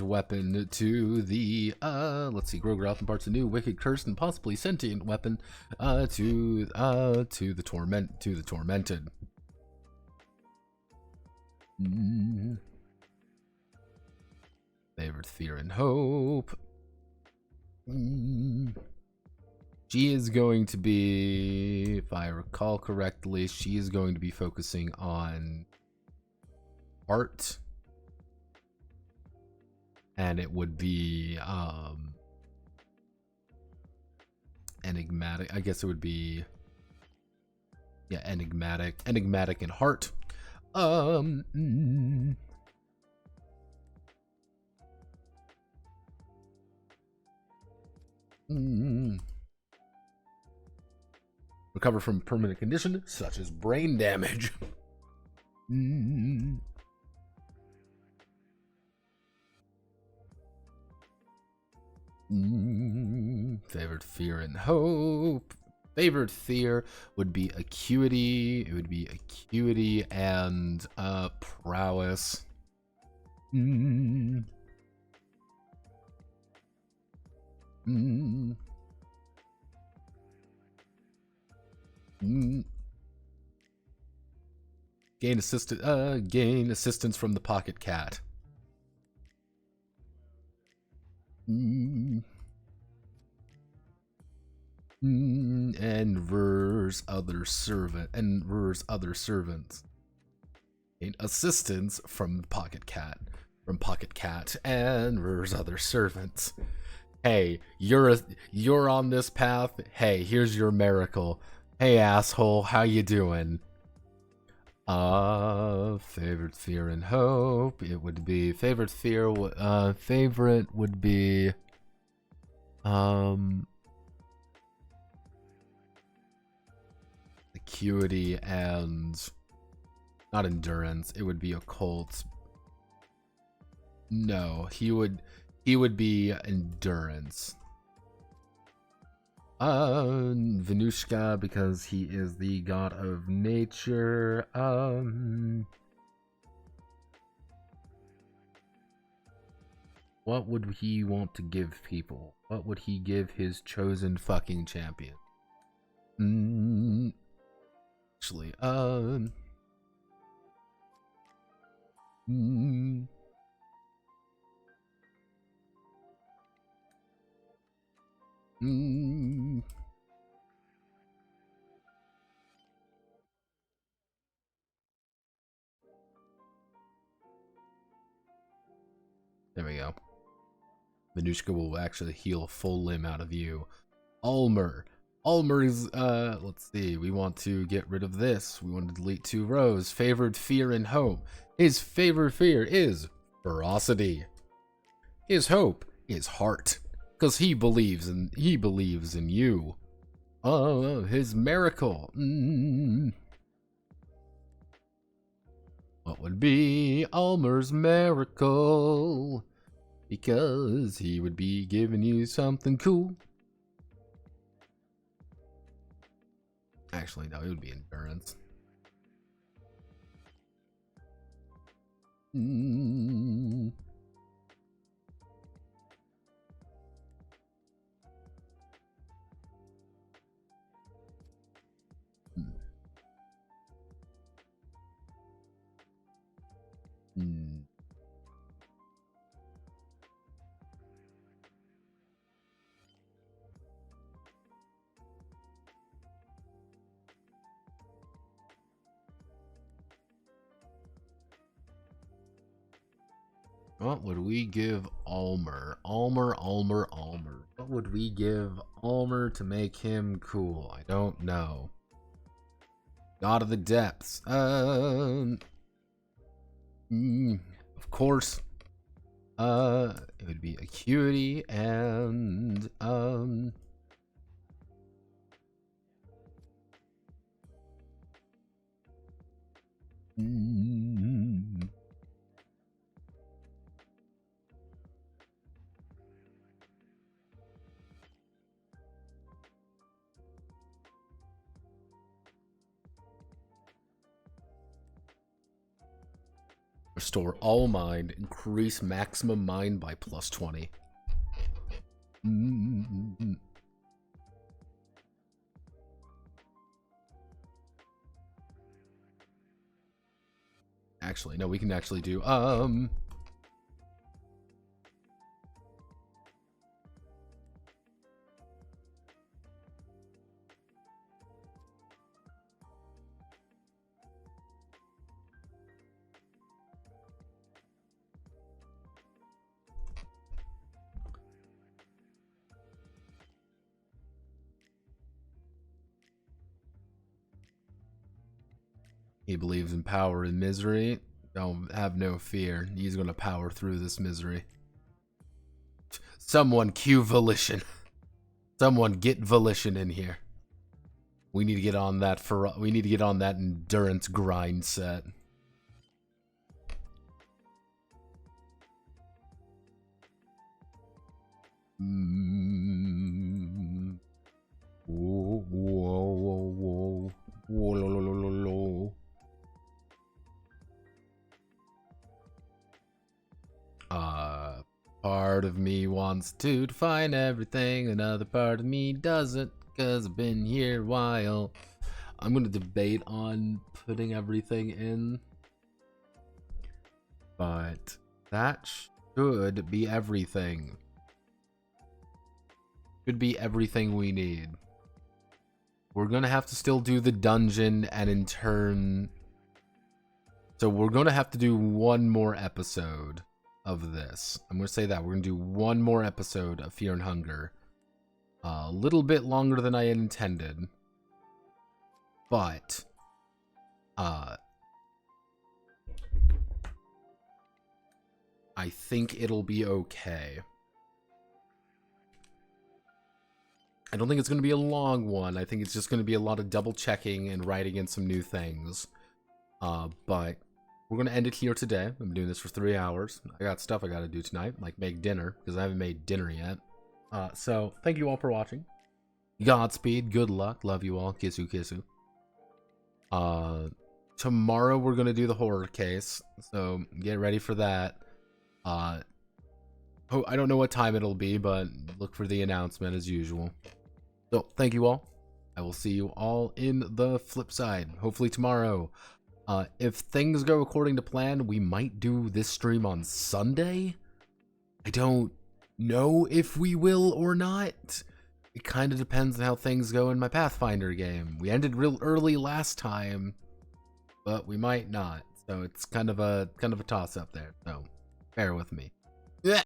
weapon to the let's see, Grogroth imparts a new wicked cursed and possibly sentient weapon to the tormented. Favored fear and hope. She is going to be, if I recall correctly, she is going to be focusing on art. And it would be enigmatic. I guess it would be, yeah, enigmatic and heart. Recover from permanent condition such as brain damage. Favored fear and hope. Favored fear would be acuity. It would be acuity and prowess. Gain assistance from the pocket cat. And verse other servants. Gain assistance from the pocket cat. And verse other servants. Hey, you're on this path. Hey, here's your miracle. Hey, asshole, how you doing? Favorite fear and hope. It would be favorite fear. Favorite would be acuity and not endurance. It would be occult. No, he would be endurance. Venushka, because he is the god of nature. What would he want to give people? What would he give his chosen fucking champion? Actually, there we go. Manushka will actually heal a full limb out of you. Almer. Almer's, let's see, we want to get rid of this. We want to delete 2 rows. Favored fear and hope. His favored fear is ferocity. His hope is heart. Because he believes in you. Oh, his miracle. What would be Almer's miracle? Because he would be giving you something cool. Actually, no, it would be endurance. What would we give Almer? Almer. What would we give Almer to make him cool? I don't know. God of the Depths. Of course. It would be acuity and restore all mind, increase maximum mind by +20. Actually, no, we can actually do he believes in power and misery. Don't have no fear. He's gonna power through this misery. Someone cue volition. Someone get volition in here. We need to get on that endurance grind set. Whoa, whoa, whoa, whoa. Whoa, lo, lo, lo, lo, lo. Part of me wants to define everything, another part of me doesn't, cause I've been here a while. I'm gonna debate on putting everything in, but that should be everything. Should be everything we need. We're gonna have to still do the dungeon and in turn, so we're gonna have to do one more episode of this. I'm gonna say that we're gonna do one more episode of Fear and Hunger. A little bit longer than I had intended, but I think it'll be okay. I don't think it's gonna be a long one. I think it's just gonna be a lot of double checking and writing in some new things. But we're going to end it here today. I've been doing this for 3 hours. I got stuff I got to do tonight, like make dinner, because I haven't made dinner yet. So, thank you all for watching. Godspeed, good luck, love you all, kissu kissu. Tomorrow we're going to do the horror case, so get ready for that. I don't know what time it'll be, but look for the announcement as usual. So, thank you all. I will see you all in the flip side, hopefully tomorrow. If things go according to plan, we might do this stream on Sunday. I don't know if we will or not. It kind of depends on how things go in my Pathfinder game. We ended real early last time, but we might not. So it's kind of a toss up there. So bear with me. Yeah.